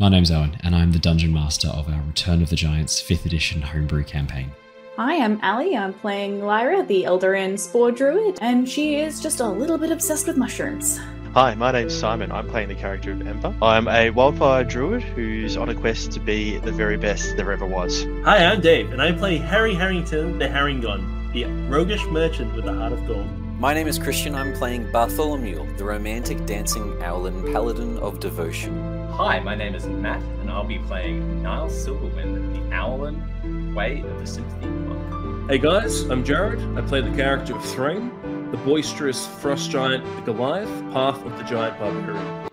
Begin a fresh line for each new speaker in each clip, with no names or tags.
My name's Owen, and I'm the Dungeon Master of our Return of the Giants 5th edition homebrew campaign.
Hi, I'm Ali. I'm playing Lyra, the Eladrin Druid, and she is just a little bit obsessed with mushrooms.
Hi, my name's Simon. I'm playing the character of Ember. I'm a wildfire druid who's on a quest to be the very best there ever was.
Hi, I'm Dave, and I play Harry Harrington, the Harengon, the roguish merchant with the heart of gold.
My name is Christian. I'm playing Bartholomew, the romantic dancing Owlin Paladin of devotion.
Hi, my name is Matt, and I'll be playing Niles Silverwind, the Owlin Way of the Sympathy Monk.
Hey guys, I'm Jared. I play the character of Threign, the boisterous frost giant, the Goliath, path of the giant barbarian.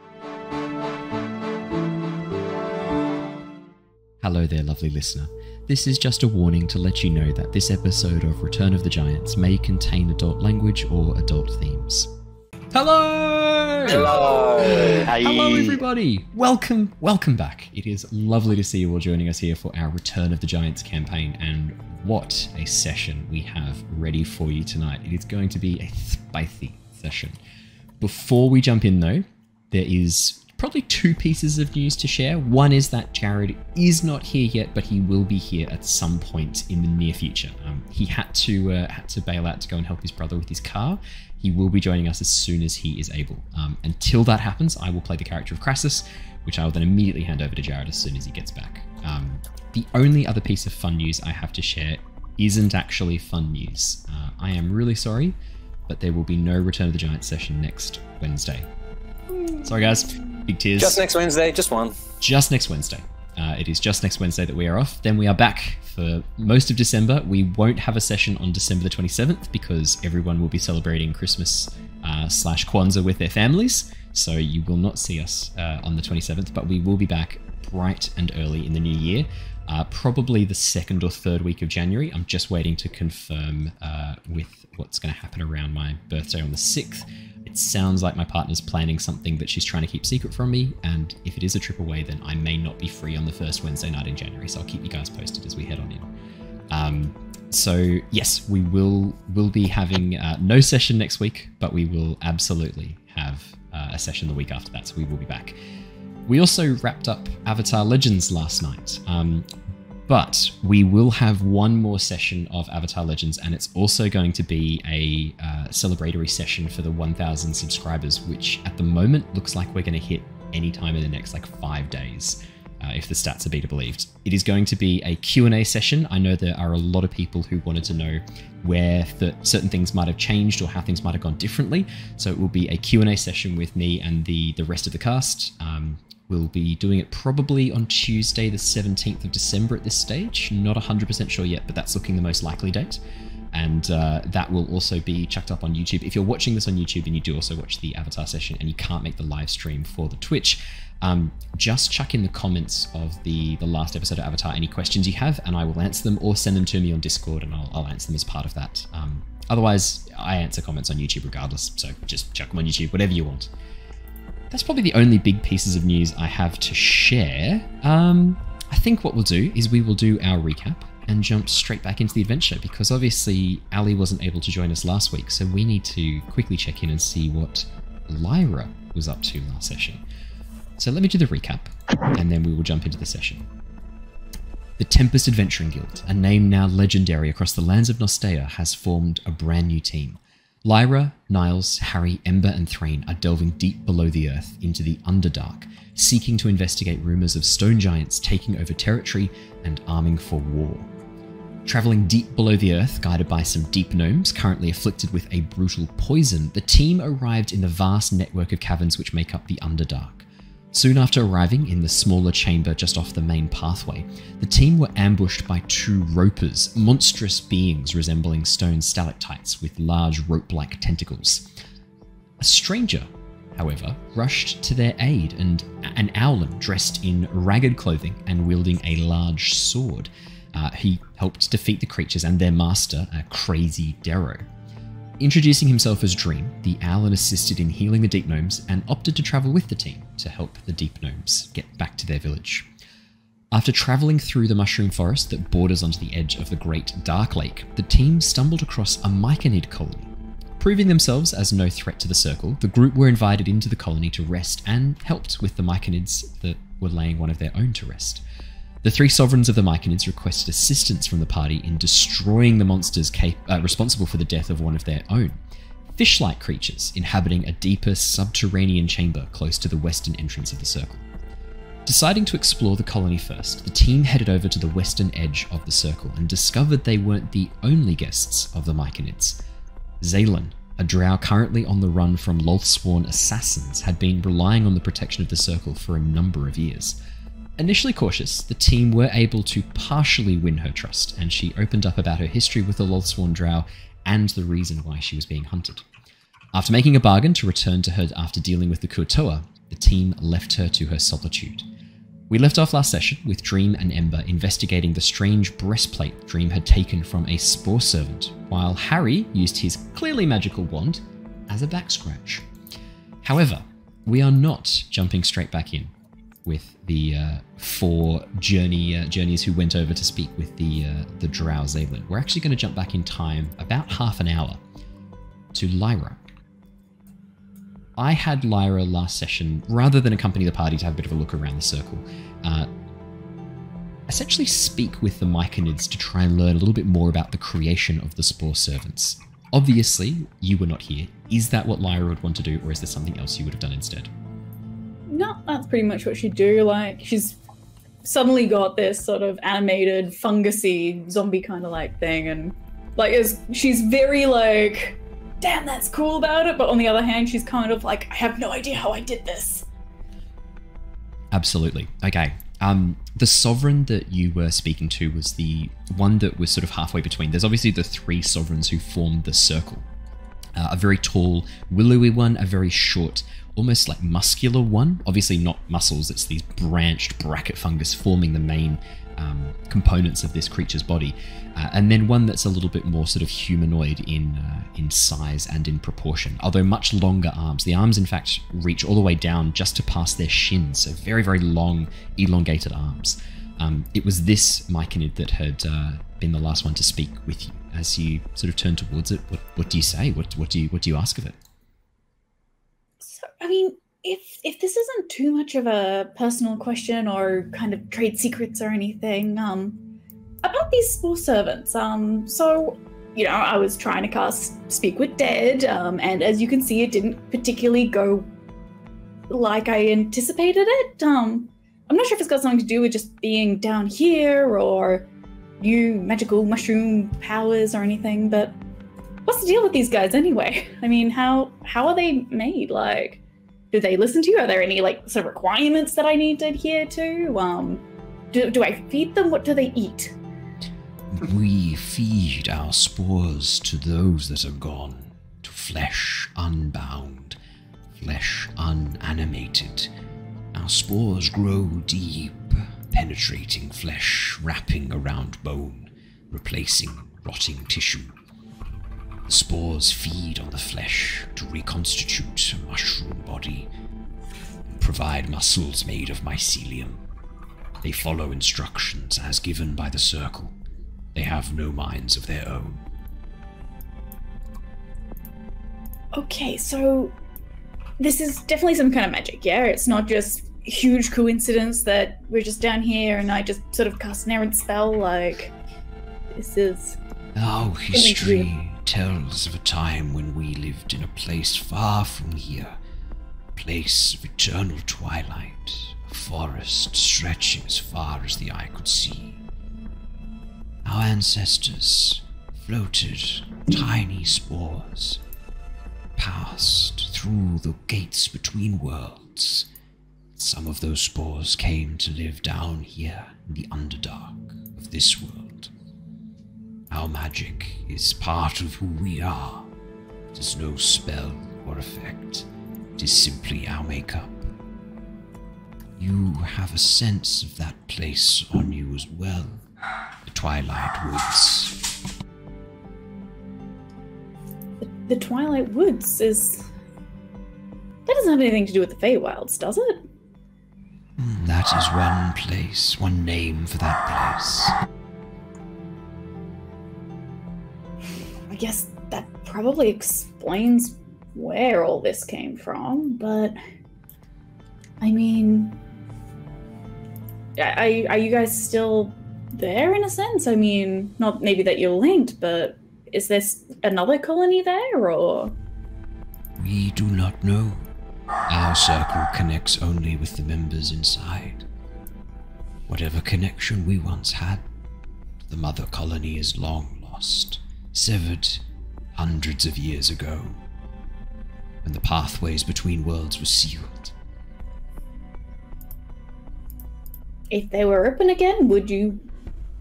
Hello there, lovely listener. This is just a warning to let you know that this episode of Return of the Giants may contain adult language or adult themes. Hello!
Hello!
Hey.
Hello everybody! Welcome back. It is lovely to see you all joining us here for our Return of the Giants campaign, and what a session we have ready for you tonight. It is going to be a spicy session. Before we jump in though, there is probably two pieces of news to share. One is that Jared is not here yet, but he will be here at some point in the near future. He had to bail out to go and help his brother with his car. He will be joining us as soon as he is able. Until that happens, I will play the character of Crassus, which I will then immediately hand over to Jared as soon as he gets back. The only other piece of fun news I have to share isn't actually fun news. I am really sorry, but there will be no Return of the Giants session next Wednesday. Sorry guys, big tears.
Just next Wednesday, just one.
Just next Wednesday. It is just next Wednesday that we are off. Then we are back for most of December. We won't have a session on December the 27th because everyone will be celebrating Christmas / Kwanzaa with their families. So you will not see us on the 27th, but we will be back bright and early in the new year. Probably the 2nd or 3rd week of January. I'm just waiting to confirm with what's going to happen around my birthday on the 6th. It sounds like my partner's planning something that she's trying to keep secret from me, and if it is a trip away, then I may not be free on the first Wednesday night in January, so I'll keep you guys posted as we head on in. So yes, we will be having no session next week, but we will absolutely have a session the week after that, so we will be back. We also wrapped up Avatar Legends last night, but we will have one more session of Avatar Legends, and it's also going to be a celebratory session for the 1,000 subscribers, which at the moment looks like we're going to hit any time in the next 5 days, if the stats are be believed. It is going to be a Q&A session. I know there are a lot of people who wanted to know where certain things might have changed or how things might have gone differently, so it will be a Q&A session with me and the rest of the cast. We'll be doing it probably on Tuesday the 17th of December at this stage. Not 100% sure yet, but that's looking the most likely date. And that will also be chucked up on YouTube. If you're watching this on YouTube and you do also watch the Avatar session and you can't make the live stream for the Twitch, just chuck in the comments of the last episode of Avatar any questions you have, and I will answer them, or send them to me on Discord and I'll answer them as part of that. Otherwise, I answer comments on YouTube regardless, so just chuck them on YouTube, whatever you want. That's probably the only big pieces of news I have to share. I think what we'll do is we will do our recap and jump straight back into the adventure, because obviously Ali wasn't able to join us last week, so we need to quickly check in and see what Lyra was up to last session. So let me do the recap, and then we will jump into the session. The Tempest Adventuring Guild, a name now legendary across the lands of Nostea, has formed a brand new team. Lyra, Niles, Harry, Ember and Threign are delving deep below the earth into the Underdark, seeking to investigate rumours of stone giants taking over territory and arming for war. Travelling deep below the earth, guided by some deep gnomes currently afflicted with a brutal poison, the team arrived in the vast network of caverns which make up the Underdark. Soon after arriving in the smaller chamber just off the main pathway, the team were ambushed by two ropers, monstrous beings resembling stone stalactites with large rope-like tentacles. A stranger, however, rushed to their aid, and an Owlin dressed in ragged clothing and wielding a large sword. He helped defeat the creatures and their master, a crazy Darrow. Introducing himself as Dream, the Owlin assisted in healing the Deep Gnomes and opted to travel with the team to help the Deep Gnomes get back to their village. After travelling through the mushroom forest that borders onto the edge of the Great Dark Lake, the team stumbled across a Myconid colony. Proving themselves as no threat to the Circle, the group were invited into the colony to rest and helped with the Myconids that were laying one of their own to rest. The three sovereigns of the Myconids requested assistance from the party in destroying the monsters responsible for the death of one of their own, fish-like creatures inhabiting a deeper subterranean chamber close to the western entrance of the circle. Deciding to explore the colony first, the team headed over to the western edge of the circle and discovered they weren't the only guests of the Myconids. Zaylin, a drow currently on the run from Lolthsworn assassins, had been relying on the protection of the circle for a number of years. Initially cautious, the team were able to partially win her trust, and she opened up about her history with the Lolthsworn drow and the reason why she was being hunted. After making a bargain to return to her after dealing with the Kurtoa, the team left her to her solitude. We left off last session with Dream and Ember investigating the strange breastplate Dream had taken from a spore servant, while Harry used his clearly magical wand as a back scratch. However, we are not jumping straight back in with the four journeys who went over to speak with the drow Zaylin. We're actually going to jump back in time about half an hour to Lyra. I had Lyra last session, rather than accompany the party to have a bit of a look around the circle, essentially speak with the Myconids to try and learn a little bit more about the creation of the Spore Servants. Obviously, you were not here. Is that what Lyra would want to do, or is there something else you would have done instead?
No, that's pretty much what she'd do. Like, she's suddenly got this sort of animated, fungusy, zombie kind of like thing, and like, she's very like, damn, that's cool about it, but on the other hand, she's kind of like, I have no idea how I did this.
Absolutely. Okay. The sovereign that you were speaking to was the one that was sort of halfway between. There's obviously the three sovereigns who formed the circle. A very tall, willowy one, a very short, almost like muscular one. Obviously not muscles, it's these branched bracket fungus forming the main components of this creature's body. And then one that's a little bit more sort of humanoid in size and in proportion, although much longer arms. The arms, in fact, reach all the way down just to past their shins, so very, very long, elongated arms. It was this Myconid that had been the last one to speak with you. As you sort of turn towards it, what do you say? What do you ask of it?
So, I mean, if this isn't too much of a personal question or kind of trade secrets or anything, about these Spore Servants, so, you know, I was trying to cast Speak with Dead, and as you can see, it didn't particularly go like I anticipated it. I'm not sure if it's got something to do with just being down here or new magical mushroom powers or anything, but what's the deal with these guys anyway? I mean, how are they made? Like, do they listen to you? Are there any, like, sort of requirements that I need to adhere to? Do I feed them? What do they eat?
We feed our spores to those that are gone, to flesh unbound, flesh unanimated. Our spores grow deep, penetrating flesh, wrapping around bone, replacing rotting tissue. The spores feed on the flesh to reconstitute a mushroom body and provide muscles made of mycelium. They follow instructions as given by the circle. They have no minds of their own.
Okay, so this is definitely some kind of magic, yeah? It's not just a huge coincidence that we're just down here and I just sort of cast an errant spell, like, this is...
Our history tells of a time when we lived in a place far from here, a place of eternal twilight, a forest stretching as far as the eye could see. Our ancestors floated tiny spores, passed through the gates between worlds. Some of those spores came to live down here in the Underdark of this world. Our magic is part of who we are. It is no spell or effect. It is simply our makeup. You have a sense of that place on you as well. The Twilight Woods.
The Twilight Woods is... That doesn't have anything to do with the Feywilds, does it?
That is one place, one name for that place.
I guess that probably explains where all this came from, but... I mean... are you guys still there in a sense? I mean, not maybe that you're linked, but is there another colony there, or?
We do not know. Our circle connects only with the members inside. Whatever connection we once had, the mother colony is long lost, severed hundreds of years ago, when the pathways between worlds were sealed.
If they were open again, would you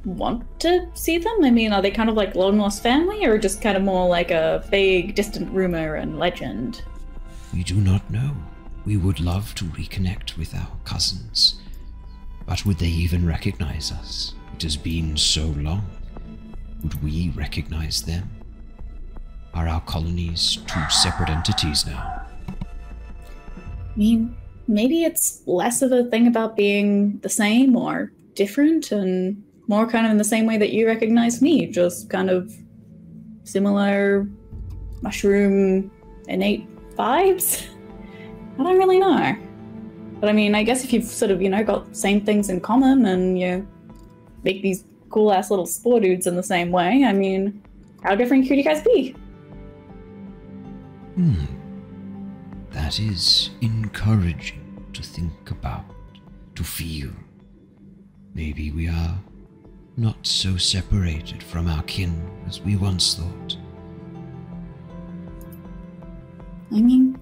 want to see them? I mean, are they kind of like long lost family, or just kind of more like a vague, distant rumor and legend?
We do not know. We would love to reconnect with our cousins, but would they even recognize us? It has been so long. Would we recognize them? Are our colonies two separate entities now?
I mean, maybe it's less of a thing about being the same or different, and more kind of in the same way that you recognize me, just kind of similar mushroom innate vibes? I don't really know. But I mean, I guess if you've sort of, got same things in common and you make these cool-ass little spore dudes in the same way, I mean, how different could you guys be?
That is encouraging to think about, to feel. Maybe we are not so separated from our kin as we once thought.
I mean,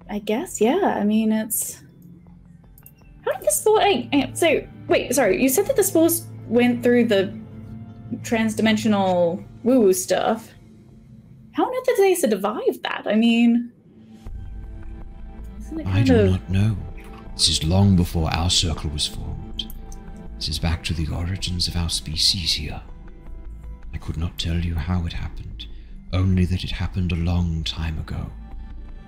I guess, yeah. I mean, it's... How did the spore... So, wait, sorry. You said that the spores went through the trans-dimensional woo-woo stuff. How on earth did they survive that? I mean...
I do not know. This is long before our circle was formed. This is back to the origins of our species here. I could not tell you how it happened, only that it happened a long time ago.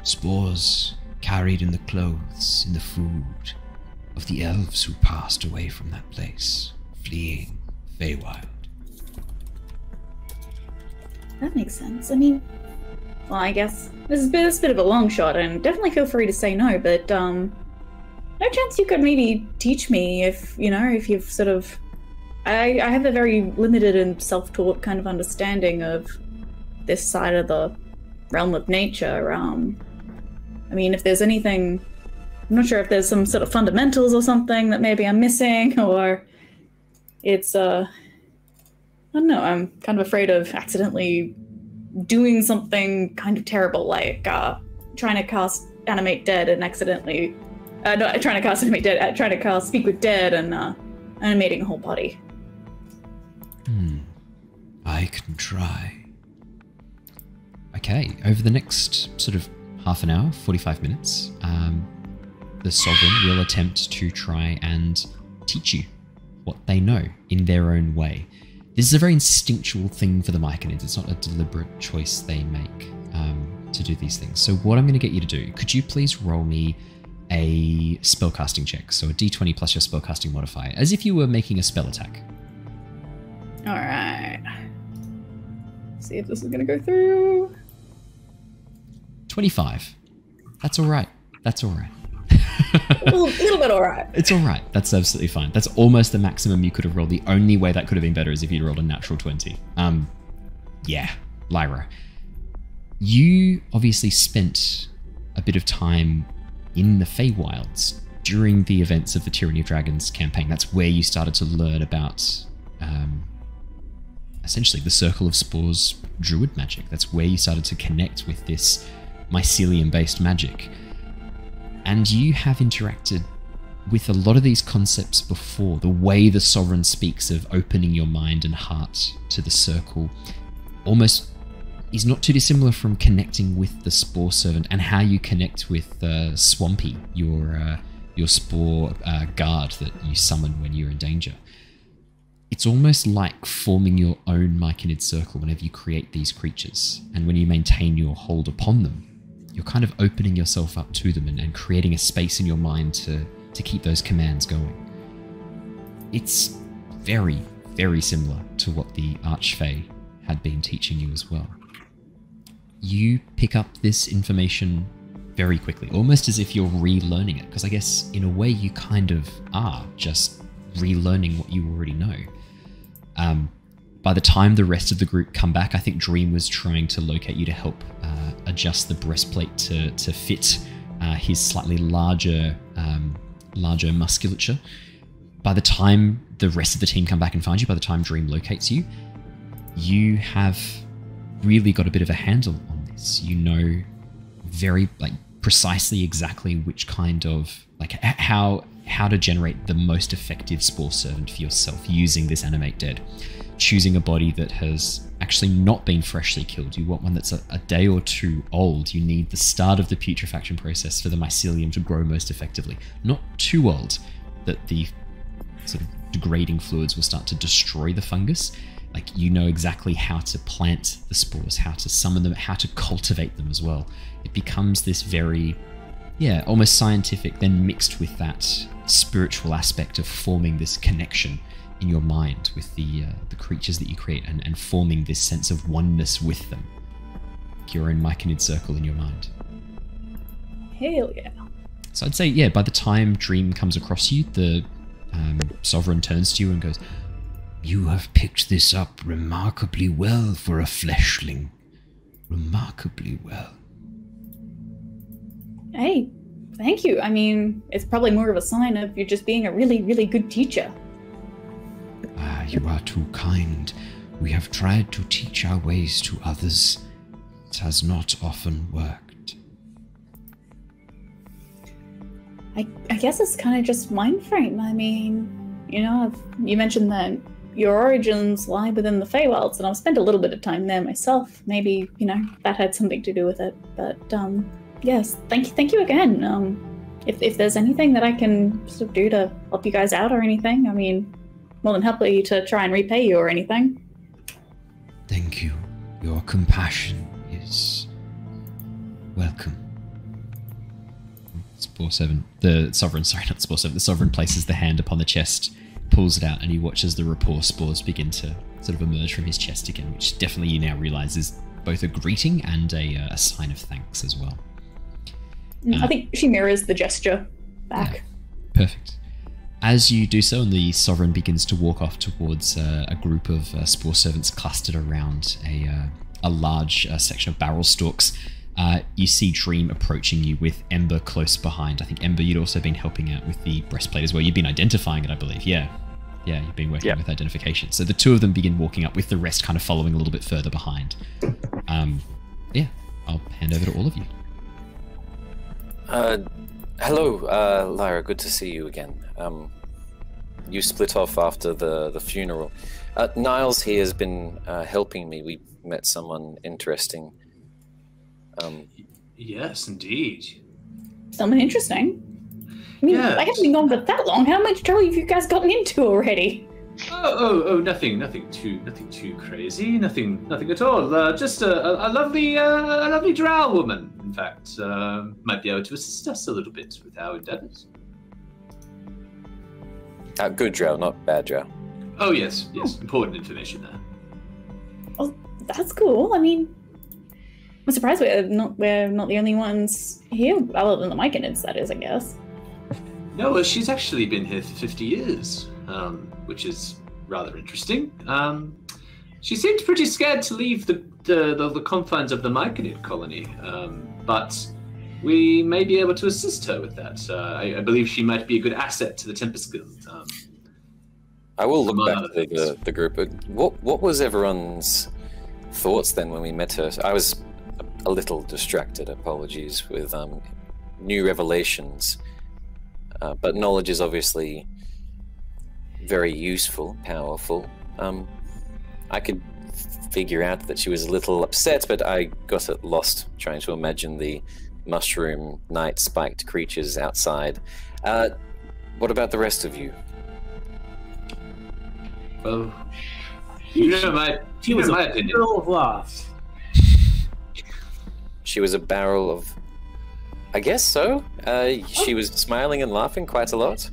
Spores carried in the clothes, in the food, of the elves who passed away from that place, fleeing Feywild.
That makes sense. I mean, well, I guess this is a bit of a long shot, and definitely feel free to say no, but, no chance you could maybe teach me if you've sort of... I have a very limited and self-taught kind of understanding of this side of the realm of nature. I mean, if there's anything... I'm not sure if there's some sort of fundamentals or something that maybe I'm missing, or it's, I don't know, I'm kind of afraid of accidentally doing something kind of terrible, like trying to cast Animate Dead and accidentally... not trying to cast Animate Dead, trying to cast Speak with Dead and animating a whole body.
I can try.
Okay, over the next sort of half an hour, 45 minutes, the Sovereign will attempt to try and teach you what they know in their own way. This is a very instinctual thing for the Myconids. It's not a deliberate choice they make to do these things. So what I'm going to get you to do, could you please roll me a spellcasting check, so a d20 plus your spellcasting modifier, as if you were making a spell attack.
Alright. See if this is going to go through.
25. That's alright. That's alright.
a little bit alright.
It's alright. That's absolutely fine. That's almost the maximum you could have rolled. The only way that could have been better is if you'd rolled a natural 20. Yeah, Lyra. You obviously spent a bit of time in the Feywilds during the events of the Tyranny of Dragons campaign. That's where you started to learn about essentially the Circle of Spores druid magic. That's where you started to connect with this mycelium-based magic. And you have interacted with a lot of these concepts before. The way the Sovereign speaks of opening your mind and heart to the Circle almost is not too dissimilar from connecting with the Spore Servant and how you connect with Swampy, your Spore guard that you summon when you're in danger. It's almost like forming your own Myconid circle whenever you create these creatures, and when you maintain your hold upon them, you're kind of opening yourself up to them and creating a space in your mind to keep those commands going. It's very, very similar to what the Archfey had been teaching you as well. You pick up this information very quickly, almost as if you're relearning it, because I guess in a way you kind of are just relearning what you already know. By the time the rest of the group come back, I think Dream was trying to locate you to help adjust the breastplate to fit his slightly larger musculature. By the time the rest of the team come back and find you, by the time Dream locates you, you have really got a bit of a handle on this. You know very precisely exactly which kind of how to generate the most effective Spore Servant for yourself using this Animate Dead. Choosing a body that has actually not been freshly killed. You want one that's a day or two old. You need the start of the putrefaction process for the mycelium to grow most effectively. Not too old that the sort of degrading fluids will start to destroy the fungus. You know exactly how to plant the spores, how to summon them, how to cultivate them as well. It becomes this very, almost scientific, then mixed with that spiritual aspect of forming this connection in your mind with the creatures that you create and forming this sense of oneness with them. Like your own Myconid circle in your mind.
Hell yeah.
So I'd say, by the time Dream comes across you, the Sovereign turns to you and goes,
"You have picked this up remarkably well for a fleshling. Remarkably well."
Hey, thank you. I mean, it's probably more of a sign of you just being a really, really good teacher.
You are too kind. We have tried to teach our ways to others. It has not often worked.
I guess it's kind of just mind frame. I mean, you mentioned that your origins lie within the Feywilds, and I've spent a little bit of time there myself. Maybe, that had something to do with it. But, yes, thank you again. If there's anything that I can sort of do to help you guys out or anything, I mean, more than happy to try and repay you or anything.
Thank you. Your compassion is welcome.
Spore Servant, the Sovereign places the hand upon the chest, pulls it out, and he watches the rapport spores begin to sort of emerge from his chest again, which definitely you now realize is both a greeting and a sign of thanks as well.
I think she mirrors the gesture back.
Yeah, perfect. As you do so, and the Sovereign begins to walk off towards a group of Spore Servants clustered around a large section of barrel stalks, you see Dream approaching you with Ember close behind. I think, Ember, you'd also been helping out with the breastplate as well. You've been identifying it, I believe. Yeah, you've been working with identification. So the two of them begin walking up, with the rest kind of following a little bit further behind. I'll hand over to all of you.
Hello, Lyra. Good to see you again. You split off after the funeral. Niles here has been helping me. We met someone interesting.
Yes, indeed.
Someone interesting? I mean, I haven't been gone for that long. How much trouble have you guys gotten into already?
Nothing too crazy. Nothing at all. Just a lovely drow woman. In fact, might be able to assist us a little bit with our endeavors.
Good drow, not bad drow.
Oh yes, important information there.
Well, that's cool. I mean, I'm surprised we're not the only ones here, other than the Myconids, that is, I guess.
No, well, she's actually been here for 50 years, which is rather interesting. She seemed pretty scared to leave the confines of the Myconid colony, but we may be able to assist her with that. I believe she might be a good asset to the Tempest Guild.
I will look back to the group. What was everyone's thoughts then when we met her? I was a little distracted, apologies, with new revelations. But knowledge is obviously very useful, powerful. I could figure out that she was a little upset, but I got it lost trying to imagine the mushroom night spiked creatures outside. What about the rest of you?
Well, she was a barrel of laughs.
She was a barrel of... I guess so. She was smiling and laughing quite a lot.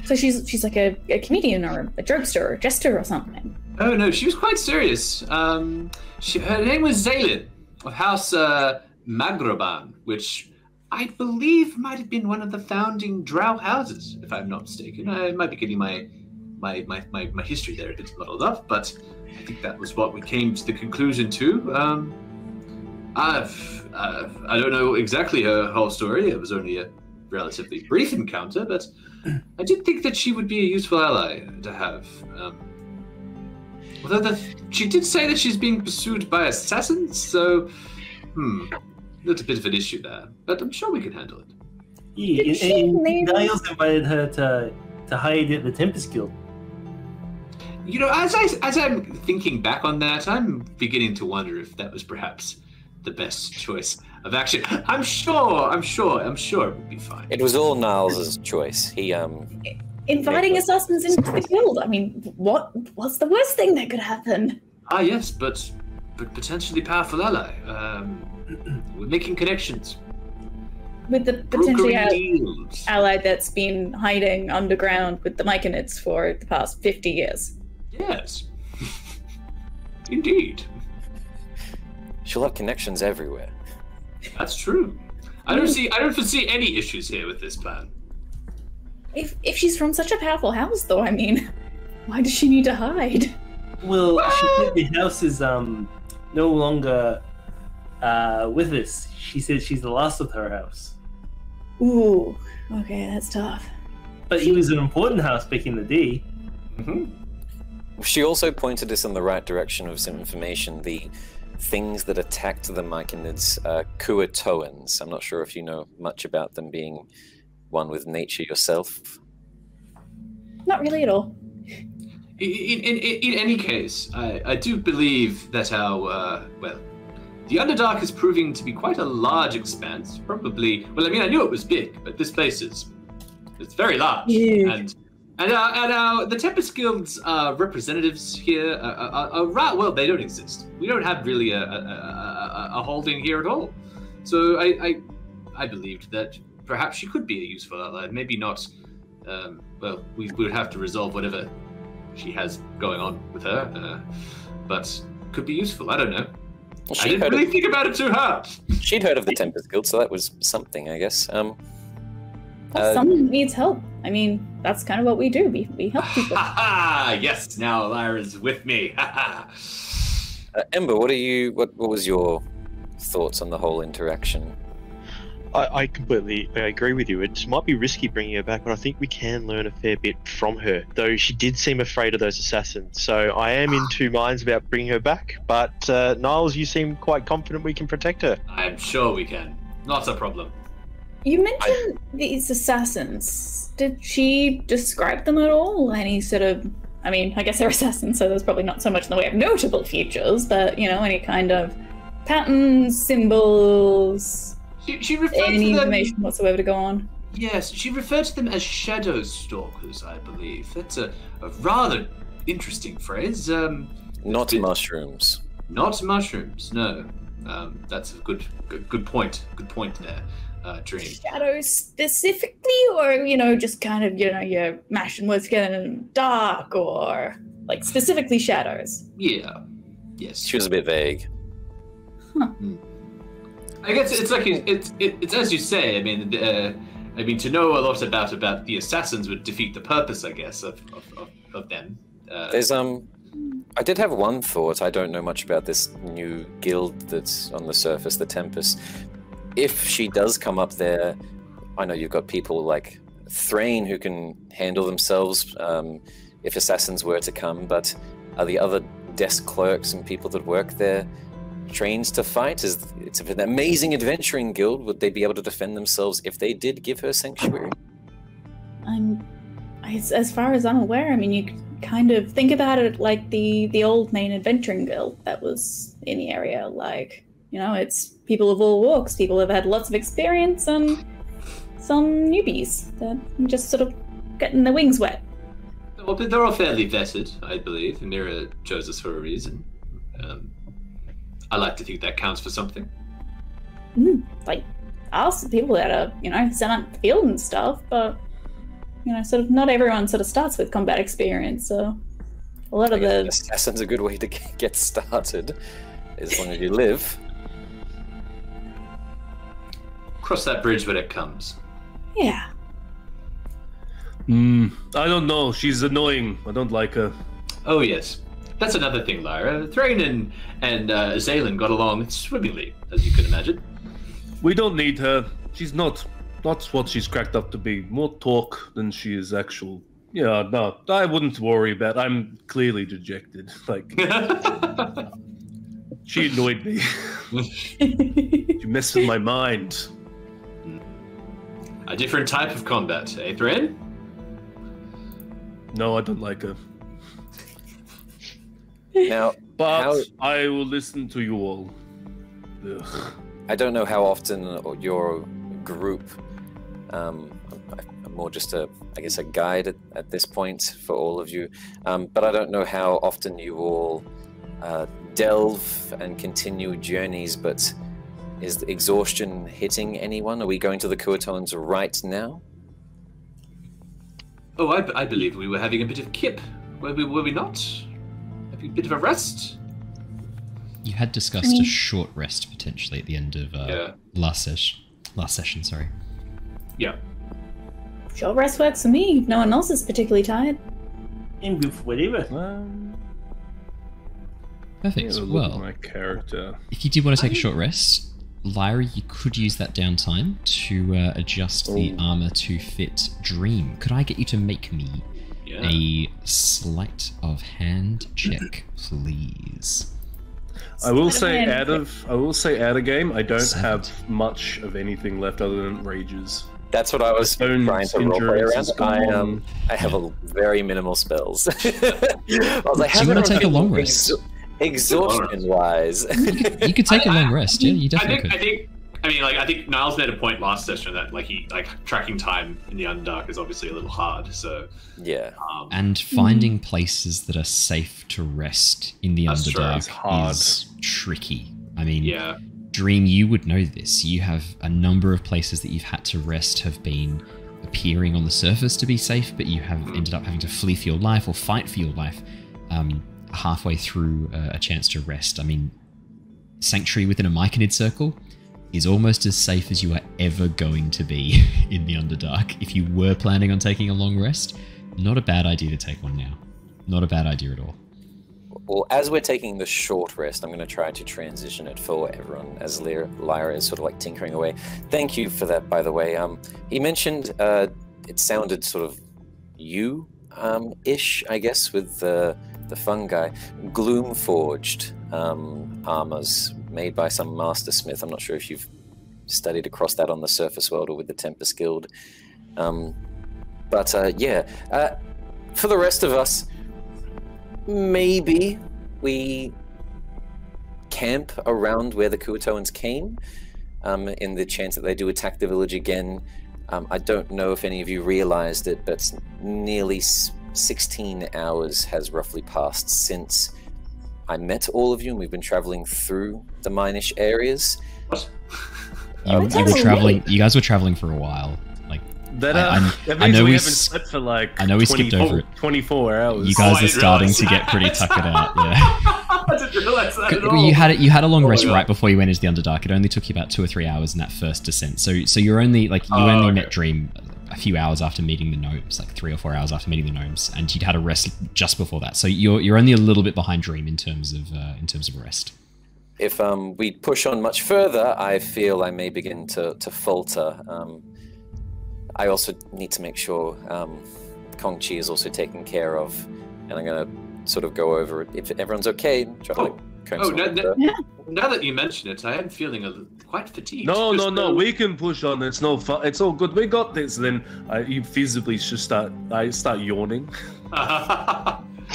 So she's like a comedian or a jokester or a jester or something.
Oh no, she was quite serious. Her name was Zaylin of House Magroban, which I believe might have been one of the founding drow houses, if I'm not mistaken. I might be getting my history there a bit muddled up, but I think that was what we came to the conclusion to. I don't know exactly her whole story. It was only a relatively brief encounter, but I did think that she would be a useful ally to have. Although she did say that she's being pursued by assassins, so that's a bit of an issue there. But I'm sure we can handle it.
Yeah, and Niles invited her to hide at the Tempest Guild.
You know, as I'm thinking back on that, I'm beginning to wonder if that was perhaps the best choice of action. I'm sure it would be fine.
It was all Niles' choice. He
Inviting assassins into the guild. I mean, what's the worst thing that could happen?
Ah, yes, but potentially powerful ally. We're making connections.
With the potentially
Brokering
ally that's been hiding underground with the Myconids for the past 50 years.
Yes. Indeed.
she'll have connections everywhere.
That's true. I don't foresee any issues here with this plan.
If she's from such a powerful house, though, I mean, why does she need to hide?
Well, she said the house is no longer with us. She said she's the last of her house.
Ooh, okay, that's tough.
But it was an important house back in the day.
Mm-hmm. She also pointed us in the right direction of some information. The things that attacked the Myconids are Kuatoans. I'm not sure if you know much about them, being one with nature yourself.
Not really at all.
In any case, I do believe that our, the Underdark is proving to be quite a large expanse. Probably, well, I mean, I knew it was big, but this place it's very large.
Yeah.
And the Tempest Guild's representatives here are well, they don't exist. We don't have really a holding here at all. So I believed that perhaps she could be a useful ally. Maybe not. Well, we would have to resolve whatever she has going on with her, but could be useful. I don't know. I didn't really think about it too hard.
She'd heard of the Tempest Guild, so that was something, I guess.
Well, someone needs help. I mean, that's kind of what we do. We help people.
Yes, now Lyra's with me.
Ember, what was your thoughts on the whole interaction?
I completely agree with you. It might be risky bringing her back, but I think we can learn a fair bit from her, though she did seem afraid of those assassins. So I am in two minds about bringing her back, but Niles, you seem quite confident we can protect her.
I'm sure we can. Not a problem.
You mentioned these assassins. Did she describe them at all? Any sort of, I mean, I guess they're assassins, so there's probably not so much in the way of notable features, but, you know, any kind of patterns, symbols,
She referred
any
to them,
information whatsoever to go on?
Yes, she referred to them as shadow stalkers, I believe. That's a rather interesting phrase.
Not mushrooms.
Not mushrooms, no. That's a good point. Good point there. Dream.
Shadows specifically, or, you know, just kind of, you know, you're mashing words together in dark, or, like, specifically shadows?
Yeah. Yes.
She was a bit vague.
Huh.
I guess it's like it's as you say. I mean, to know a lot about the assassins would defeat the purpose, I guess, of them.
There's I did have one thought. I don't know much about this new guild that's on the surface, the Tempest. If she does come up there, I know you've got people like Threign who can handle themselves if assassins were to come, but are the other desk clerks and people that work there trained to fight? It's an amazing adventuring guild. Would they be able to defend themselves if they did give her sanctuary?
As far as I'm aware, I mean, you kind of think about it like the old main adventuring guild that was in the area. Like, you know, it's people of all walks, people have had lots of experience, and some newbies that just sort of getting their wings wet.
Well, they're all fairly vetted, I believe. Mira chose us for a reason. I like to think that counts for something.
Like us, people that are, you know, sent out the field and stuff, but, you know, sort of not everyone sort of starts with combat experience, so a lot of the...
Assassin's a good way to get started, as long as you live.
cross that bridge when it comes.
Yeah.
I don't know. She's annoying. I don't like her.
Oh yes, that's another thing, Lyra. Threign and Zaylin got along swimmingly, as you can imagine.
We don't need her. She's not what she's cracked up to be. More talk than she is actual. Yeah, no, I wouldn't worry about. I'm clearly dejected. Like, she annoyed me. She messed with my mind.
A different type of combat, eh, Threign?
No, I don't like her.
Now,
But I will listen to you all. Ugh.
I don't know how often your group, I'm more just I guess a guide at this point for all of you, but I don't know how often you all delve and continue journeys, but is the exhaustion hitting anyone? Are we going to the Kuatoans right now?
Oh, I believe we were having a bit of kip. Were we not? Having a bit of a rest?
You had discussed a short rest potentially at the end of last session. Sorry.
Yeah.
Short rest works for me. No one else is particularly tired.
I'm good for whatever.
Perfect. Well,
my character.
if you did want to take a short rest, Lyra, you could use that downtime to adjust the armor to fit Dream. Could I get you to make me a sleight of hand check, please?
I will say out of game, I don't have much of anything left other than rages.
That's what I was trying to roleplay around. I have a very minimal spells. I was like,
do you want to take a long rest?
Exhaustion-wise,
you could take a long rest. Yeah, you definitely could.
I think Niles made a point last session that tracking time in the Underdark is obviously a little hard. So
yeah,
and finding places that are safe to rest in the Underdark is tricky. I mean, Dream, you would know this. You have a number of places that you've had to rest have been appearing on the surface to be safe, but you have ended up having to flee for your life or fight for your life halfway through a chance to rest. I mean, Sanctuary within a Myconid circle is almost as safe as you are ever going to be in the Underdark. If you were planning on taking a long rest, not a bad idea to take one now. Not a bad idea at all.
Well, as we're taking the short rest, I'm going to try to transition it for everyone as Lyra is sort of like tinkering away. Thank you for that, by the way. He mentioned it sounded sort of you-ish, I guess, with the fungi. Gloom-forged armors made by some master smith. I'm not sure if you've studied across that on the surface world or with the Tempest Guild. For the rest of us, maybe we camp around where the Kuatoans came, in the chance that they do attack the village again. I don't know if any of you realized it, but nearly 16 hours has roughly passed since I met all of you, and we've been traveling through the mine-ish areas.
What?
You guys were traveling for a while.
I know we haven't slept for
I know we skipped over it.
24 hours.
You guys are starting to get pretty tuckered out. Yeah.
I didn't realize that at all.
You had a long rest right before you went into the Underdark. It only took you about 2 or 3 hours in that first descent. So you're only met Dream a few hours after meeting the gnomes, like 3 or 4 hours after meeting the gnomes, and you'd had a rest just before that. So you're only a little bit behind Dream in terms of rest. If
we push on much further, I feel I may begin to falter. I also need to make sure Kong Chi is also taken care of, and I'm going to sort of go over it. If everyone's okay, try to
now that you mention it, I am feeling quite fatigued.
No, we can push on. It's no fun. It's all good. We got this. Then you feasibly should start yawning.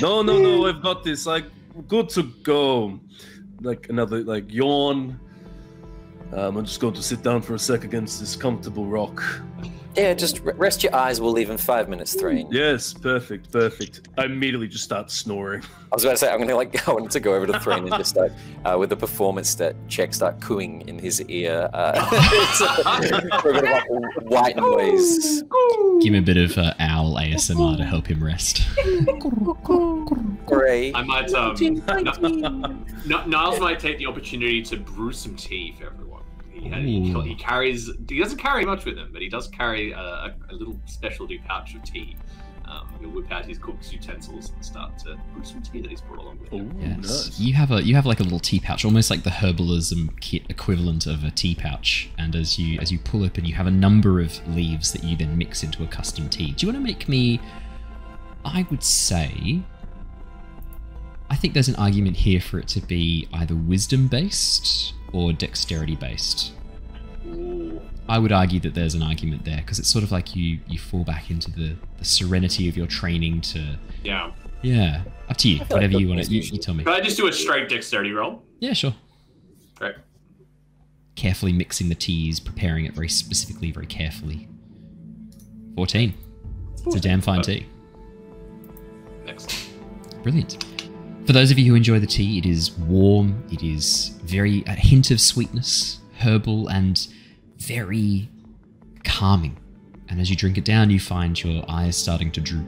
No, I've got this. Like, good to go. Like another yawn. I'm just going to sit down for a sec against this comfortable rock.
Yeah, just rest your eyes. We'll leave in 5 minutes, Threign.
Yes, perfect. I immediately just start snoring.
I was about to say, I wanted to go over to Threign and just start, with the performance check, start cooing in his ear. For a bit of white noise.
Give him a bit of owl ASMR to help him rest.
Great.
I might, Niles might take the opportunity to brew some tea for everyone. He carries. He doesn't carry much with him, but he does carry a little specialty pouch of tea. He'll whip out his cook's utensils and start to brew some tea that he's brought along with him.
Yes.
Nice.
You have like a little tea pouch, almost like the herbalism kit equivalent of a tea pouch. And as you pull open, you have a number of leaves that you then mix into a custom tea. Do you want to make me? I would say. I think there's an argument here for it to be either wisdom based or dexterity based.
Ooh.
I would argue that there's an argument there because it's sort of like you fall back into the serenity of your training to. Yeah, up to you. Whatever you want to. You tell me.
Can I just do a straight dexterity roll?
Yeah, sure.
Great.
Carefully mixing the teas, preparing it very specifically, very carefully. 14. It's a damn fine tea.
Excellent.
Brilliant. For those of you who enjoy the tea, it is warm, it is a hint of sweetness, herbal, and very calming. And as you drink it down, you find your eyes starting to droop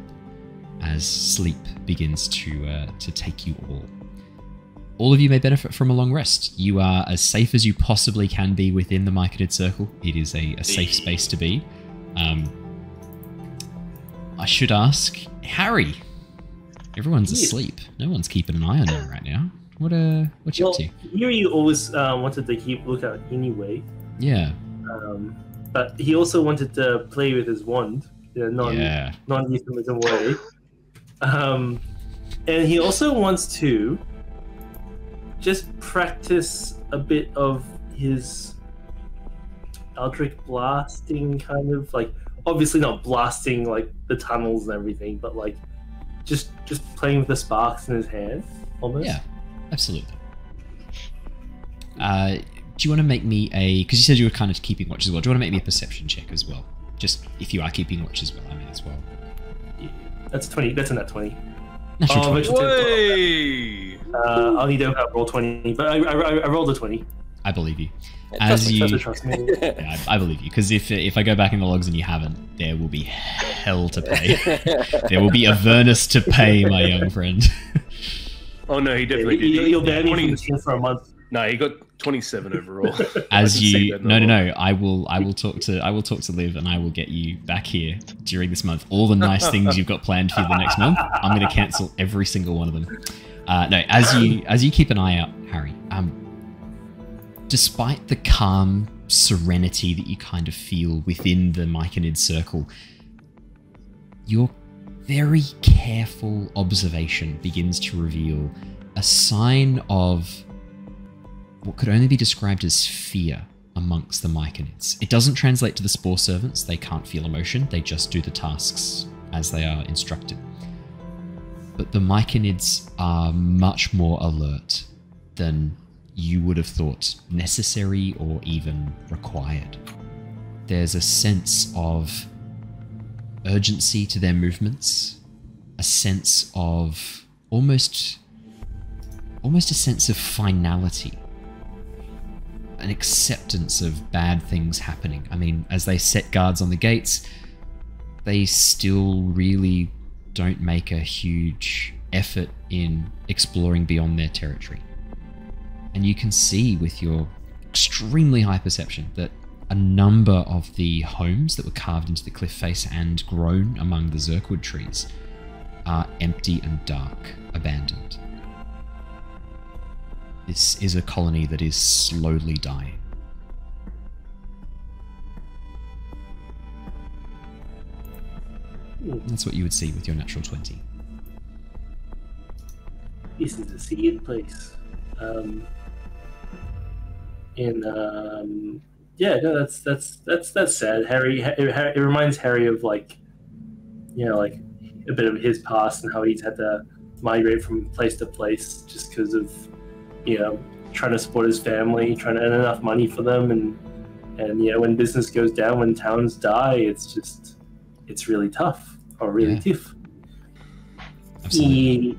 as sleep begins to take you all. All of you may benefit from a long rest. You are as safe as you possibly can be within the Myconid Circle. It is a safe space to be. I should ask, Harry. Everyone's asleep. No one's keeping an eye on you right now. What you up to?
Here you always wanted to keep lookout anyway.
Yeah.
But he also wanted to play with his wand in a non-euphemism way. And he also wants to just practice a bit of his Eldritch blasting, kind of like, obviously not blasting like the tunnels and everything, but like just playing with the sparks in his hand, almost.
Yeah, absolutely. Do you want to make me because you said you were kind of keeping watch as well. Do you want to make me a perception check as well? Just if you are keeping watch as well, I mean as well.
Yeah, that's 20. That's in that 20.
Natural 20.
Way!
I'll need to roll 20, but I rolled a 20.
I believe you.
Trust me.
Yeah, I believe you, because if I go back in the logs and you haven't, there will be hell to pay. There will be Avernus to pay, my young friend.
Oh no, he definitely did.
You'll ban me from the team for a month.
No, he got 27 overall.
As you no, I will talk to Liv and I will get you back here during this month. All the nice things you've got planned for the next month, I'm going to cancel every single one of them. No, as you keep an eye out, Harry. Despite the calm serenity that you kind of feel within the Myconid Circle, your very careful observation begins to reveal a sign of what could only be described as fear amongst the Myconids. It doesn't translate to the Spore Servants. They can't feel emotion. They just do the tasks as they are instructed. But the Myconids are much more alert than you would have thought necessary or even required. There's a sense of urgency to their movements, a sense of almost a sense of finality, an acceptance of bad things happening. I mean, as they set guards on the gates, they still really don't make a huge effort in exploring beyond their territory. And you can see with your extremely high perception that a number of the homes that were carved into the cliff face and grown among the Zirkwood trees are empty and dark, abandoned. This is a colony that is slowly dying. That's what you would see with your natural 20.
This is a seed place. Yeah, no, that's sad. Harry, it reminds Harry of like a bit of his past and how he's had to migrate from place to place just because of trying to support his family, trying to earn enough money for them, and when business goes down, when towns die, it's really tough or really tough.
Absolutely.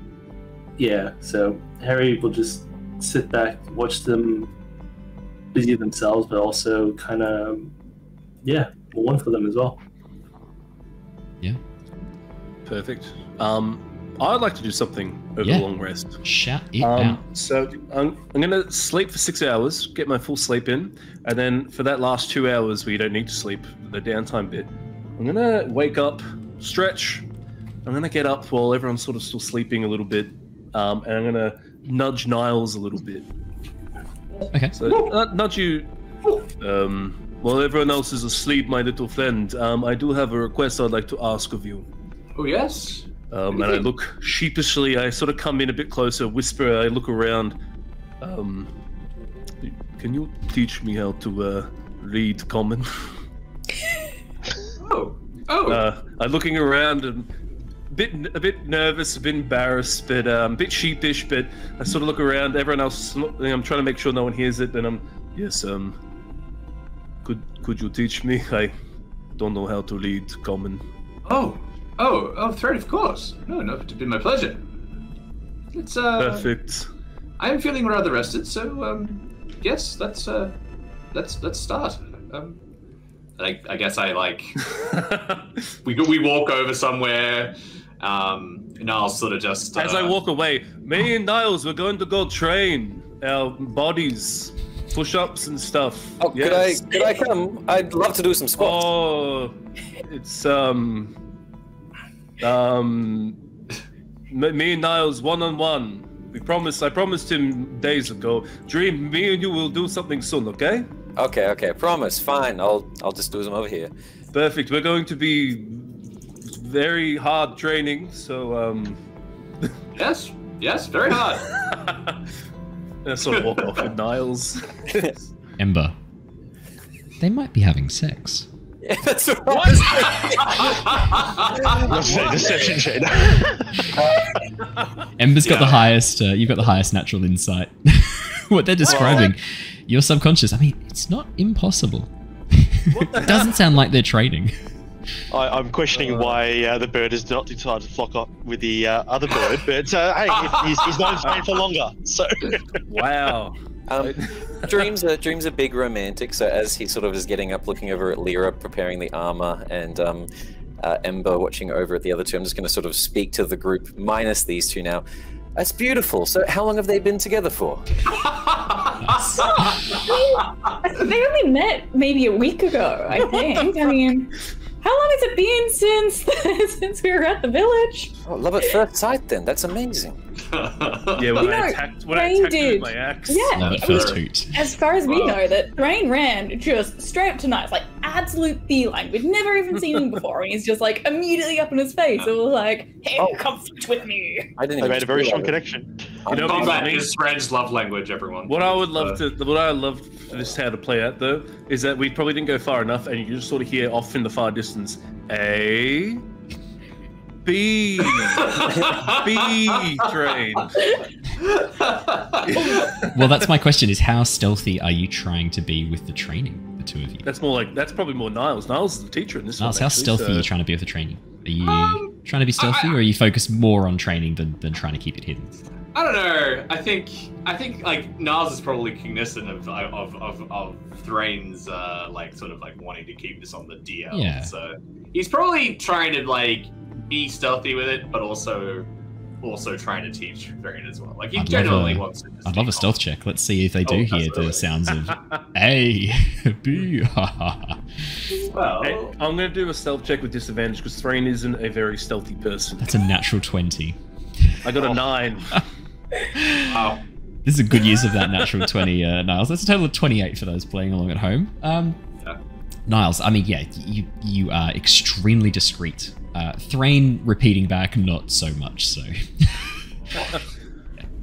So Harry will just sit back, watch them busy themselves, but also kind of mourn for them as well.
Yeah.
Perfect. I'd like to do something over the long rest.
Shout it out.
So I'm gonna sleep for 6 hours, get my full sleep in, and then for that last 2 hours where you don't need to sleep, the downtime bit, I'm gonna wake up, stretch. I'm gonna get up while everyone's sort of still sleeping a little bit, and I'm gonna nudge Niles a little bit.
Okay.
So nudge you. While everyone else is asleep, my little friend, I do have a request I'd like to ask of you.
Oh, yes?
And I look sheepishly, I sort of come in a bit closer, whisper, I look around. Can you teach me how to read common? I'm looking around and a bit nervous, a bit embarrassed, but a bit sheepish, but I sort of look around, everyone else, I'm trying to make sure no one hears it, and yes, could you teach me? I don't know how to read common.
Oh, Threign, of course. No, it'd be my pleasure. It's
perfect.
I'm feeling rather rested, so yes, let's start. I guess I like we walk over somewhere. Niles sort of just
as I walk away, me and Niles, we're going to go train our bodies. Push-ups and stuff.
Oh, yes. Could I come? I'd love to do some squats.
Oh, it's me and Niles one-on-one. I promised him days ago. Dream, me and you will do something soon, okay?
Okay, promise. Fine. I'll just do them over here.
Perfect. We're going to be very hard training, so
Yes, very hard.
I sort of walk off with Niles.
Ember. They might be having sex.
Yeah, that's right.
What's that deception check?
Ember's got the highest. You've got the highest natural insight. What they're describing, your subconscious. I mean, it's not impossible. It doesn't sound like they're trading.
I'm questioning why the bird has not decided to flock up with the other bird, but hey, he's not in Spain for longer. So
wow.
Dream's a big romantic. So as he sort of is getting up, looking over at Lyra preparing the armor, and Ember watching over at the other two, I'm just going to sort of speak to the group minus these two now. That's beautiful. So how long have they been together for?
They only met maybe a week ago, I think. I mean, how long has it been since we were at the village?
Oh, love at first sight then. That's amazing.
Yeah, when I attacked with my axe.
Yeah,
love at first hoot.
As far as we know, that Threign ran just straight up to Niles, like absolute feline. We'd never even seen him before, and he's just like immediately up in his face. And we're like, "Hey, come fight with me."
I didn't.
They made a very strong connection.
You know, combat is Threign's love language, everyone.
What I would love for this how to play out though is that we probably didn't go far enough, and you just sort of hear off in the far distance, A, B, B train.
Well, that's my question: is how stealthy are you trying to be with the training, the two of you?
That's probably more Niles. Niles is the teacher in this one.
Niles, how stealthy are you trying to be with the training? Are you trying to be stealthy, or are you focused more on training than trying to keep it hidden?
I don't know. I think like Niles is probably cognizant of Threign's like sort of like wanting to keep this on the DL.
Yeah.
So he's probably trying to like be stealthy with it, but also trying to teach Threign as well. Like he generally wants to.
I'd love a stealth check. Let's see if they do hear the sounds of A, B.
Well,
hey, I'm going to do a stealth check with disadvantage because Threign isn't a very stealthy person.
That's a natural 20.
I got a 9.
Wow.
This is a good use of that natural 20, Niles. That's a total of 28 for those playing along at home. Niles, I mean, yeah, you are extremely discreet. Threign repeating back, not so much so.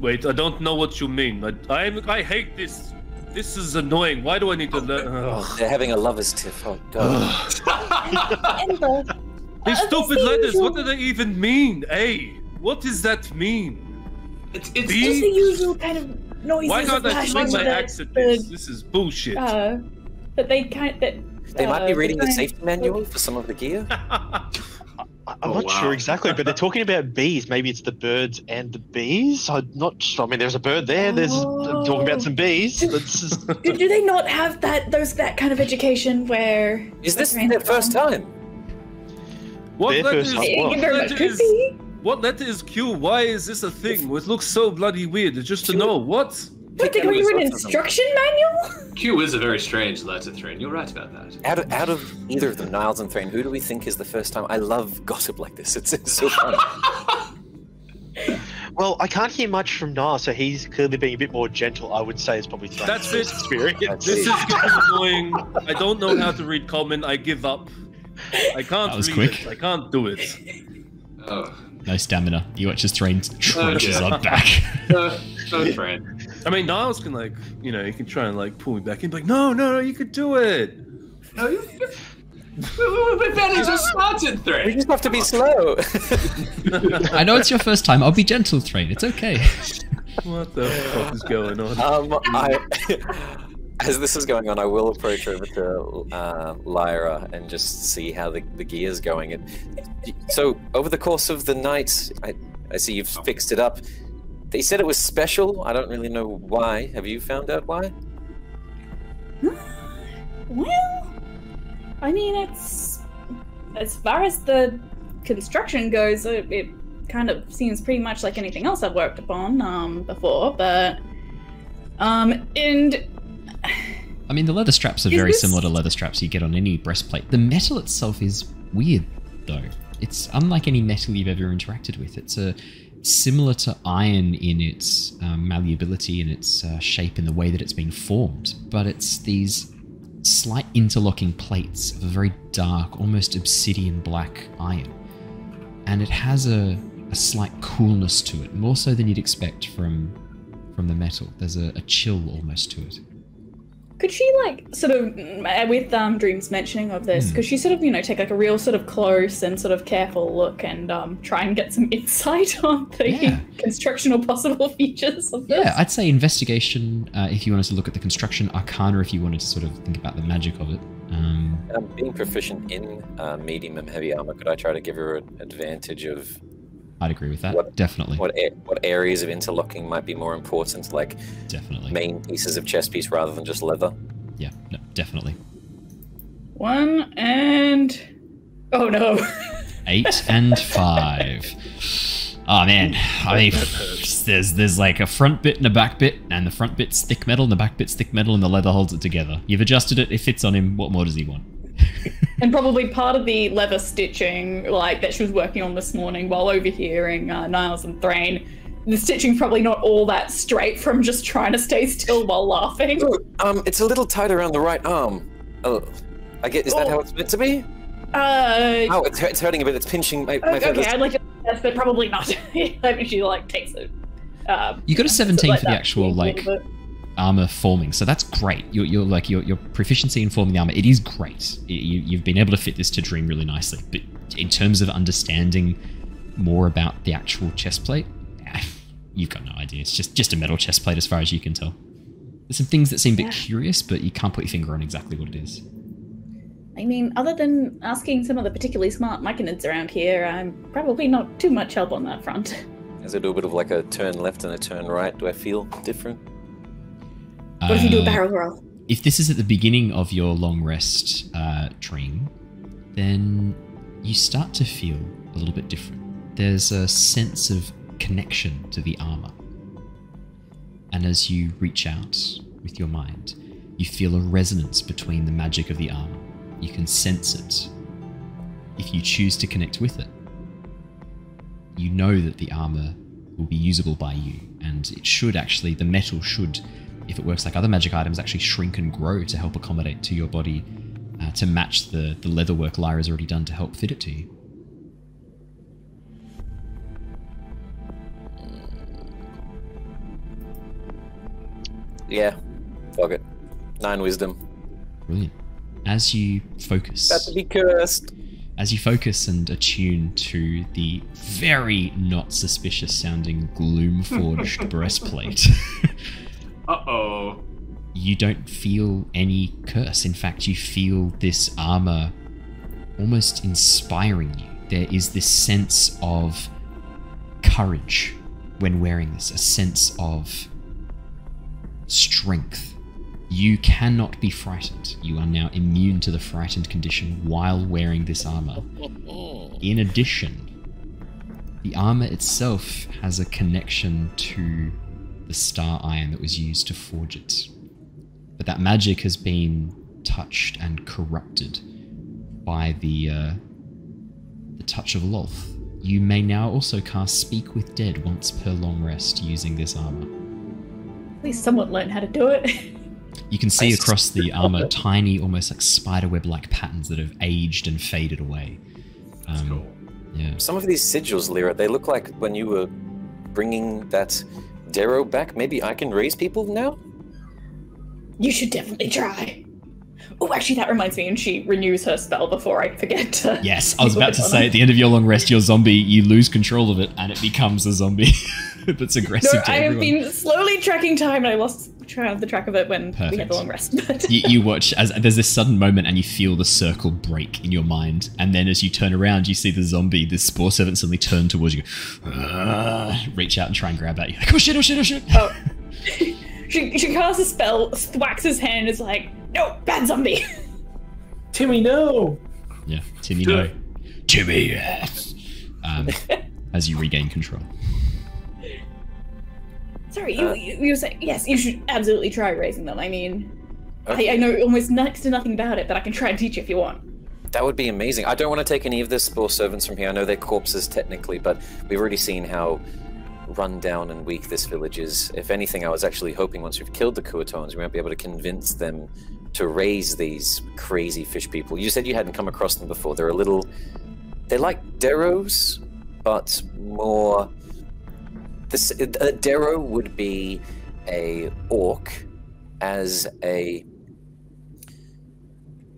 Wait, I don't know what you mean. I hate this. This is annoying. Why do I need to learn?
They're having a lover's tiff. Oh, God.
These stupid letters, what do they even mean? A, what does that mean?
It's just the usual kind of noises.
Why can't I swing my axe at this? This is bullshit.
That they
might be reading the safety manual for some of the gear.
I'm not sure exactly, but they're talking about bees. Maybe it's the birds and the bees. I'm not sure. I mean, there's a bird there. There's talking about some bees.
Do they not have that kind of education where?
Is this their first time?
What
Their first time.
It very much could be.
What letter is Q? Why is this a thing? It looks so bloody weird. It's just to know what.
What, they got you an instruction manual?
Q is a very strange letter, Threign. You're right about that.
Out of either of them, Niles and Threign, who do we think is the first time? I love gossip like this. It's so fun.
Well, I can't hear much from Niles, so he's clearly being a bit more gentle. I would say is probably Threign.
That's it.
Experience.
This is getting annoying. I don't know how to read common. I give up. I can't read
quick.
it. I can't do it.
Oh.
No stamina. You watch as Threign trudges on back.
No, Threign.
I mean, Niles can you can try and pull me back in, like, no, you could do it.
No, we've barely just started, Threign.
We just have to be slow.
I know it's your first time. I'll be gentle, Threign. It's okay.
What the fuck is going on?
As this is going on, I will approach over to Lyra and just see how the gear's going. So, over the course of the night, I see you've fixed it up. They said it was special. I don't really know why. Have you found out why?
Well, I mean, it's... As far as the construction goes, it kind of seems pretty much like anything else I've worked upon before, but... And...
I mean, the leather straps are very similar to leather straps you get on any breastplate. The metal itself is weird, though. It's unlike any metal you've ever interacted with. It's similar to iron in its malleability and its shape and the way that it's been formed, but it's these slight interlocking plates of a very dark, almost obsidian black iron. And it has a slight coolness to it, more so than you'd expect from the metal. There's a chill almost to it.
Could she, sort of, with Dream's mentioning of this, could she sort of, take a real sort of close and sort of careful look and try and get some insight on the construction or possible features of this?
Yeah, I'd say investigation if you wanted to look at the construction, arcana if you wanted to sort of think about the magic of it.
Being proficient in medium and heavy armor, could I try to give her an advantage of...
I'd agree with that, definitely.
What areas of interlocking might be more important, like
definitely
main pieces of chest piece rather than just leather?
Yeah, no, definitely.
1 and... Oh no.
8 and 5. Oh man, I mean, there's like a front bit and a back bit, and the front bit's thick metal and the back bit's thick metal and the leather holds it together. You've adjusted it, it fits on him, what more does he want?
And probably part of the leather stitching, that she was working on this morning while overhearing Niles and Threign, the stitching's probably not all that straight from just trying to stay still while laughing.
It's a little tight around the right arm. Oh, I get. Is that how it's meant to be? Oh, it's hurting a bit. It's pinching my
okay, I'd like to guess, but probably not. I mean, she takes it.
You got a 17 for the actual armor forming, so that's great. Your proficiency in forming the armor, it is great. You've been able to fit this to Dream really nicely, but in terms of understanding more about the actual chest plate, you've got no idea. It's just a metal chest plate as far as you can tell. There's some things that seem a bit curious, but you can't put your finger on exactly what it is.
I mean, other than asking some of the particularly smart mechanids around here, I'm probably not too much help on that front.
Does it do a bit of like a turn left and a turn right? Do I feel different?
What if you do a barrel roll?
If this is at the beginning of your long rest, Dream, then you start to feel a little bit different. There's a sense of connection to the armor. And as you reach out with your mind, you feel a resonance between the magic of the armor. You can sense it. If you choose to connect with it, you know that the armor will be usable by you, and it should actually, the metal should, if it works like other magic items, actually shrink and grow to help accommodate to your body, to match the leather work Lyra's already done to help fit it to you.
Yeah, fuck it. 9 wisdom.
Brilliant. As you focus...
About to be cursed.
As you focus and attune to the very not suspicious sounding gloom-forged breastplate...
Uh-oh.
You don't feel any curse. In fact, you feel this armor almost inspiring you. There is this sense of courage when wearing this, a sense of strength. You cannot be frightened. You are now immune to the frightened condition while wearing this armor. In addition, The armor itself has a connection to the star iron that was used to forge it. But that magic has been touched and corrupted by the touch of Lolth. You may now also cast Speak with Dead once per long rest using this armor.
At least someone learned how to do it.
You can see across the armor tiny, almost like spiderweb-like patterns that have aged and faded away.
That's cool.
Yeah.
Some of these sigils, Lyra, they look like when you were bringing that Darrow back. Maybe I can raise people now?
You should definitely try. Oh, actually, that reminds me, and she renews her spell before I forget to...
Yes, I was about to say, at the end of your long rest, your zombie, you lose control of it, and it becomes a zombie that's aggressive to everyone.
I have been slowly tracking time, and I lost the track of it when we had the long rest.
You watch, as there's this sudden moment, and you feel the circle break in your mind, and then as you turn around, you see the zombie, the Spore Servant suddenly turn towards you, reach out and try and grab at you. Like, oh shit, oh shit, oh shit!
Oh. She casts a spell, whacks his hand, is like, no, bad zombie.
Timmy, no.
Yeah, Timmy, no. Timmy, yes. As you regain control.
Sorry, you were saying, yes, you should absolutely try raising them. I mean, I know almost next to nothing about it, but I can try and teach you if you want.
That would be amazing. I don't want to take any of the Spore Servants from here. I know they're corpses technically, but we've already seen how run down and weak this village is. If anything, I was actually hoping once we've killed the Kuatoans, we might be able to convince them to raise these crazy fish people. You said you hadn't come across them before. They're like Derros, but more... A Derro would be a orc, as a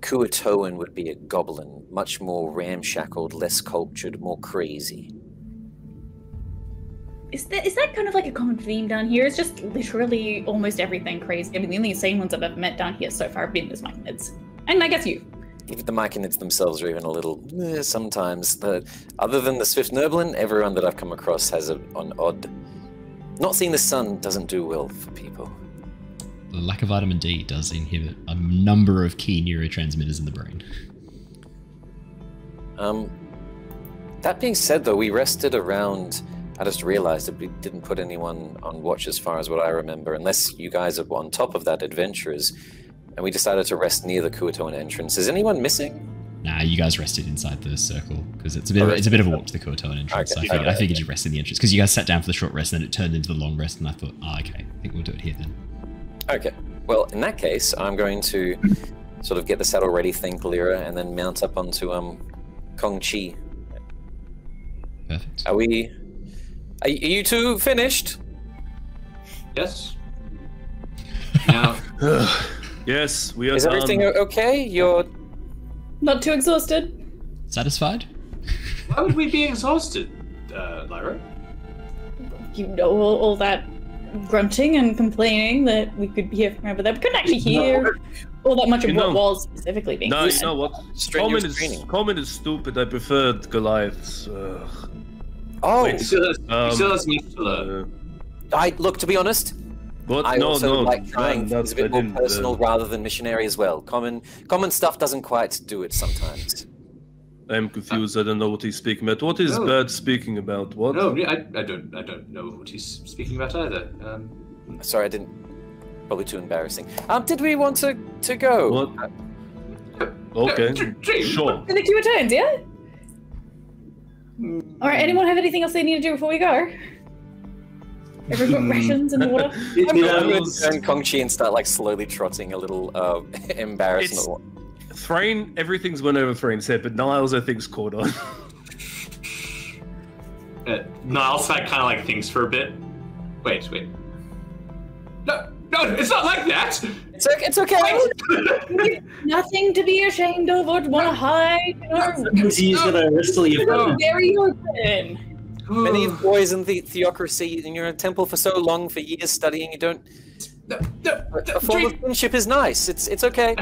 Kuatoan would be a goblin. Much more ramshackled, less cultured, more crazy.
Is that kind of like a common theme down here? It's just literally almost everything crazy. I mean, the only insane ones I've ever met down here so far have been those Myconids. And I guess you.
Even the Myconids themselves are even a little, sometimes. Other than the Swift Nerblin, everyone that I've come across has an odd... Not seeing the sun doesn't do well for people.
The lack of vitamin D does inhibit a number of key neurotransmitters in the brain.
That being said, though, we rested around... I just realized that we didn't put anyone on watch as far as what I remember, unless you guys are on top of that, adventurers, and we decided to rest near the Kuatoan entrance. Is anyone missing?
Nah, you guys rested inside the circle, because it's a bit of a walk to the Kuatoan entrance. Okay, I figured you rested in the entrance, because you guys sat down for the short rest, and then it turned into the long rest, and I thought, okay, I think we'll do it here then. Okay,
well, in that case, I'm going to sort of get the saddle ready, thank Lyra, and then mount up onto Kong Chi.
Perfect.
Are you two finished?
Yes. Now,
yes, we are.
Is everything okay? You're
not too exhausted?
Satisfied?
Why would we be exhausted, Lyra?
You know, all that grunting and complaining that we could hear from over there. We couldn't actually hear all that much of what was specifically being said.
You know what? Common is stupid. I preferred Goliaths.
Oh,
wait,
look, to be honest, I also like trying things a bit more personal rather than missionary as well. Common stuff doesn't quite do it sometimes.
I'm confused. I don't know what he's speaking about. What is Bird speaking about? What?
No, I don't know what he's speaking about either.
Sorry, I didn't. Probably too embarrassing. Did we want to go?
What? Okay, sure.
In the Kuatoans, yeah? Alright, anyone have anything else they need to do before we go? Everyone got rations and water?
I'm going to turn Kong Chi and start like slowly trotting a little embarrassed.
Threign, everything's went over Threign's head, but Niles I think's caught on.
Niles kind of like thinks for a bit. Wait. No, it's not like that!
It's okay!
Nothing to be ashamed of or want to hide.
He's gonna wrestle you.
Very open.
Many boys in the theocracy, and you're in a temple for so long, for years studying, you don't... A form of friendship is nice, it's okay.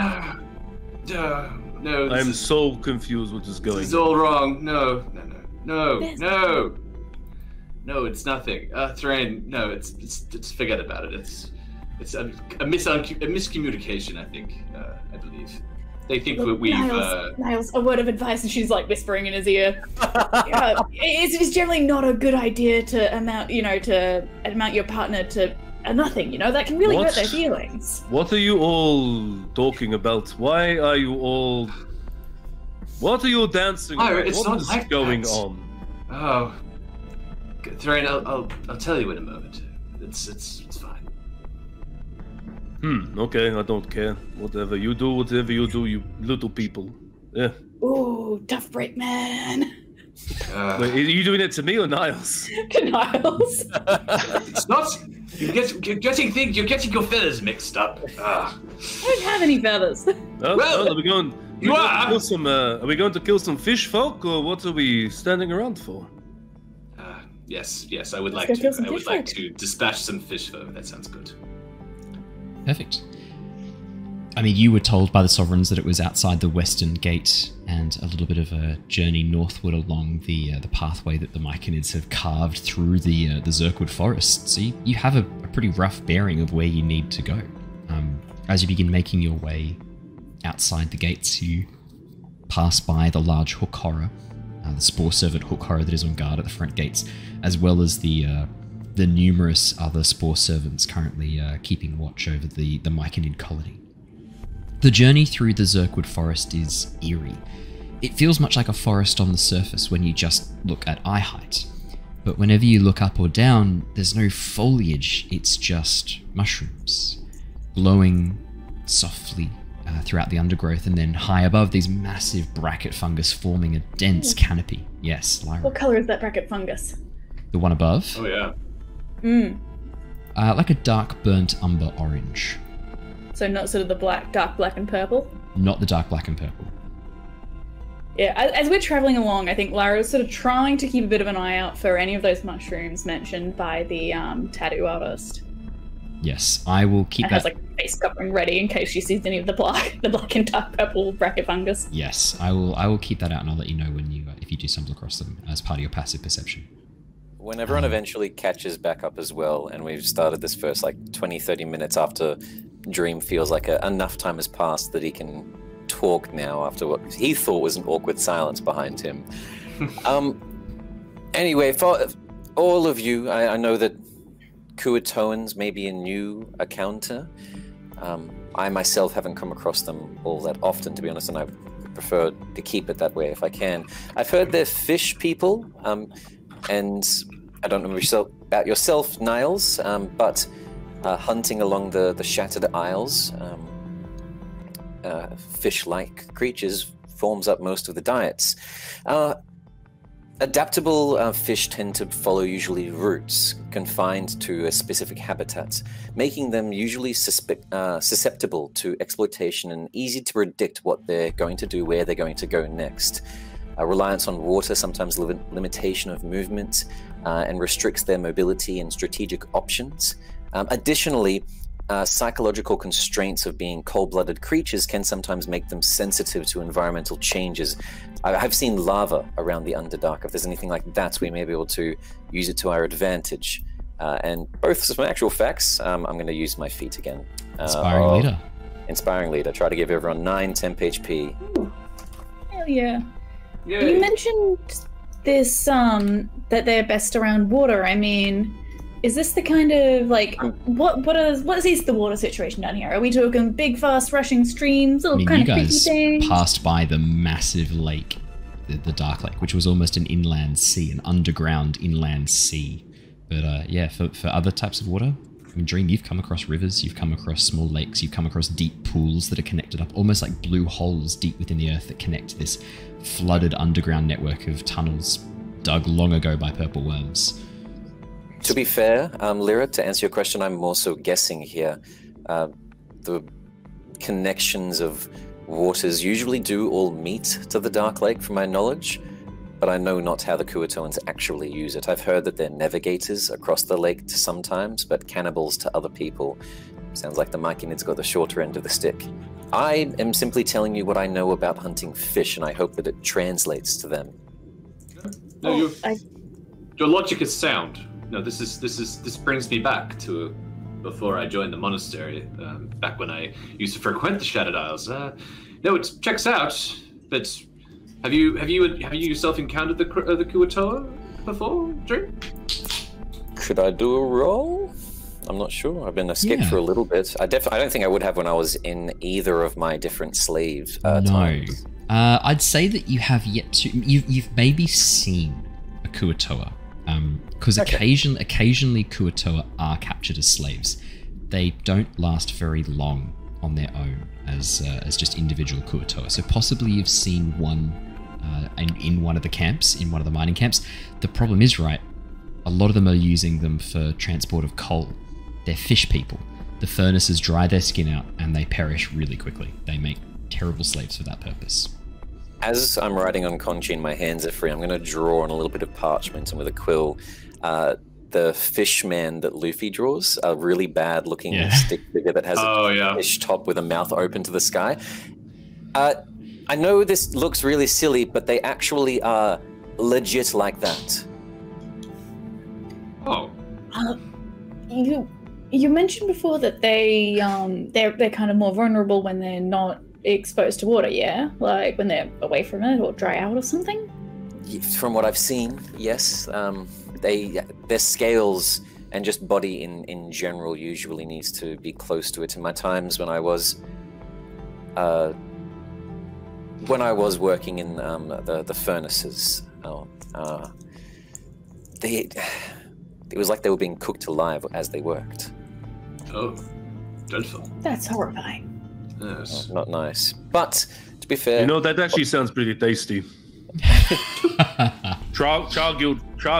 No,
I'm so confused what is going on.
This is all wrong. No, it's nothing. Threign, no, it's forget about it. It's a miscommunication, I think. I believe. They think
Look,
we've.
Niles, a word of advice, and she's like whispering in his ear. It's generally not a good idea to amount your partner to a nothing. That can really hurt their feelings.
What are you all talking about? Why are you all? What are you dancing?
Lyra, it's
what
not
is
like
going
that.
on?
Oh, Threign, I'll tell you in a moment. It's fine.
Okay, I don't care. Whatever you do, you little people. Yeah.
Ooh, tough break, man.
Wait, are you doing it to me or Niles?
To Niles.
It's not. You're getting your feathers mixed up.
I don't have any feathers.
Well, are we going?
You are.
Are we going to kill some fish folk, or what are we standing around for?
Yes. I would like
go
to.
kill some
I would
fish
like
folk.
to dispatch some fish folk. That sounds good.
Perfect. I mean, you were told by the sovereigns that it was outside the western gate, and a little bit of a journey northward along the pathway that the Myconids have carved through the Zerkwood forest. So you have a pretty rough bearing of where you need to go. As you begin making your way outside the gates, you pass by the large hook horror, the spore servant hook horror that is on guard at the front gates, as well as the numerous other spore servants currently keeping watch over the Myconid colony. The journey through the Zerkwood forest is eerie. It feels much like a forest on the surface when you just look at eye height. But whenever you look up or down, there's no foliage, it's just mushrooms, glowing softly throughout the undergrowth, and then high above, these massive bracket fungus forming a dense canopy. Yes, Lyra.
What color is that bracket fungus?
The one above?
Oh yeah.
Like a dark burnt umber orange.
So not sort of the dark black and purple?
Not the dark black and purple.
Yeah, as we're traveling along, I think Lyra's sort of trying to keep a bit of an eye out for any of those mushrooms mentioned by the tattoo artist.
Yes, I will keep
and
that.
Has like face covering ready in case she sees any of the black and dark purple bracket fungus.
Yes, I will keep that out, and I'll let you know when if you do stumble across them as part of your passive perception.
When everyone eventually catches back up as well, and we've started this first 20-30 minutes after Dream feels like enough time has passed that he can talk now after what he thought was an awkward silence behind him. Anyway, for all of you, I know that Kuatoans may be a new encounter. I myself haven't come across them all that often, to be honest, and I prefer to keep it that way if I can. I've heard they're fish people, and I don't know about yourself, Niles, but hunting along the Shattered Isles, fish-like creatures forms up most of the diets. Adaptable fish tend to follow usually routes confined to a specific habitat, making them usually susceptible to exploitation and easy to predict what they're going to do, where they're going to go next. Reliance on water, sometimes limitation of movement, and restricts their mobility and strategic options. Additionally, psychological constraints of being cold-blooded creatures can sometimes make them sensitive to environmental changes. I've seen lava around the Underdark. If there's anything like that, we may be able to use it to our advantage. And both some actual facts, I'm going to use my feat again.
Inspiring leader.
Inspiring leader. Try to give everyone 9 temp HP.
Ooh. Hell yeah.
Yay.
You mentioned this, that they're best around water. I mean, is this the kind of, what is the water situation down here? Are we talking big, fast, rushing streams, little kind of creepy things?
You guys passed by the massive lake, the Dark Lake, which was almost an inland sea, an underground inland sea. But yeah, for other types of water, I mean, Dream, you've come across rivers, you've come across small lakes, you've come across deep pools that are connected up, almost like blue holes deep within the earth that connect this flooded underground network of tunnels dug long ago by purple worms.
To be fair, Lyra, to answer your question, I'm also guessing here. The connections of waters usually do all meet to the Dark Lake, from my knowledge, but I know not how the Kuatoans actually use it. I've heard that they're navigators across the lake sometimes, but cannibals to other people. Sounds like the Myconid's got the shorter end of the stick. I am simply telling you what I know about hunting fish, and I hope that it translates to them.
No, your logic is sound. No, this brings me back to before I joined the monastery, back when I used to frequent the Shattered Isles. No, it checks out. But have you yourself encountered the Kuatoa before, Drew?
Could I do a roll? I'm not sure. I've been a skip for a little bit. I don't think I would have when I was in either of my different slave times.
I'd say that you have yet to. You've maybe seen a Kuatoa, because occasionally Kuatoa are captured as slaves. They don't last very long on their own as just individual Kuatoa. So possibly you've seen one in one of the camps, in one of the mining camps. The problem is, right, a lot of them are using them for transport of coal. They're fish people. The furnaces dry their skin out and they perish really quickly. They make terrible slaves for that purpose.
As I'm writing on Conchi and my hands are free, I'm going to draw on a little bit of parchment and with a quill. The fish man that Luffy draws, a really bad looking stick figure that has a fish top with a mouth open to the sky. I know this looks really silly, but they actually are legit like that.
Oh.
You mentioned before that they're kind of more vulnerable when they're not exposed to water, yeah? Like when they're away from it or dry out or something?
From what I've seen, yes. Their scales and just body in general usually needs to be close to it. In my times when I was working in the furnaces, it was like they were being cooked alive as they worked.
Oh, dreadful.
That's horrifying.
Yes.
Not nice. But to be fair,
you know, that actually sounds pretty tasty. Char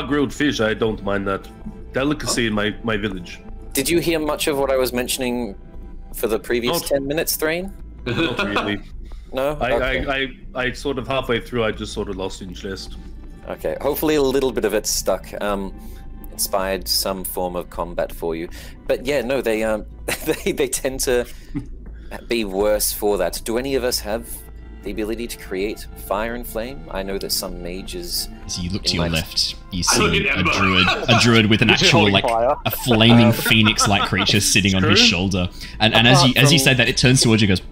grilled fish, I don't mind that. Delicacy in my village.
Did you hear much of what I was mentioning for the previous 10 minutes, Threign?
Not really.
No? Okay.
I sort of halfway through, I just sort of lost interest.
Okay, hopefully a little bit of it stuck. Inspired some form of combat for you. But yeah, no, they tend to be worse for that. Do any of us have the ability to create fire and flame? I know that some mages...
So you look to your left, you see a druid with an actual, like, a flaming phoenix-like creature sitting on his shoulder. And as you say that, it turns towards you and goes...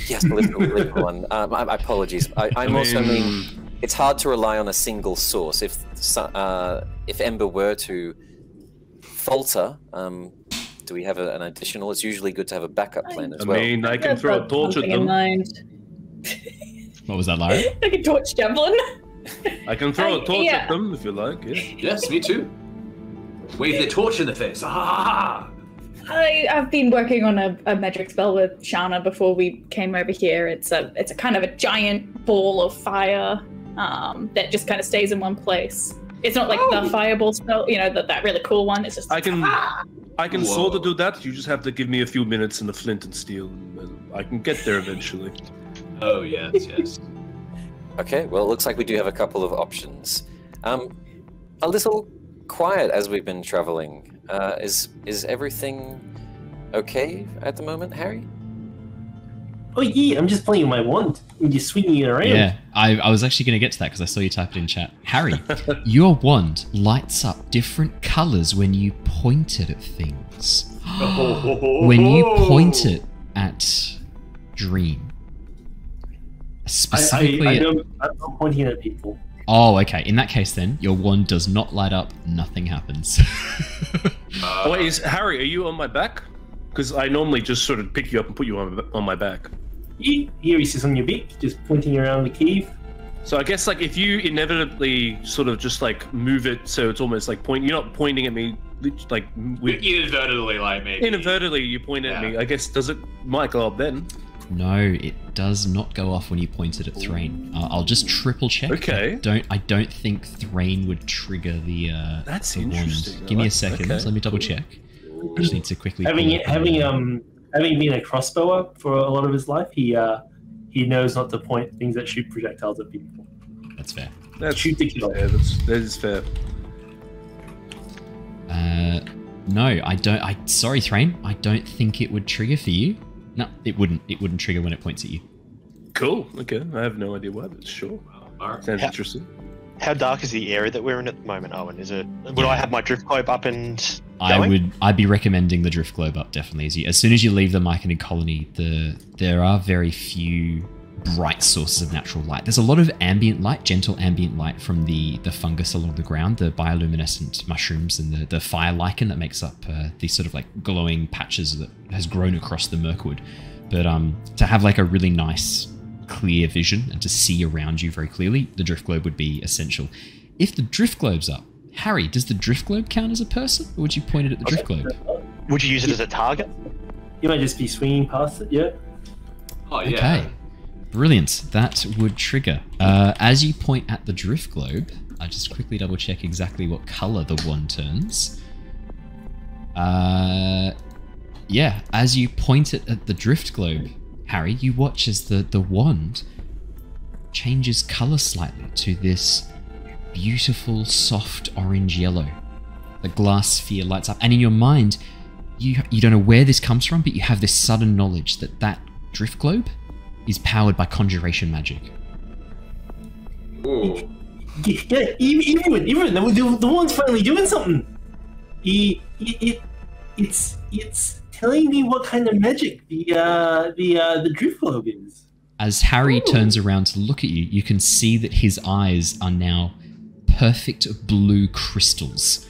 Yes, little one. Apologies. I also mean... It's hard to rely on a single source. If Ember were to falter, do we have an additional? It's usually good to have a backup plan as well.
I mean, I can throw a torch at them.
What was that, Lyra?
I can torch javelin.
I can throw a torch at them if you like. Yeah.
Yes, me too. Wave the torch in the face. Ah!
I've been working on a magic spell with Shana before we came over here. It's a kind of a giant ball of fire that just kind of stays in one place. It's not like the fireball spell, you know, that really cool one. It's just
I can sort of do that. You just have to give me a few minutes and the flint and steel. And I can get there eventually.
Oh yes.
Okay, well, it looks like we do have a couple of options. A little quiet as we've been traveling. Is everything okay at the moment, Harry?
Oh yeah, I'm just playing with my wand. I'm just swinging it around.
Yeah, I was actually going to get to that because I saw you type it in chat. Harry, your wand lights up different colours when you point it at things. When you point it at Dream. Specifically,
I'm not pointing it at people.
Oh, okay. In that case, then, your wand does not light up. Nothing happens.
Wait, Harry, are you on my back? Because I normally just sort of pick you up and put you on my back.
Here he sits on your beak, just pointing around the cave.
So I guess, like, if you inevitably sort of just, like, move it so it's almost like you're not pointing at me, like...
Inadvertently, like, maybe.
Inadvertently, you point at me. I guess, might go up then?
No, it does not go off when you point it at Threign. I'll just triple check.
Okay.
I don't think Threign would trigger the
That's
the
interesting.
wand. Give me a second. Let me double check. I just need to quickly...
Having been a crossbower for a lot of his life, he knows not to point things that shoot projectiles at people.
That's fair.
Shoot the kill.
Yeah, that is fair.
No, I don't. Sorry, Threign. I don't think it would trigger for you. No, it wouldn't. It wouldn't trigger when it points at you.
Cool. Okay. I have no idea why, but sure. Sounds interesting.
How dark is the area that we're in at the moment, Owen? Is it? Would I have my drift pipe up and
I'd be recommending the drift globe up definitely. As soon as you leave the Myconid colony, there are very few bright sources of natural light. There's a lot of ambient light, gentle ambient light from the fungus along the ground, the bioluminescent mushrooms and the fire lichen that makes up these sort of like glowing patches that has grown across the Mirkwood. But to have like a really nice clear vision and to see around you very clearly, the drift globe would be essential. If the drift globe's up, Harry, does the drift globe count as a person, or would you point it at the drift globe?
Would you use it as a target?
You might just be swinging past it, yeah.
Oh yeah.
Okay. Brilliant. That would trigger. As you point at the drift globe, I just quickly double check exactly what color the wand turns. Yeah, as you point it at the drift globe, Harry, you watch as the wand changes color slightly to this beautiful, soft orange yellow. The glass sphere lights up, and in your mind, you don't know where this comes from, but you have this sudden knowledge that that drift globe is powered by conjuration magic.
Ooh.
Yeah, even the one's finally doing something. It's telling me what kind of magic the drift globe is.
As Harry turns around to look at you, you can see that his eyes are now perfect blue crystals.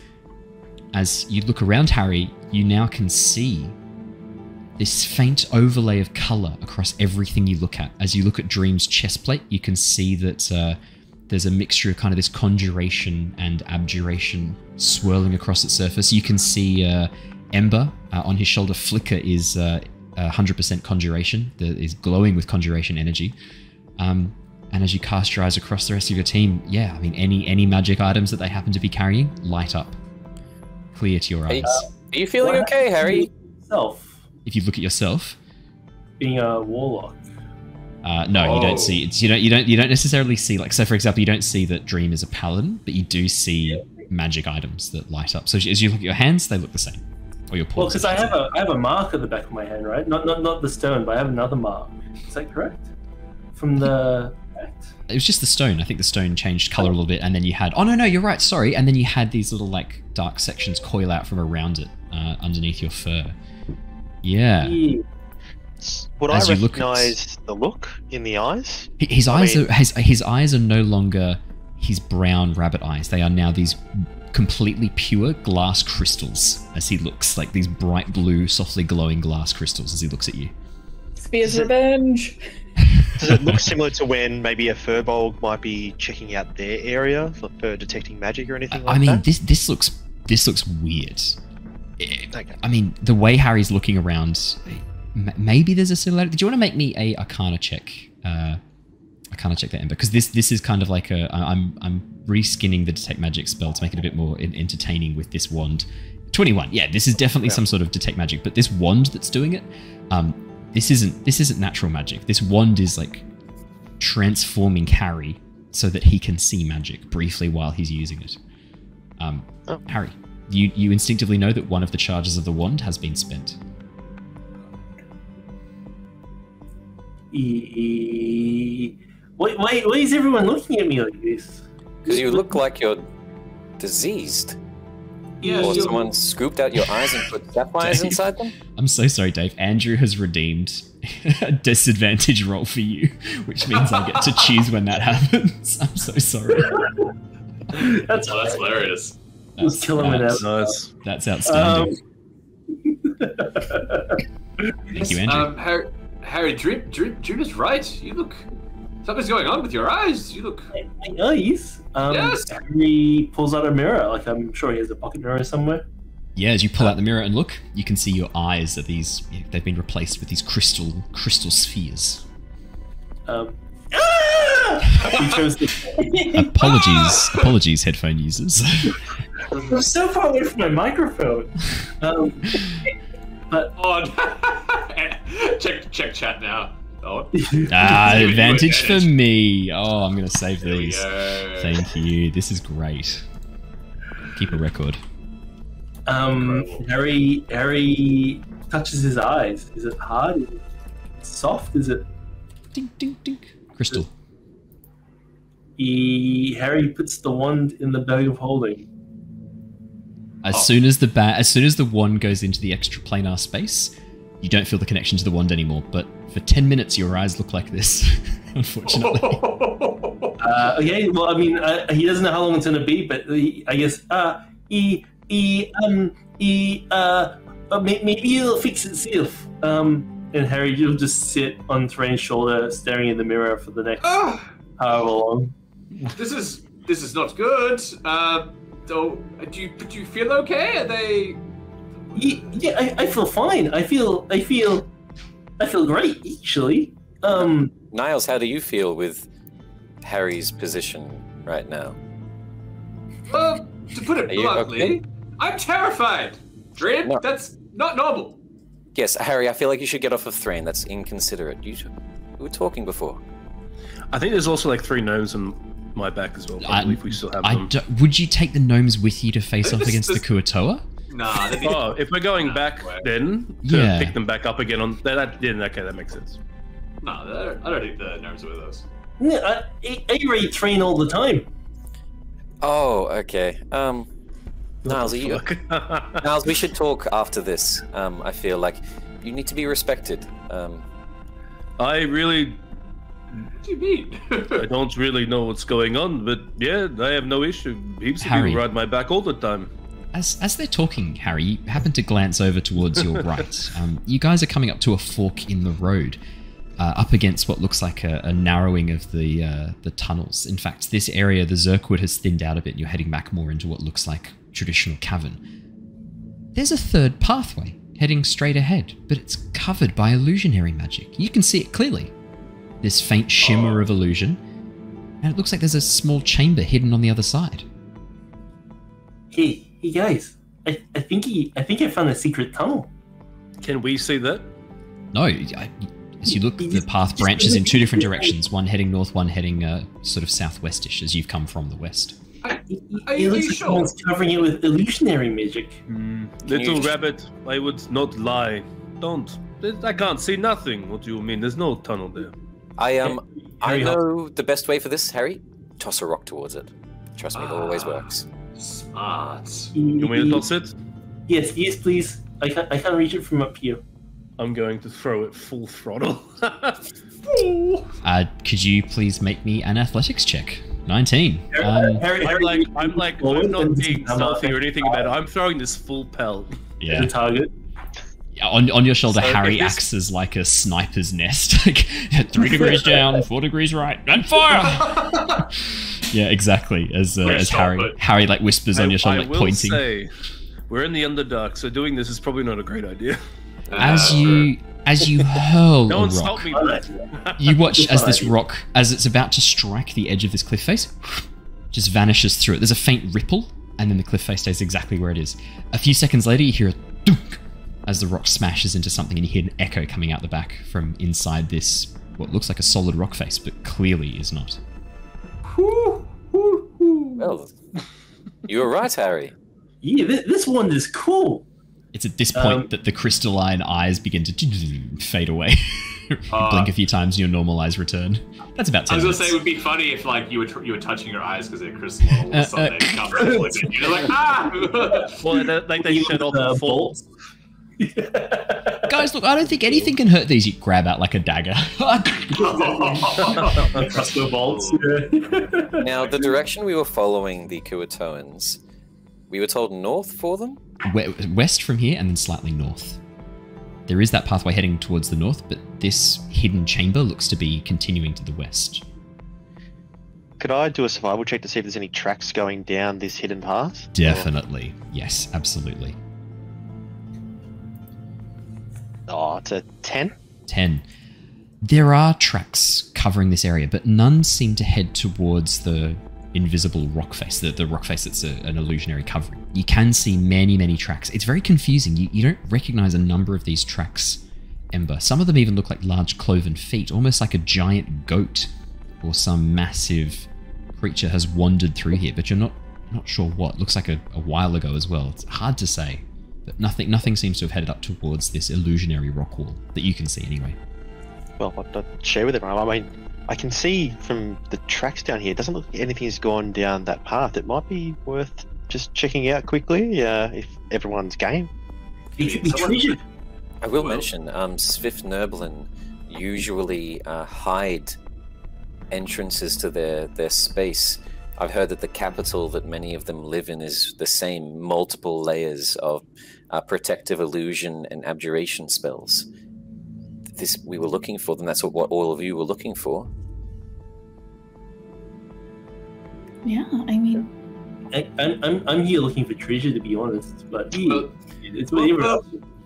As you look around, Harry, you now can see this faint overlay of colour across everything you look at. As you look at Dream's chest plate, you can see that there's a mixture of kind of this conjuration and abjuration swirling across its surface. You can see Ember on his shoulder flicker is 100% conjuration, that is glowing with conjuration energy. And as you cast your eyes across the rest of your team, yeah, I mean, any magic items that they happen to be carrying light up, clear to your eyes.
Are you feeling okay, Harry?
If you look at yourself,
being a warlock.
No, you don't see. You don't necessarily see, like, so for example, you don't see that Dream is a paladin, but you do see magic items that light up. So as you look at your hands, they look the same. Or your paws.
Well, because I have a mark at the back of my hand, right? Not the stone, but I have another mark. Is that correct? From the act?
It was just the stone. I think the stone changed color a little bit, and then you had. Oh no, you're right. Sorry. And then you had these little like dark sections coil out from around it, underneath your fur. Yeah.
Would I recognise the look in the eyes?
His eyes are no longer his brown rabbit eyes. They are now these completely pure glass crystals as he looks, like these bright blue, softly glowing glass crystals as he looks at you.
Spear's revenge.
Does it look similar to when maybe a Firbolg might be checking out their area for detecting magic or anything like that?
I mean, this looks weird. Okay. I mean, the way Harry's looking around, maybe there's a similarity. Do you want to make me a Arcana check? Arcana check that, Ember, because this is kind of like I'm reskinning the detect magic spell to make it a bit more entertaining with this wand. 21. Yeah, this is definitely some sort of detect magic, but this wand that's doing it, this isn't natural magic. This wand is like transforming Harry so that he can see magic briefly while he's using it. Harry, you instinctively know that one of the charges of the wand has been spent.
Why is everyone looking at me like this?
Because you look like you're diseased.
Yeah,
or someone scooped out your eyes and put sapphires inside them?
I'm so sorry, Dave. Andrew has redeemed a disadvantage roll for you, which means I get to choose when that happens. I'm so sorry.
That's hilarious.
Let's kill him with that.
That's outstanding. Thank you, Andrew.
Harry, Dream is right. You look... Something's going on with your eyes. You look...
My eyes?
Yes.
Harry pulls out a mirror. Like, I'm sure he has a pocket mirror somewhere.
Yeah, as you pull out the mirror and look, you can see your eyes are these... They've been replaced with these crystal spheres. Apologies, headphone users.
I'm so far away from my microphone. But
check chat now. Oh.
Advantage for me. Oh, I'm gonna save these. Thank you. This is great. Keep a record.
Harry touches his eyes. Is it hard? Is it soft? Is it?
Ding ding ding. Crystal.
Harry puts the wand in the bag of holding.
As soon as the wand goes into the extraplanar space, you don't feel the connection to the wand anymore. But for 10 minutes, your eyes look like this, unfortunately.
Okay, well, I mean, he doesn't know how long it's gonna be, but I guess maybe it'll fix itself. And Harry, you'll just sit on Threign's shoulder, staring in the mirror for the next however long.
This is not good. Do you feel okay? Are they?
Yeah, I feel fine. I feel great, actually.
Niles, how do you feel with Harry's position right now?
To put it bluntly,
okay?
I'm terrified. Dread,
No.
That's not normal.
Yes, Harry, I feel like you should get off of Threign. That's inconsiderate. We were talking before.
I think there's also like 3 gnomes on my back as well. I believe we still have them.
Would you take the gnomes with you to face off against the Kuatoa?
Nah.
Oh, if we're going back then to pick them back up again on that, okay, that makes sense.
No, I don't think the gnomes are with us.
Yeah, I raid Threign all the time.
Oh, okay. Niles, Niles, we should talk after this. I feel like you need to be respected.
I really...
What do you mean?
I don't really know what's going on, but yeah, I have no issue. Heaps of
Harry.
people ride my back all the time.
As they're talking, Harry, you happen to glance over towards your right. You guys are coming up to a fork in the road, up against what looks like a narrowing of the tunnels. In fact, this area, the Zerkwood has thinned out a bit. You're heading back more into what looks like traditional cavern. There's a third pathway heading straight ahead, but it's covered by illusionary magic. You can see it clearly. This faint shimmer of illusion, and it looks like there's a small chamber hidden on the other side.
Hey guys! I think I found a secret tunnel.
Can we see that?
No, as you look, the path branches in 2 different directions. One heading north, one heading sort of southwestish, as you've come from the west.
It looks like someone's covering it with illusionary magic.
you-
Rabbit, I would not lie. Don't. I can't see nothing. What do you mean? There's no tunnel there.
I
Harry,
know the best way for this, Harry. Toss a rock towards it. Trust me, it always works.
Smart.
You want me to toss it?
Yes, please. I can't reach it from up here.
I'm going to throw it full throttle.
Could you please make me an athletics check? 19.
I'm not being stealthy or anything about it. I'm throwing this full pelt.
Yeah.
The target.
On your shoulder,
So
Harry
if this-
acts as like a sniper's nest. Like 3 degrees down, 4 degrees right, and fire! Yeah, exactly. As Harry like whispers on your shoulder, like pointing.
Say, we're in the Underdark, so doing this is probably not a great idea.
As you hurl
No
a
one
rock,
stop me.
you watch as this rock, as it's about to strike the edge of this cliff face, just vanishes through it. There's a faint ripple, and then the cliff face stays exactly where it is. A few seconds later, you hear a dunk as the rock smashes into something, and you hear an echo coming out the back from inside this, what looks like a solid rock face, but clearly is not.
Well, you were right, Harry.
Yeah, this one is cool.
It's at this point that the crystalline eyes begin to fade away. You blink a few times, and your normal eyes return. That's about 10
I was gonna
minutes.
say it would be funny if like you were touching your eyes because they're crystal all of a sudden they come and look at you. You're like, ah!
Well, like they shut off the
bolts.
Guys, look, I don't think anything can hurt these. You grab out like a dagger.
Crossbow bolts.
Now, the direction we were following the Kuatoans, we were told north for them?
West from here and then slightly north. There is that pathway heading towards the north, but this hidden chamber looks to be continuing to the west.
Could I do a survival check to see if there's any tracks going down this hidden path?
Definitely. Yes, absolutely.
Oh, it's a 10?
10. There are tracks covering this area, but none seem to head towards the invisible rock face, the rock face that's an illusionary covering. You can see many, many tracks. It's very confusing. You don't recognize a number of these tracks, Ember. Some of them even look like large cloven feet, almost like a giant goat or some massive creature has wandered through here, but you're not sure what. Looks like a while ago as well. It's hard to say, but nothing seems to have headed up towards this illusionary rock wall that you can see anyway.
Well, I'd share with everyone. I mean, I can see from the tracks down here, it doesn't look like anything has gone down that path. It might be worth just checking out quickly if everyone's game.
I will mention, Swift Nerblin usually hide entrances to their space. I've heard that the capital that many of them live in is the same, multiple layers of protective illusion and abjuration spells. We were looking for them. That's what all of you were looking for.
Yeah, I mean,
I'm here looking for treasure, to be honest. But it's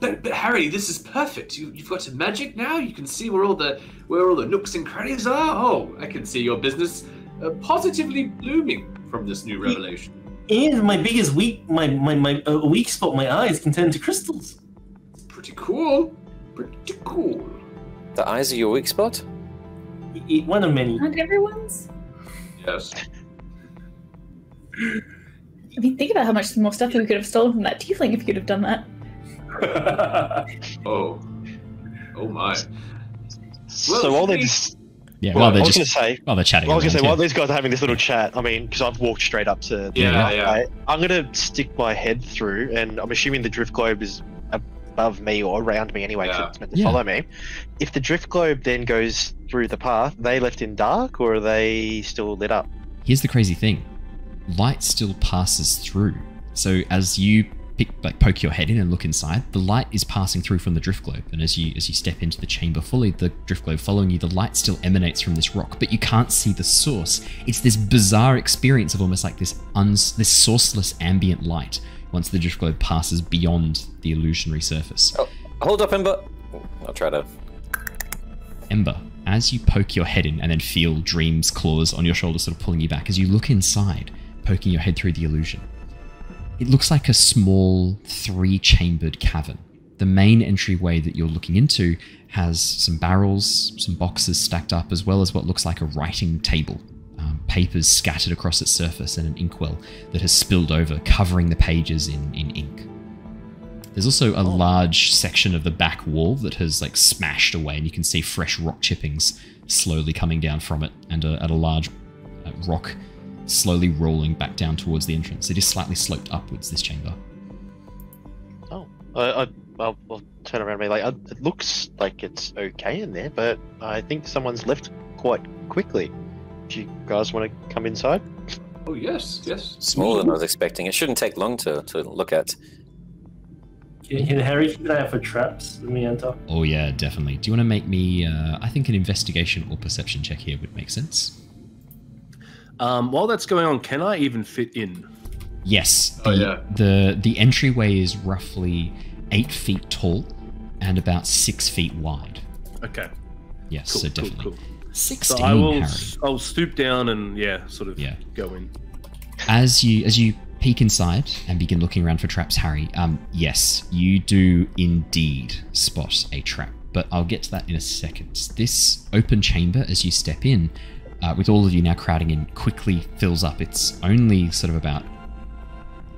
But Harry, this is perfect. You've got some magic now. You can see where all the nooks and crannies are. Oh, I can see your business positively blooming from this new revelation.
And my biggest weak spot, my eyes can turn to crystals.
Pretty cool. Pretty cool.
The eyes are your weak spot?
One of many.
Not everyone's.
Yes.
I mean, think about how much more stuff we could have stolen from that tiefling if you could have done that.
Oh my.
So while they're just...
Yeah,
while
they're chatting.
While these guys are having this little chat, I mean, because I've walked straight up to... I'm going to stick my head through, and I'm assuming the drift globe is above me or around me anyway, because it's meant to follow me. If the drift globe then goes through the path, are they left in dark, or are they still lit up?
Here's the crazy thing. Light still passes through. So as you poke your head in and look inside, the light is passing through from the drift globe, and as you step into the chamber fully, the drift globe following you, the light still emanates from this rock, but you can't see the source. It's this bizarre experience of almost like this sourceless ambient light once the drift globe passes beyond the illusionary surface.
Oh, hold up, Ember. I'll try to...
Ember, as you poke your head in and then feel Dream's claws on your shoulder sort of pulling you back, as you look inside, poking your head through the illusion, it looks like a small 3-chambered cavern. The main entryway that you're looking into has some barrels, some boxes stacked up, as well as what looks like a writing table. Papers scattered across its surface and an inkwell that has spilled over, covering the pages in ink. There's also a large section of the back wall that has like smashed away, and you can see fresh rock chippings slowly coming down from it, and a large rock slowly rolling back down towards the entrance. It is slightly sloped upwards, this chamber.
Oh, I'll turn around and be like, it looks like it's okay in there, but I think someone's left quite quickly. Do you guys want to come inside?
Oh, yes.
Smaller than I was expecting. It shouldn't take long to look at.
Can Harry keep an eye out for traps when we enter?
Oh yeah, definitely. Do you want to make me, I think an investigation or perception check here would make sense.
While that's going on, can I even fit in?
Yes. The entryway is roughly 8 feet tall and about 6 feet wide.
Okay.
Yes,
cool,
so definitely.
Cool.
16,
so Harry. I'll stoop down and go in.
As you peek inside and begin looking around for traps, Harry, yes, you do indeed spot a trap, but I'll get to that in a second. This open chamber, as you step in, with all of you now crowding in, quickly fills up. It's only sort of about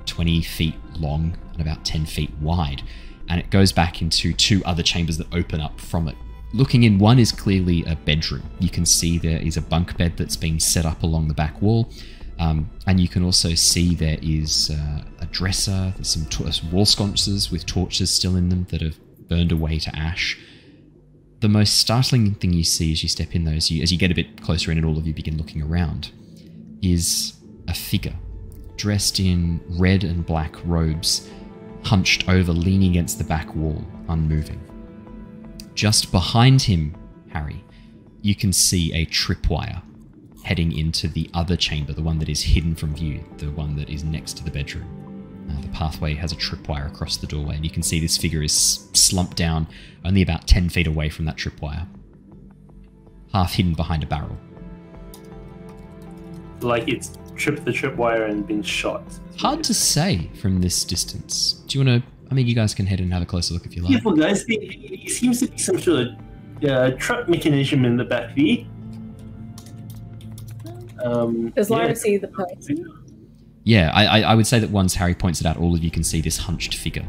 20 feet long and about 10 feet wide, and it goes back into 2 other chambers that open up from it. Looking in, one is clearly a bedroom. You can see there is a bunk bed that's been set up along the back wall, and you can also see there is a dresser, there's some wall sconces with torches still in them that have burned away to ash. The most startling thing you see as you step in, though, as you get a bit closer in and all of you begin looking around, is a figure dressed in red and black robes, hunched over, leaning against the back wall, unmoving. Just behind him, Harry, you can see a tripwire heading into the other chamber, the one that is hidden from view, the one that is next to the bedroom. The pathway has a tripwire across the doorway, and you can see this figure is slumped down only about 10 feet away from that tripwire, half hidden behind a barrel.
Like it's tripped the tripwire and been shot.
Hard to say from this distance. Do you want to... I mean, you guys can head in and have a closer look if you like.
Careful, guys. There seems to be some sort of trap mechanism in the back there.
Does Lyra see the person?
Yeah, I would say that once Harry points it out, all of you can see this hunched figure.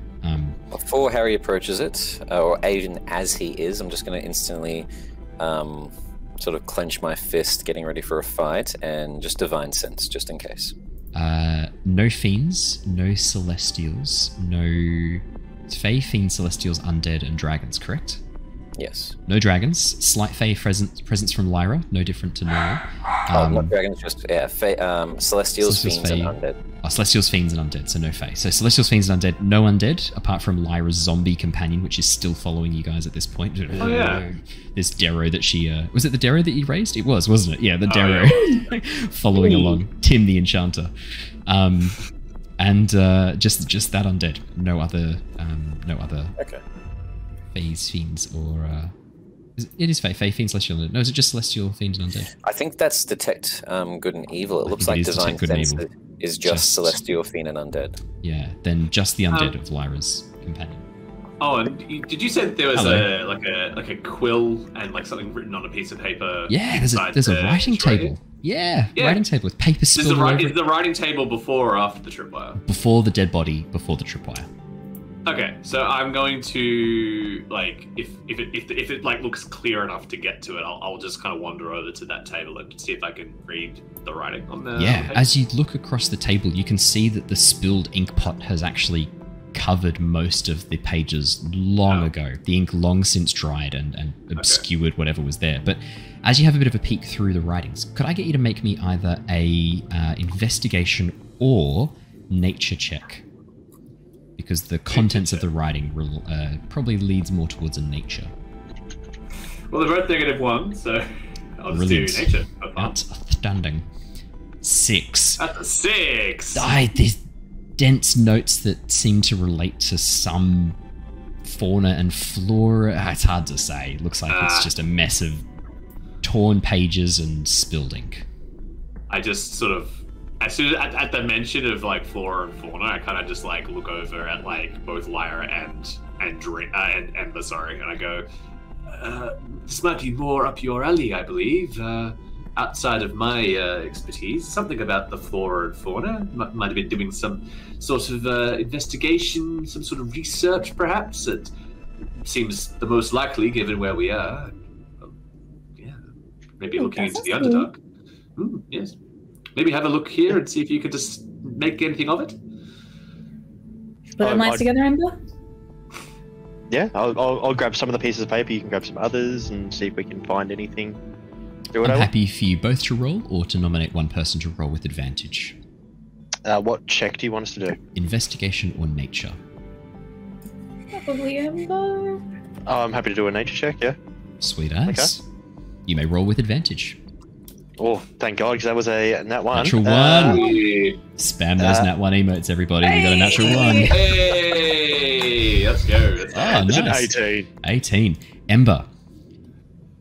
Before Harry approaches it, or even as he is, I'm just going to instantly sort of clench my fist, getting ready for a fight, and just divine sense, just in case.
No fiends, no celestials, no Fae, fiends, celestials, undead, and dragons, correct?
Yes.
No dragons. Slight Fae presence from Lyra, no different to normal.
Not dragons, just celestials, fiends, and undead.
Oh, celestials, fiends, and undead, so no Fae. So celestials, fiends, and undead, no undead, apart from Lyra's zombie companion, which is still following you guys at this point.
Oh yeah.
This Darrow that she was it the Darrow that you raised? It was, wasn't it? Yeah, the Darrow following along. Tim the Enchanter. And just that undead. No other
Okay.
Faes, fiends, or it is Fae, fiends, celestial. No, is it just celestial, fiends, and undead?
I think that's detect good and evil. It looks like divine sense is just celestial, fiend, and undead.
Yeah, then just the undead of Lyra's companion.
Oh, and did you say that there was a quill and like something written on a piece of paper?
Yeah, there's a writing table. Yeah, writing table with paper spilled over.
Is the writing table before or after the tripwire?
Before the dead body, before the tripwire.
Okay, so I'm going to like if it like looks clear enough to get to it, I'll just kind of wander over to that table and see if I can read the writing on the
Yeah,
paper.
as you look across the table, you can see that the spilled ink pot has actually covered most of the pages long ago. The ink long since dried and obscured whatever was there. But as you have a bit of a peek through the writings, could I get you to make me either a investigation or nature check? Because the contents of the writing probably leads more towards a nature.
Well, they're both -1, so I'll just do nature.
Outstanding. 6.
That's a 6.
These dense notes that seem to relate to some fauna and flora. It's hard to say. It looks like it's just a mess of torn pages and spilled ink. I
just sort of, as soon as at the mention of like flora and fauna, I kind of just like look over at like both Lyra and Ember, sorry, and I go, this might be more up your alley, I believe. Outside of my expertise, something about the flora and fauna. Might have been doing some sort of investigation, some sort of research, perhaps. It seems the most likely, given where we are. Maybe looking into the Underdark. Yes. Maybe have a look here and see if you could just make anything of it.
Put our minds together, Ember?
Yeah, I'll grab some of the pieces of paper, you can grab some others and see if we can find anything.
I'm happy for you both to roll or to nominate one person to roll with advantage.
What check do you want us to do?
Investigation or nature?
Probably Ember.
I'm happy to do a nature check, yeah.
Sweet ass. Okay. You may roll with advantage.
Oh, thank God, because that was a nat 1.
Natural 1. Spam those nat 1 emotes, everybody. We got a natural 1.
Hey, let's go.
Nice. It's an 18.
18. Ember.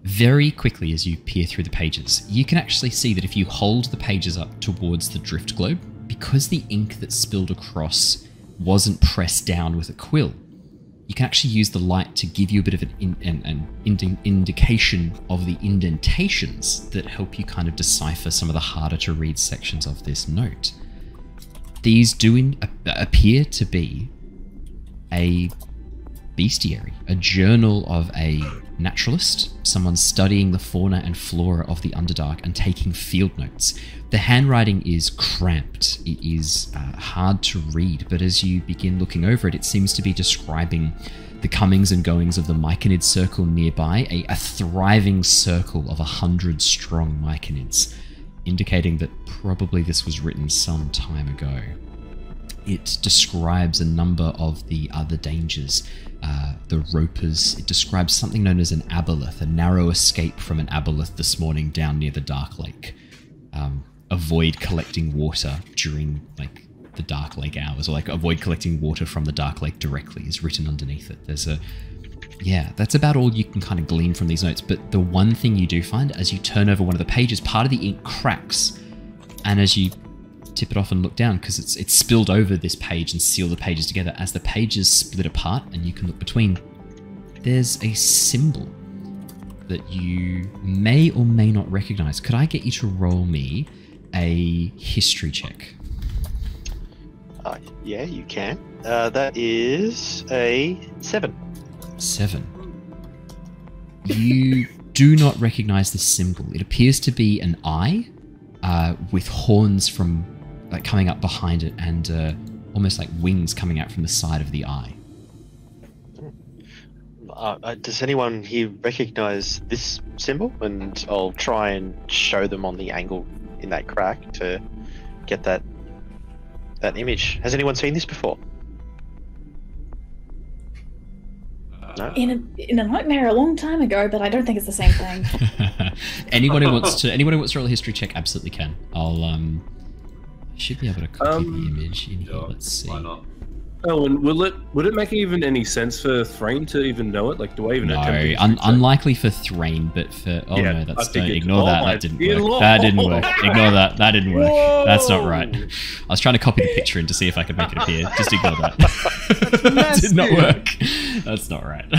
Very quickly, as you peer through the pages, you can actually see that if you hold the pages up towards the drift globe, because the ink that spilled across wasn't pressed down with a quill, you can actually use the light to give you a bit of an indication of the indentations that help you kind of decipher some of the harder to read sections of this note. These do appear to be a bestiary, a journal of a naturalist, someone studying the fauna and flora of the Underdark and taking field notes. The handwriting is cramped, it is hard to read, but as you begin looking over it, it seems to be describing the comings and goings of the Myconid circle nearby, a thriving circle of 100 strong Myconids, indicating that probably this was written some time ago. It describes a number of the other dangers, the ropers. It describes something known as an aboleth, a narrow escape from an aboleth this morning down near the Dark Lake. Avoid collecting water during like the Dark Lake hours, or like avoid collecting water from the Dark Lake directly is written underneath it. There's that's about all you can kind of glean from these notes. But the one thing you do find as you turn over one of the pages, part of the ink cracks, and as you tip it off and look down, because it's spilled over this page and sealed the pages together, as the pages split apart and you can look between, there's a symbol that you may or may not recognize. Could I get you to roll me a history check?
Yeah, you can. That is a 7.
7. You do not recognize this symbol. It appears to be an eye with horns from like coming up behind it, and almost like wings coming out from the side of the eye.
Does anyone here recognize this symbol? And I'll try and show them on the angle in that crack to get that image. Has anyone seen this before? No?
In a nightmare a long time ago, but I don't think it's the same thing.
anyone who wants to roll a history check absolutely can. I should be able to copy the image in here. Let's see.
Why not?
Oh, and would it make even any sense for Threign to even know it? Like, do I even attempt to
unlikely for Threign, but for no, that's don't ignore that. That didn't work.
Lord.
That didn't work. Ignore that. That didn't work. Whoa. That's not right. I was trying to copy the picture in to see if I could make it appear. Just ignore that. That did not work. That's not right.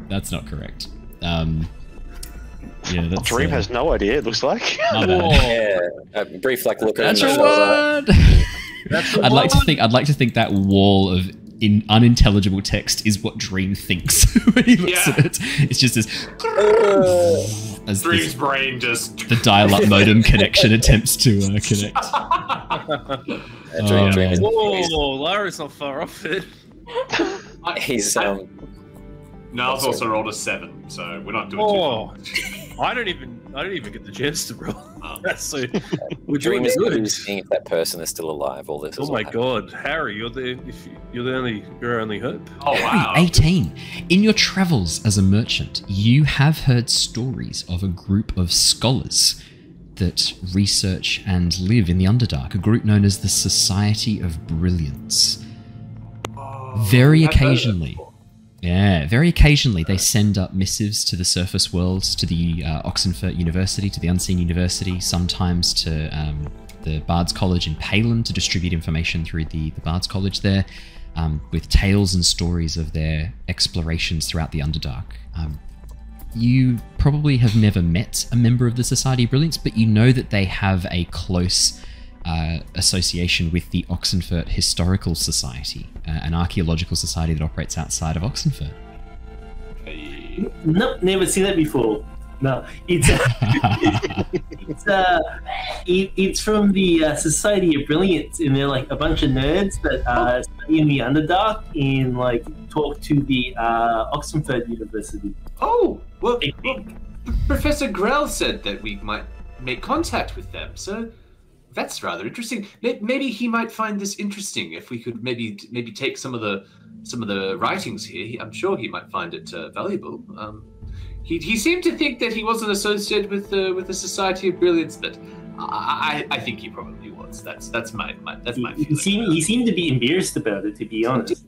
That's not correct. Yeah, that's,
Dream has no idea. It looks like.
Yeah, a brief look at
That's
it.
your word. I'd like to think that wall of unintelligible text is what Dream thinks when he looks at it. It's just as
Dream's brain just
the dial-up modem connection attempts to connect.
Whoa, Lyra's not far off it.
He's
Niles also rolled a 7, so we're not doing too well.
I don't even get the chance to roll. That's so. We're
Dream
doing
is
good.
seeing if that person is still alive. All this.
Oh my God, Harry, you're your only hope.
Oh wow.
Harry, 18. In your travels as a merchant, you have heard stories of a group of scholars that research and live in the Underdark, a group known as the Society of Brilliance. Very occasionally, they send up missives to the surface worlds, to the Oxenfurt University, to the Unseen University, sometimes to the Bard's College in Palin to distribute information through the Bard's College there, with tales and stories of their explorations throughout the Underdark. You probably have never met a member of the Society of Brilliance, but you know that they have a close association with the Oxenfurt Historical Society, an archaeological society that operates outside of Oxenfurt.
Nope, never seen that before. No, it's it's from the Society of Brilliance, and they're like a bunch of nerds that study in the Underdark and like talk to the Oxenfurt University.
Oh, well, Professor Grell said that we might make contact with them, so that's rather interesting. Maybe he might find this interesting if we could maybe take some of the writings here. I'm sure he might find it valuable. He seemed to think that he wasn't associated with the Society of Brilliance, but I think he probably was. That's my feeling.
He seemed to be embarrassed about it, to be honest.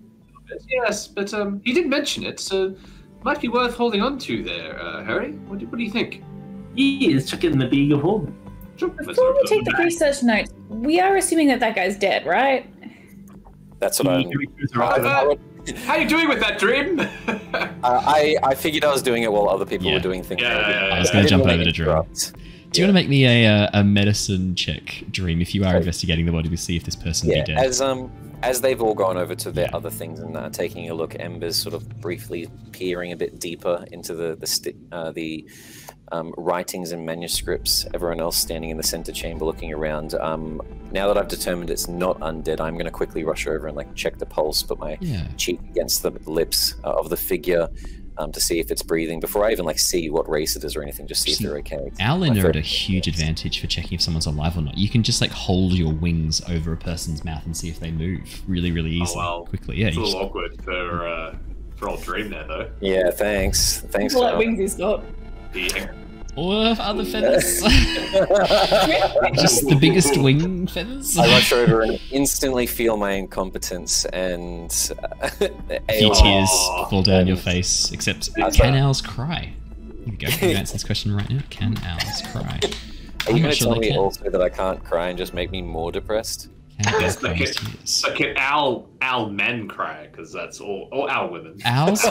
Yes, but he did mention it, so might be worth holding on to there, Harry. What do you think?
Yeah, let's chuck it in the bag of holding.
Before we take the research notes, we are assuming that guy's dead, right?
That's what I'm.
How are you doing with that, Dream?
I figured I was doing it while other people were doing things.
I was going to jump over to Dream. Do you want to make me a medicine check, Dream, if you are investigating the body to see if this person be dead?
As they've all gone over to their other things and taking a look, Ember's sort of briefly peering a bit deeper into the writings and manuscripts. Everyone else standing in the center chamber looking around. Now that I've determined it's not undead, I'm going to quickly rush over and check the pulse, put my cheek against the lips of the figure to see if it's breathing before I even see what race it is or anything. Just see if they're okay.
Owlin are at a huge advantage for checking if someone's alive or not. You can just hold your wings over a person's mouth and see if they move really easily, quickly. Yeah,
it's a little awkward for old Dream there though.
Yeah, thanks.
What wings he's got?
Or other feathers. Just the biggest wing feathers.
I rush over and instantly feel my incompetence and
a few tears fall down your face, except can owls cry? Here we go. Can you answer this question right now? Can owls cry?
Are you going to tell me also that I can't cry and just make me more depressed?
Can owl men cry? Because that's all owl women.
Owls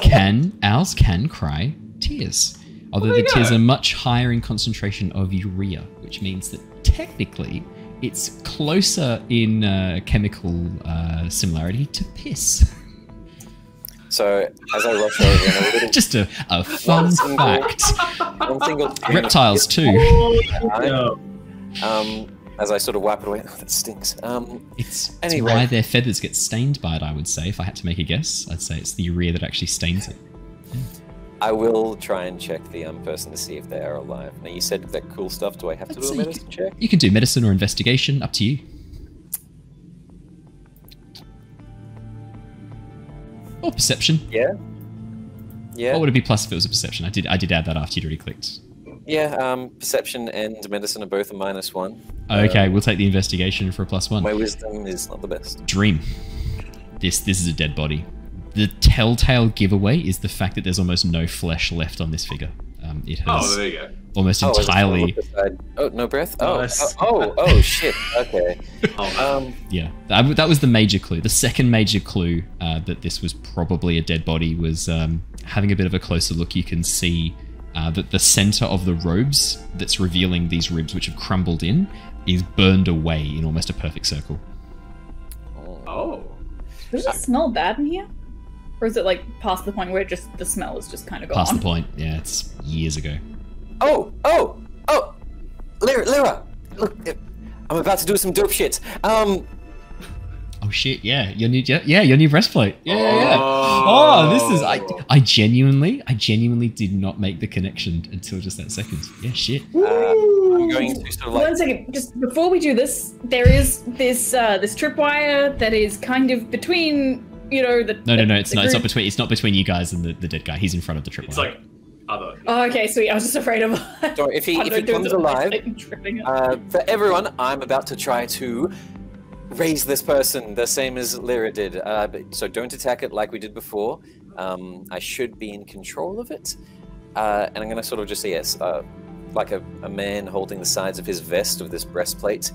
can cry tears. Although the tears are much higher in concentration of urea, which means that technically it's closer in chemical similarity to piss.
So as I rush over, and a little
just a fun fact. Reptiles too.
I as I sort of wipe it away. Oh, that stinks.
It's
Anyway.
why their feathers get stained by it, I would say. If I had to make a guess, I'd say it's the urea that actually stains it.
I will try and check the person to see if they are alive. Now, you said that cool stuff. Do I have to do a medicine check?
You can do medicine or investigation, up to you. Or perception.
Yeah. Yeah.
What would it be plus if it was a perception? I did add that after you'd already clicked.
Yeah, perception and medicine are both a -1.
Okay, we'll take the investigation for a +1.
My wisdom is not the best.
Dream. This is a dead body. The telltale giveaway is the fact that there's almost no flesh left on this figure. It has
there you go.
almost entirely...
Oh, no breath?
Nice.
Oh, shit. Okay.
Yeah, that was the major clue. The second major clue that this was probably a dead body was having a bit of a closer look. You can see that the center of the robes that's revealing these ribs, which have crumbled in, is burned away in almost a perfect circle.
Oh.
Does it smell bad in here? Or is it like past the point where just the smell is just kind of gone?
Past the point, yeah, it's years ago.
Oh! Lyra! Look, I'm about to do some dope shit.
Oh shit! Yeah, your new breastplate. Yeah. Oh, this is. I genuinely did not make the connection until just that second. Yeah, shit.
I'm going to sort of like.
1 second, just before we do this, there is this tripwire that is kind of between. No,
it's not. It's not between you guys and the dead guy. He's in front of the tripwire.
It's like other.
Oh, okay, sweet. I was just afraid of.
So if he comes alive, for everyone, I'm about to try to raise this person the same as Lyra did. So don't attack it like we did before. I should be in control of it, and I'm gonna sort of just say yes, like a man holding the sides of his vest of this breastplate.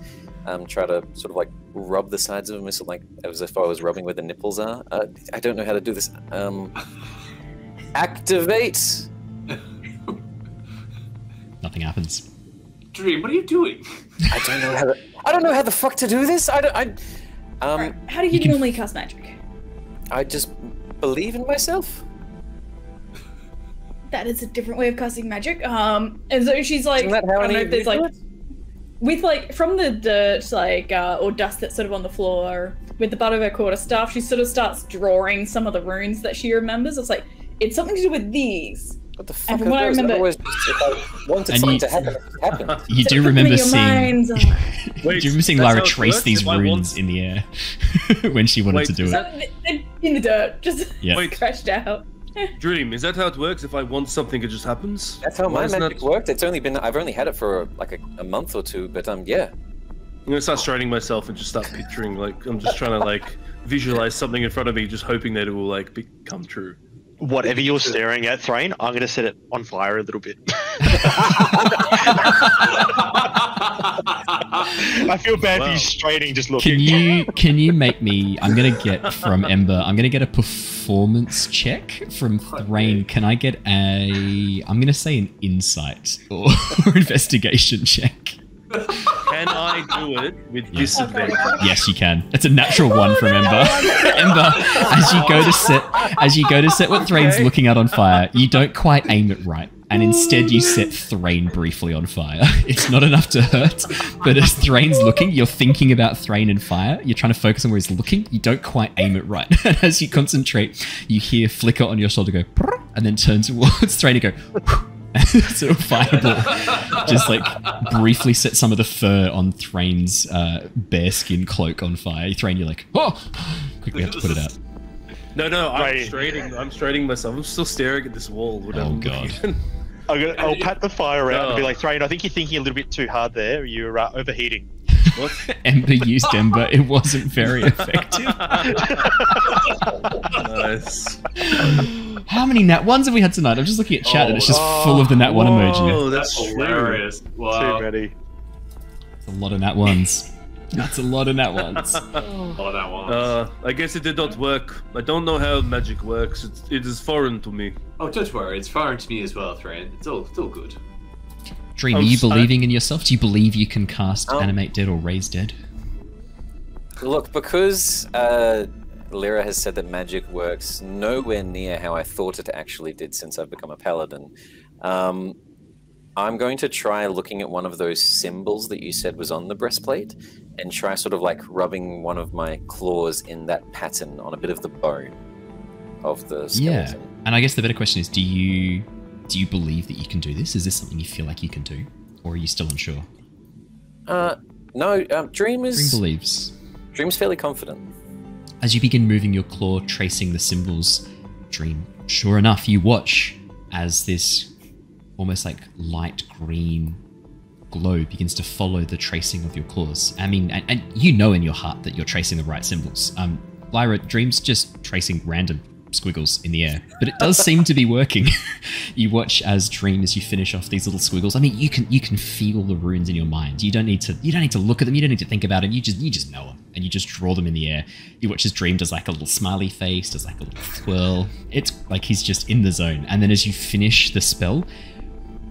Try to sort of like rub the sides of him as if I was rubbing where the nipples are. I don't know how to do this. Activate.
Nothing happens.
Dream, what are you doing?
I don't know how the fuck to do this.
How do you normally cast magic?
I just believe in myself.
That is a different way of casting magic. And so she's like,
Isn't that how
I don't know
any
if there's
of you
like, with like from the dirt, like or dust that's sort of on the floor, with the butt of her quarterstaff, she sort of starts drawing some of the runes that she remembers. It's like it's something to do with these.
What the fuck?
And from what I remember,
if I wanted something to happen, it happened.
You do remember seeing. Wait, do you remember seeing Lyra trace these runes in the air when she wanted to do it?
In the dirt, just
yeah.
scratched out.
Dream, is that how it works? If I want something, it just happens?
That's how my magic worked. I've only had it for like a month or two, but yeah.
I'm gonna start straining myself and just start picturing, like, I'm just trying to like visualize something in front of me, just hoping that it will like become true.
Whatever you're staring at, Threign, I'm going to set it on fire a little bit. I feel bad for you straining, just looking.
Can you make me? I'm going to get from Ember. I'm going to get a performance check from Threign. Can I get a? I'm going to say an insight or investigation check.
Can I do it with disadvantage?
Yes, you can. It's a natural 1 from Ember. Ember, as you go to set what Threin's looking at on fire, you don't quite aim it right, and instead you set Threign briefly on fire. It's not enough to hurt, but as Threin's looking, you're thinking about Threign and fire. You're trying to focus on where he's looking. You don't quite aim it right. And as you concentrate, you hear flicker on your shoulder go, and then turn towards Threign and go. Sort of fireball just like briefly set some of the fur on Threin's bearskin cloak on fire. Threign, you're like, oh, quickly have to put it out.
No, I'm straining myself. I'm still staring at this wall.
Oh god.
I'll pat the fire out and be like, Threign, I think you're thinking a little bit too hard there. You're overheating.
What?
Ember used Ember. It wasn't very effective.
Nice.
How many nat ones have we had tonight? I'm just looking at chat and it's just full of the nat 1 emoji.
Oh, that's
hilarious. Wow.
Too many.
That's a lot of nat 1s. That's a lot of nat 1s.
A lot of nat 1s.
I guess it did not work. I don't know how magic works. It is foreign to me.
Oh, don't worry. It's foreign to me as well, Threign. It's all good.
Dream, are you believing in yourself? Do you believe you can cast Animate Dead or Raise Dead?
Look, because Lyra has said that magic works nowhere near how I thought it actually did since I've become a paladin, I'm going to try looking at one of those symbols that you said was on the breastplate and try sort of like rubbing one of my claws in that pattern on a bit of the bone of the skeleton.
Yeah, and I guess the better question is, do you believe that you can do this? Is this something you feel like you can do? Or are you still unsure?
No, Dream
believes.
Dream's fairly confident.
As you begin moving your claw, tracing the symbols, Dream, sure enough, you watch as this almost like light green glow begins to follow the tracing of your claws. I mean, and you know in your heart that you're tracing the right symbols. Lyra, Dream's just tracing random squiggles in the air, but it does seem to be working. You watch as Dream, as you finish off these little squiggles. I mean, you can feel the runes in your mind. You don't need to look at them. You don't need to think about them. You just know them, and you just draw them in the air. You watch as Dream does like a little smiley face, does like a little swirl. It's like he's just in the zone. And then as you finish the spell,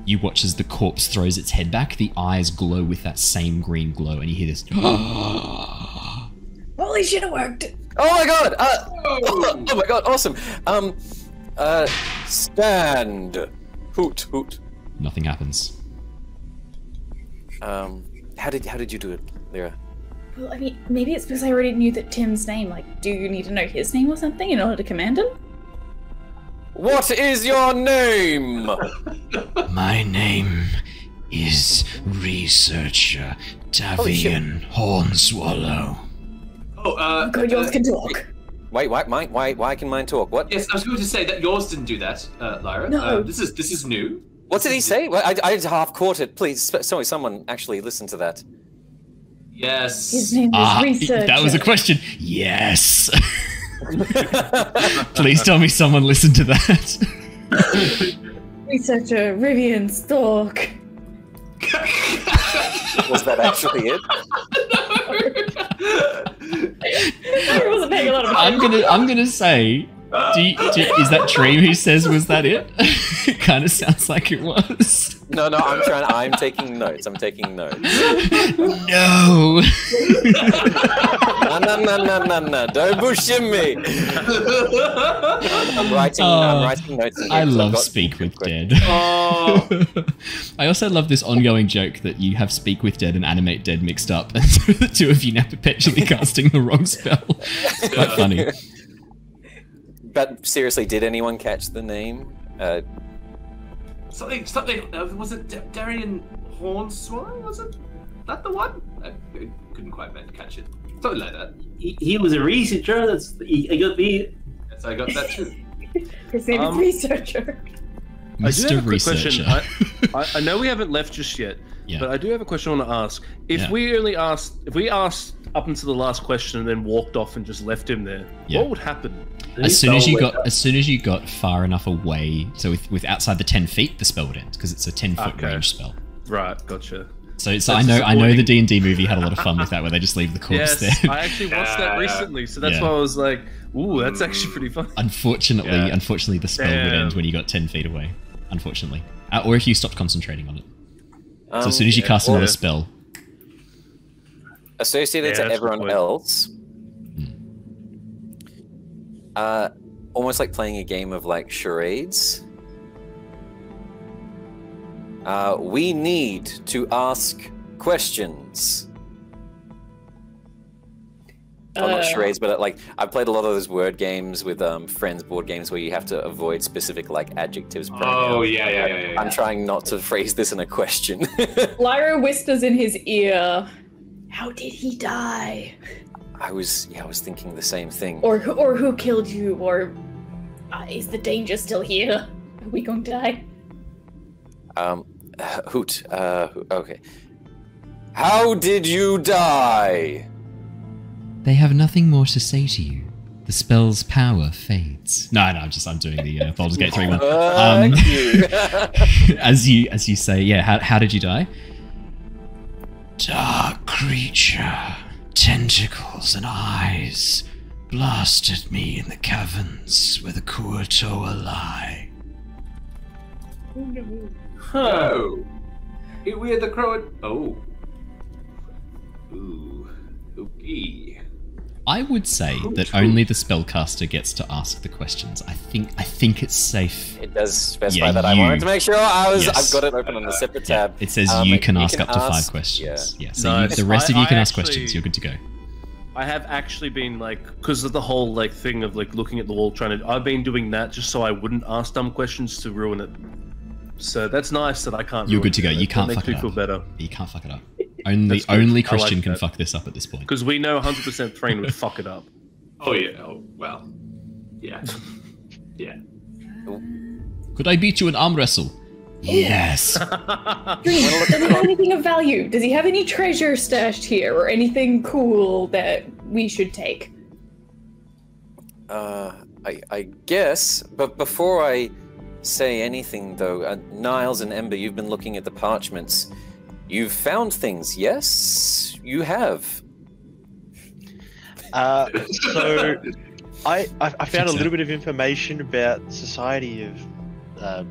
you watch as the corpse throws its head back. The eyes glow with that same green glow, and you hear this.
Holy shit, it worked!
Oh my god! Oh my god! Awesome. Stand. Hoot hoot.
Nothing happens.
How did you do it, Lyra?
Well, I mean, maybe it's because I already knew that Tim's name. Like, do you need to know his name or something in order to command him?
What is your name?
My name is Researcher Tavian Hornswallow.
Oh, God, yours can talk.
Wait, why can mine talk? What?
Yes, I was going to say that yours didn't do that, Lyra.
No.
This is new.
What did he say? Well, I half caught it. Please, sorry, someone actually listen to that.
Yes.
His name is Researcher.
That was a question. Yes. Please tell me someone listened to that.
Researcher Rivian Stork.
Was that actually it?
I wasn't paying a lot of attention.
I'm gonna say, is that Dream who says was that it? It kind of sounds like it was.
No, I'm taking notes. No. No. Don't bullshit me. I'm writing notes.
I love Speak with Dead.
Oh.
I also love this ongoing joke that you have Speak with Dead and Animate Dead mixed up, and so the two of you now perpetually casting the wrong spell. It's quite funny.
But seriously, did anyone catch the name?
Something. Was it Darian Hornswallow? Was it that the one? I couldn't quite catch it. Something like that.
He was a researcher. I got the.
Yes, I got that too.
His name is Researcher.
Mr. Researcher.
I know we haven't left just yet,
Yeah.
but I do have a question I want to ask. If we asked up until the last question and then walked off and just left him there, what would happen?
As soon as you got far enough away, so with outside the 10 feet, the spell would end because it's a 10-foot range spell.
Right, gotcha.
So I know the D&D movie had a lot of fun with that, where they just leave the corpse there.
I actually watched that recently, so that's why I was like, "Ooh, that's actually pretty fun."
Unfortunately, the spell would end when you got 10 feet away. Unfortunately, or if you stopped concentrating on it. So as soon as you cast another spell,
associated to everyone else. Almost like playing a game of like charades. We need to ask questions. Not charades, but like I've played a lot of those word games with friends, board games where you have to avoid specific like adjectives.
Oh yeah.
I'm trying not to phrase this in a question.
Lyra whispers in his ear, "How did he die?"
I was thinking the same thing.
Or who killed you? Or is the danger still here? Are we going to die?
Hoot. Okay. How did you die?
they have nothing more to say to you. The spell's power fades. No, I'm doing the Baldur's Gate 3 one. As you say, yeah. How did you die?
Dark creature, tentacles and eyes, blasted me in the caverns where the Kuatoa lie.
Oh, we had the crow. Oh, ooh, okay.
I would say that only the spellcaster gets to ask the questions. I think it's safe.
It does specify that. I wanted to make sure I've got it open on a separate tab.
It says you can ask up to 5 questions. Yeah. So the rest of you can ask questions. You're good to go.
I have actually been like, because of the whole like thing of like looking at the wall, I've been doing that just so I wouldn't ask dumb questions to ruin it. So that's nice that I can't.
You're good to go. You can't fuck it up.
Makes me feel better.
You can't fuck it up. Only Christian can fuck this up at this point.
Because we know 100% Threign would fuck it up.
Oh yeah. Oh well. Yeah. Yeah.
Could I beat you in arm wrestle? Yes.
Does he have anything of value? Does he have any treasure stashed here, or anything cool that we should take?
I guess. But before I say anything, though, Niles and Ember, you've been looking at the parchments. You've found things, yes? You have.
So, I found a little bit of information about Society of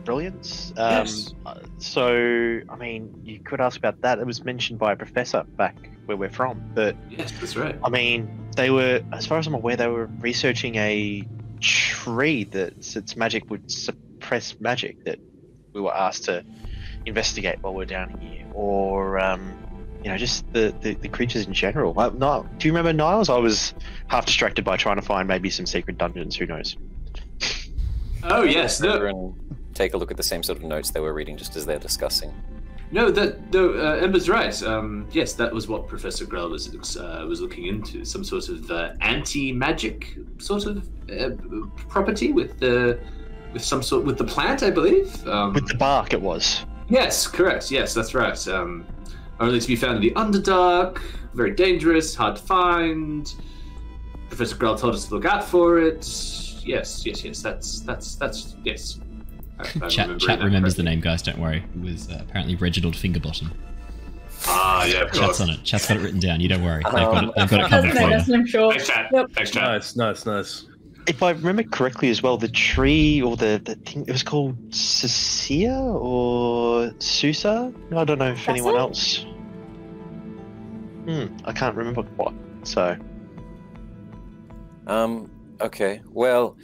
Brilliance.
Yes.
So, I mean, you could ask about that. It was mentioned by a professor back where we're from. But
yes, that's right.
I mean, they were, as far as I'm aware, they were researching a tree that its magic would suppress magic that we were asked to investigate while we're down here, or just the creatures in general. Do you remember, Niles? I was half distracted by trying to find maybe some secret dungeons. Who knows?
Oh yes, no.
And take a look at the same sort of notes they were reading just as they're discussing.
No, Ember's right. Yes, that was what Professor Grell was looking into. Some sort of anti-magic sort of property with the plant, I believe.
With the bark, it was.
Yes, correct. Yes, that's right. Only to be found in the Underdark. Very dangerous, hard to find. Professor Grell told us to look out for it. Yes. That's yes.
Chat remembers the name, guys. Don't worry. It was apparently Reginald Fingerbottom.
Ah, yeah, of course.
Chat's on it. Chat's got it written down. You don't worry. They've got it covered for you.
I'm sure.
Thanks, Chat.
Yep.
Thanks, Chat.
Nice.
If I remember correctly as well, the tree or the thing, it was called Susia or Susa? I don't know if anyone else. I can't remember what. So.
Okay. Well,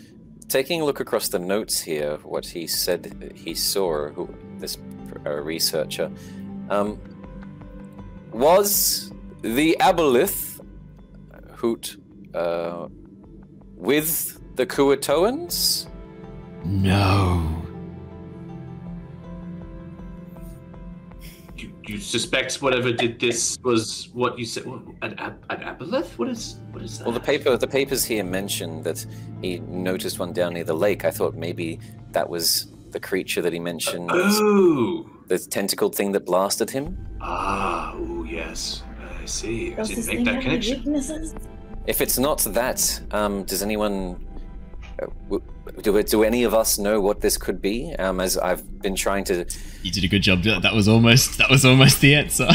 taking a look across the notes here, what he said he saw, this researcher, was the Aboleth Hoot with the Kuatoans?
No.
You suspect whatever did this was what you said? An aboleth? What is that?
Well, the papers here mentioned that he noticed one down near the lake. I thought maybe that was the creature that he mentioned.
Oh!
The tentacled thing that blasted him.
Ah, oh yes, I see. I didn't make that connection.
If it's not that, does anyone? Do any of us know what this could be? As I've been trying to.
You did a good job. That was almost the answer,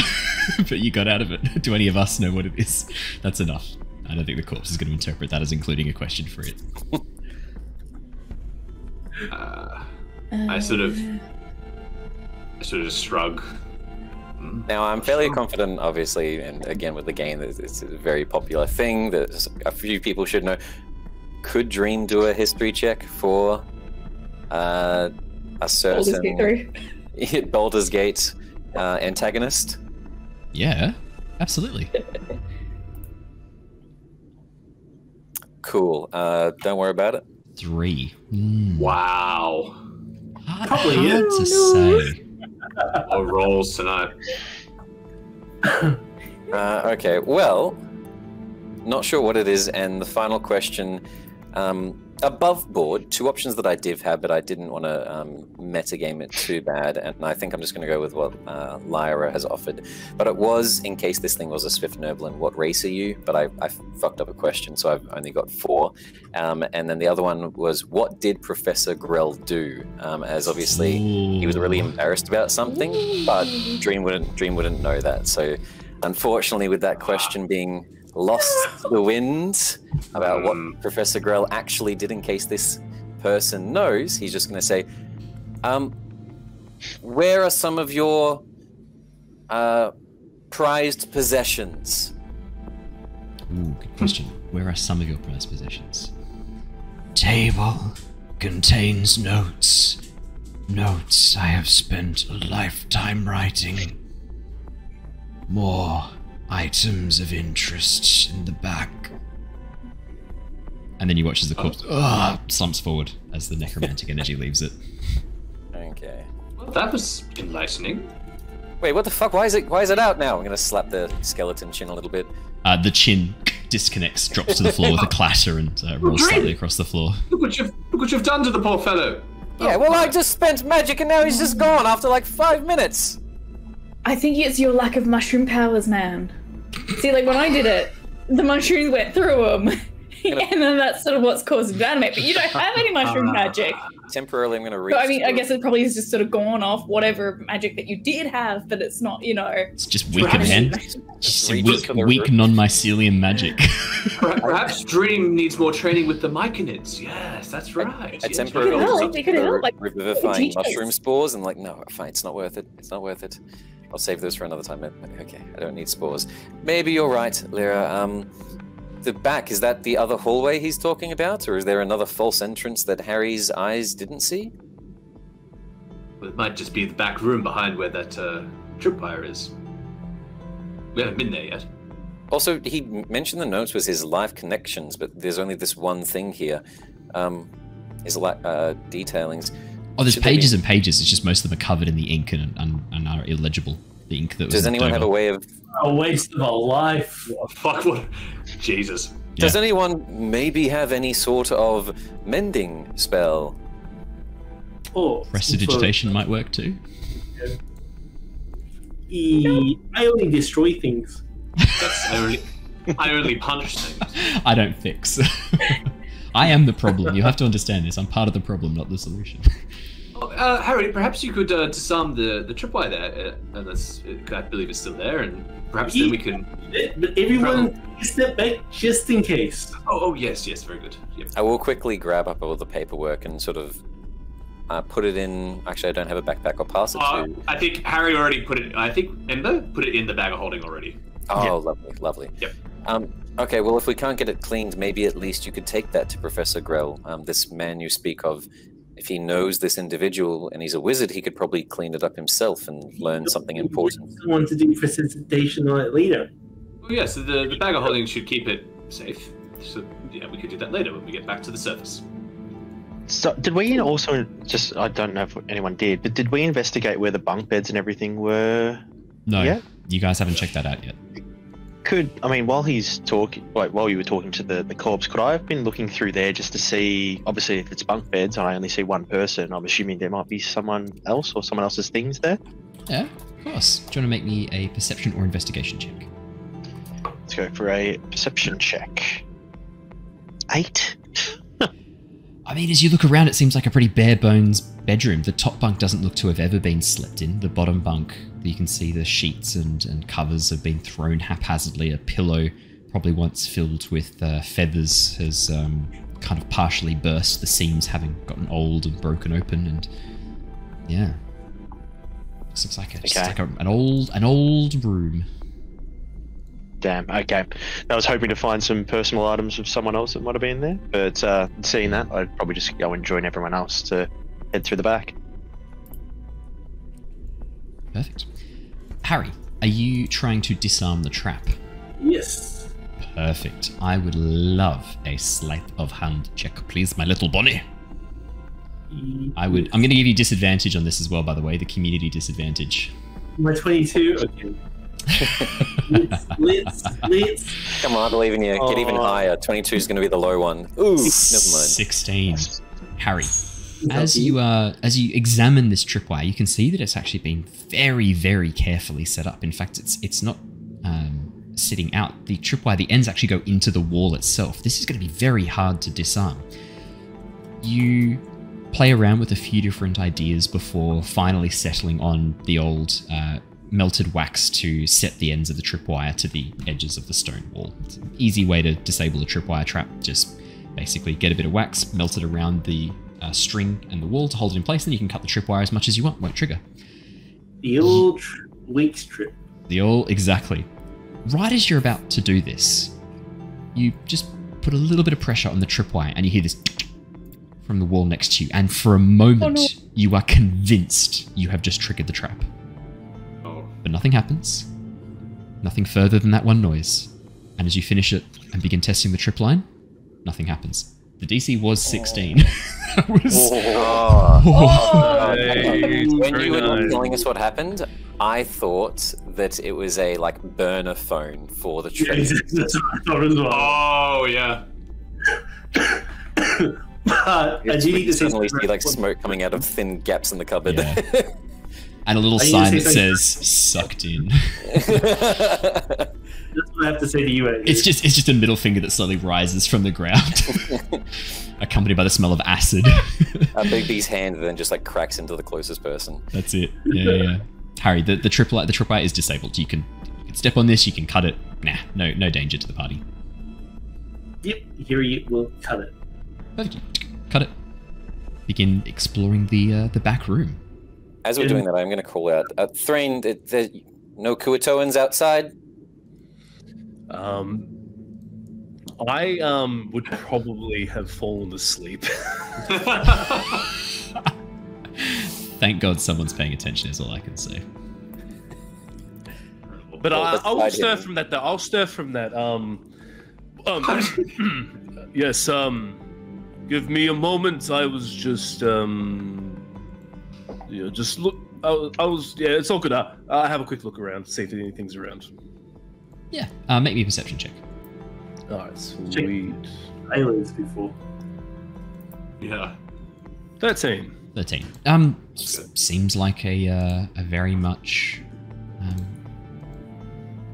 but you got out of it. Do any of us know what it is? That's enough. I don't think the corpse is going to interpret that as including a question for it.
I sort of shrug.
Now, I'm fairly confident, obviously, and again with the game, it's a very popular thing that a few people should know. Could Dream do a history check for a certain Baldur's Gate antagonist?
Yeah, absolutely.
Cool. Don't worry about it.
3.
Wow.
Hard to say.
Low rolls tonight.
Okay, well, not sure what it is, and the final question, above board, 2 options that I div had, but I didn't want to metagame it too bad, and I think I'm just going to go with what Lyra has offered. But it was, in case this thing was a Swift Noblin, what race are you? But I fucked up a question, so I've only got 4. And then the other one was, what did Professor Grell do? As obviously he was really embarrassed about something, but Dream wouldn't know that. So unfortunately, with that question being lost to the wind about what Professor Grell actually did, in case this person knows, he's just going to say, where are some of your prized possessions?
Ooh, good question. Where are some of your prized possessions?
Table contains notes. Notes I have spent a lifetime writing. More items of interest in the back.
And then you watch as the corpse slumps forward as the necromantic energy leaves it.
Okay.
Well, that was enlightening.
Wait, what the fuck? Why is it out now? I'm gonna slap the skeleton chin a little bit.
The chin disconnects, drops to the floor with a clatter, and rolls slightly across the floor.
Look what you've done to the poor fellow.
Yeah, well, I just spent magic and now he's just gone after like 5 minutes.
I think it's your lack of mushroom powers, man. See, like when I did it, the mushrooms went through him. And then that's sort of what's caused him to animate. But you don't have any mushroom magic.
Temporarily, I'm going to reach.
So, I mean, I guess it probably has just sort of gone off whatever magic that you did have, but it's not, you know.
It's just weak, man. Just weak non-mycelium magic.
Perhaps Dream needs more training with the myconids. Yes, that's right.
I temporarily
It could help. Like,
revivifying mushroom spores and like, no, fine, it's not worth it. It's not worth it. I'll save those for another time. Okay, I don't need spores. Maybe you're right, Lyra. The back, is that the other hallway he's talking about? Or is there another false entrance that Harry's eyes didn't see?
Well, it might just be the back room behind where that tripwire is. We haven't been there yet.
Also, he mentioned the notes was his live connections, but there's only this one thing here. His detailings.
Oh, there's pages and pages. It's just most of them are covered in the ink and are illegible. The ink that was
Does anyone have a way of...
A waste of a life.
Oh, fuck, what? Jesus.
Does anyone maybe have any sort of mending spell?
Oh,
Prestidigitation might work too.
I only destroy things.
I only punch things.
I don't fix. I am the problem. You have to understand this. I'm part of the problem, not the solution.
Harry, perhaps you could disarm the tripwire there, unless I believe it's still there, and perhaps then we can...
But everyone step back just in case.
Oh, yes, very good. Yep.
I will quickly grab up all the paperwork and sort of put it in... Actually, I don't have a backpack. I'll pass it to...
I think Harry already put it... I think Ember put it in the bag of holding already.
Oh,
yep.
Lovely.
Yep.
Okay, well, if we can't get it cleaned, maybe at least you could take that to Professor Grell, this man you speak of. If he knows this individual and he's a wizard, he could probably clean it up himself and learn something important.
Someone to do precipitation on it later.
Well, yeah, so the bag of holding should keep it safe. So, yeah, we could do that later when we get back to the surface.
So, did we also just... I don't know if anyone did, but did we investigate where the bunk beds and everything were?
No,
yet?
You guys haven't checked that out yet.
While he's talking, while you were talking to the corpse, could I have been looking through there just to see, obviously if it's bunk beds and I only see one person, I'm assuming there might be someone else or someone else's things there?
Yeah, of course. Do you want to make me a perception or investigation check?
Let's go for a perception check. 8?
I mean, as you look around, it seems like a pretty bare bones bedroom. The top bunk doesn't look to have ever been slept in. The bottom bunk, you can see the sheets and covers have been thrown haphazardly. A pillow, probably once filled with feathers, has kind of partially burst, the seams having gotten old and broken open. And yeah, this looks like an old room.
Damn, okay. I was hoping to find some personal items of someone else that might have been there, but seeing that, I'd probably just go and join everyone else to head through the back.
Perfect. Harry, are you trying to disarm the trap?
Yes.
Perfect. I would love a sleight of hand check, please, my little Bonnie. I'm going to give you disadvantage on this as well, by the way, the community disadvantage.
My 22? Okay. Let's.
Come on, I believe in you. Get even higher. 22 is going to be the low one. Ooh, never mind.
16. Harry, as you examine this tripwire, you can see that it's actually been very, very carefully set up. In fact, it's not sitting out. The tripwire, the ends actually go into the wall itself. This is going to be very hard to disarm. You play around with a few different ideas before finally settling on the old melted wax to set the ends of the tripwire to the edges of the stone wall. It's an easy way to disable a tripwire trap. Just basically get a bit of wax, melt it around the string and the wall to hold it in place, and you can cut the tripwire as much as you want. Won't trigger.
The old weak strip.
Exactly. Right as you're about to do this, you just put a little bit of pressure on the tripwire and you hear this from the wall next to you, and for a moment you are convinced you have just triggered the trap.
Oh.
But nothing happens. Nothing further than that one noise. And as you finish it and begin testing the trip line, nothing happens. The DC was 16. That was...
When you were telling us what happened, I thought that it was a like burner phone for the tree.
That's what I thought as well.
Oh yeah.
I do need to
suddenly see like smoke coming out of thin gaps in the cupboard.
Yeah. And a little sign that says "sucked in."
That's what I have to say to you, Andrew.
It's just a middle finger that slowly rises from the ground, accompanied by the smell of acid.
Big B's hand then just like cracks into the closest person.
That's it. Yeah. Harry, the tripwire is disabled. You can step on this. You can cut it. Nah, no danger to the party.
Yep, here you will cut it.
Perfect. Cut it. Begin exploring the back room.
As we're doing that, I'm going to call out, Threign, no Kuatoans outside?
I would probably have fallen asleep.
Thank God someone's paying attention is all I can say.
But I will stir from that, though. I'll stir from that. Yes, give me a moment. I was just, just look. I was, it's all good. I'll have a quick look around, see if anything's around.
Yeah, make me a perception check.
Alright, sweet.
Aliens before.
Yeah.
13.
Seems like a very much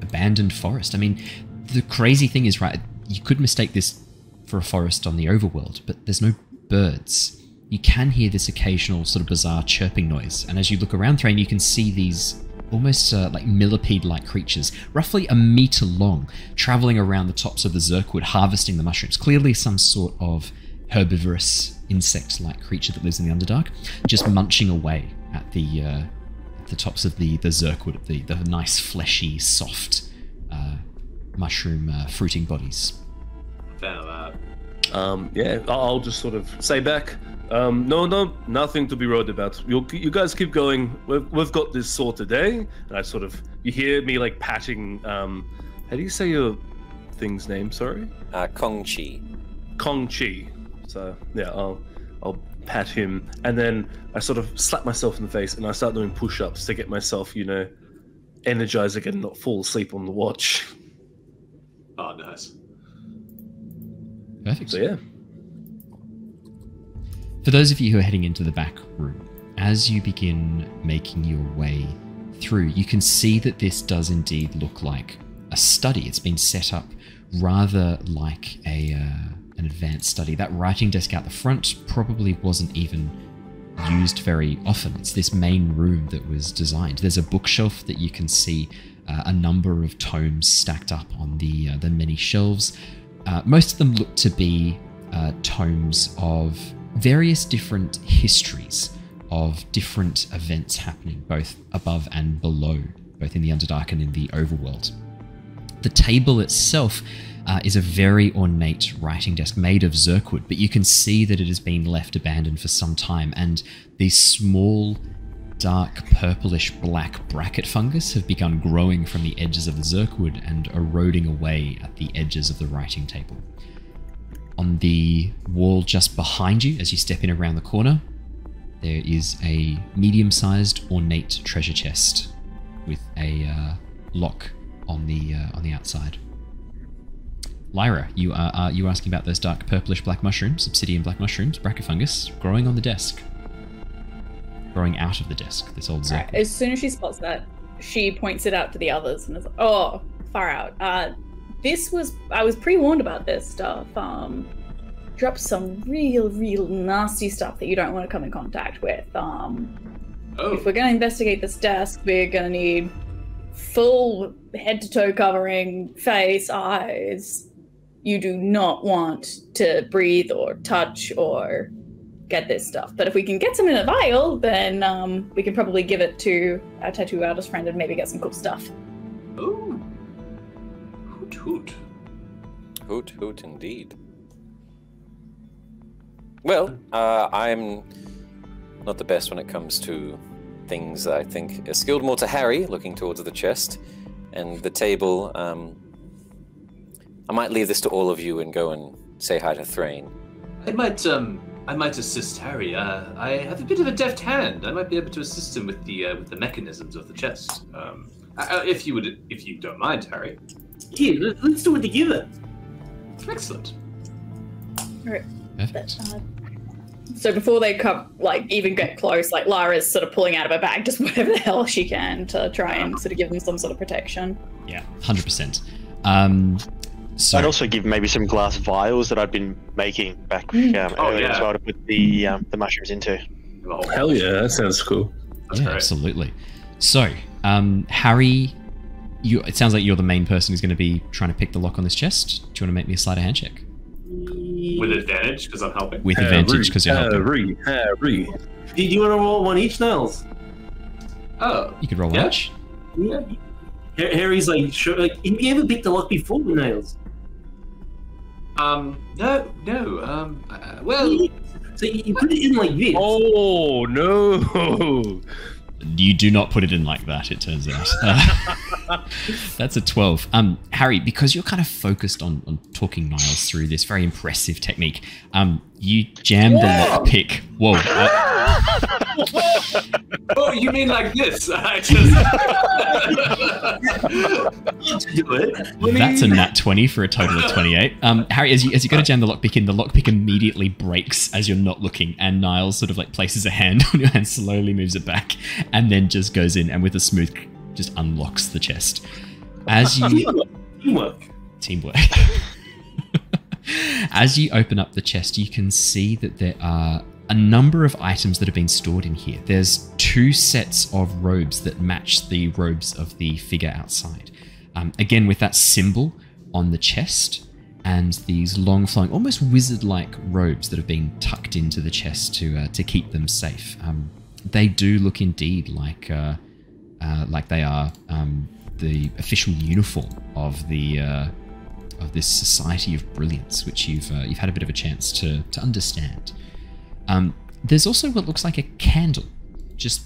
abandoned forest. I mean, the crazy thing is, right, you could mistake this for a forest on the overworld, but there's no birds. You can hear this occasional sort of bizarre chirping noise, and as you look around Threign, you can see these almost like millipede-like creatures, roughly a meter long, traveling around the tops of the Zerkwood, harvesting the mushrooms. Clearly some sort of herbivorous insect-like creature that lives in the Underdark, just munching away at the tops of the Zerkwood, the nice, fleshy, soft mushroom fruiting bodies.
Fan of that.
Yeah, I'll just sort of say back, no, nothing to be worried about. You guys keep going. We've got this sorted, eh? And I sort of, you hear me like patting, how do you say your thing's name, sorry?
Kong-Chi.
Kong-Chi. So, yeah, I'll pat him, and then I sort of slap myself in the face, and I start doing push-ups to get myself, energized again and not fall asleep on the watch.
Oh, nice.
Perfect.
So, yeah.
For those of you who are heading into the back room, as you begin making your way through, you can see that this does indeed look like a study. It's been set up rather like an advanced study. That writing desk out the front probably wasn't even used very often. It's this main room that was designed. There's a bookshelf that you can see a number of tomes stacked up on the many shelves. Most of them look to be tomes of various different histories of different events happening, both above and below, both in the Underdark and in the Overworld. The table itself is a very ornate writing desk made of Zerkwood, but you can see that it has been left abandoned for some time, and these small, dark, purplish black bracket fungus have begun growing from the edges of the Zerkwood and eroding away at the edges of the writing table. On the wall just behind you, as you step in around the corner, there is a medium-sized ornate treasure chest with a lock on the outside. Lyra, you are asking about those dark purplish black mushrooms, obsidian black mushrooms, bracket fungus, growing on the desk. Growing out of the desk, this old Zerk.
As soon as she spots that, she points it out to the others and is like, oh, far out. I was pre-warned about this stuff. Dropped some real nasty stuff that you don't want to come in contact with. If we're going to investigate this desk, we're going to need full head-to-toe covering, face, eyes. You do not want to breathe or touch or get this stuff. But if we can get some in a vial, then we can probably give it to our tattoo artist friend and maybe get some cool stuff.
Oh. Hoot hoot.
Hoot, hoot, indeed. Well, I'm not the best when it comes to things that I think are skilled more to Harry, looking towards the chest and the table. I might leave this to all of you and go and say hi to Threign.
I might assist Harry. I have a bit of a deft hand. I might be able to assist him with the mechanisms of the chest. If you don't mind, Harry.
Yeah, let's do it together.
Excellent.
All right.
Perfect.
So before they come, even get close, Lyra's sort of pulling out of her bag just whatever the hell she can to try and sort of give them some sort of protection.
Yeah, 100%. So
I'd also give maybe some glass vials that I'd been making back earlier as well to put the mushrooms into.
Hell yeah, that sounds cool.
That's great.
Absolutely. So, Harry, it sounds like you're the main person who's going to be trying to pick the lock on this chest. Do you want to make me a sleight of hand check?
With advantage, because I'm helping.
With advantage, because you're helping.
Harry.
Do you want to roll one each, Niles?
Oh.
You could roll one each.
Yeah. Harry's sure, have you ever picked the lock before, Niles?
No. Well.
So you put it in like this.
Oh, no.
You do not put it in like that, it turns out. That's a 12. Harry, because you're kind of focused on talking Niles through this very impressive technique, you jam the lockpick. Whoa.
Oh, you mean like this? I
That's a nat 20 for a total of 28. Harry, as you go to jam the lockpick in, the lockpick immediately breaks as you're not looking, and Niles sort of places a hand on your hand, slowly moves it back, and then just goes in and with a smooth just unlocks the chest. As you teamwork. As you open up the chest, you can see that there are a number of items that have been stored in here. There's 2 sets of robes that match the robes of the figure outside. Again, with that symbol on the chest and these long flowing, almost wizard-like robes that have been tucked into the chest to keep them safe. They do look indeed like they are the official uniform of this Society of Brilliance, which you've had a bit of a chance to understand. There's also what looks like a candle, just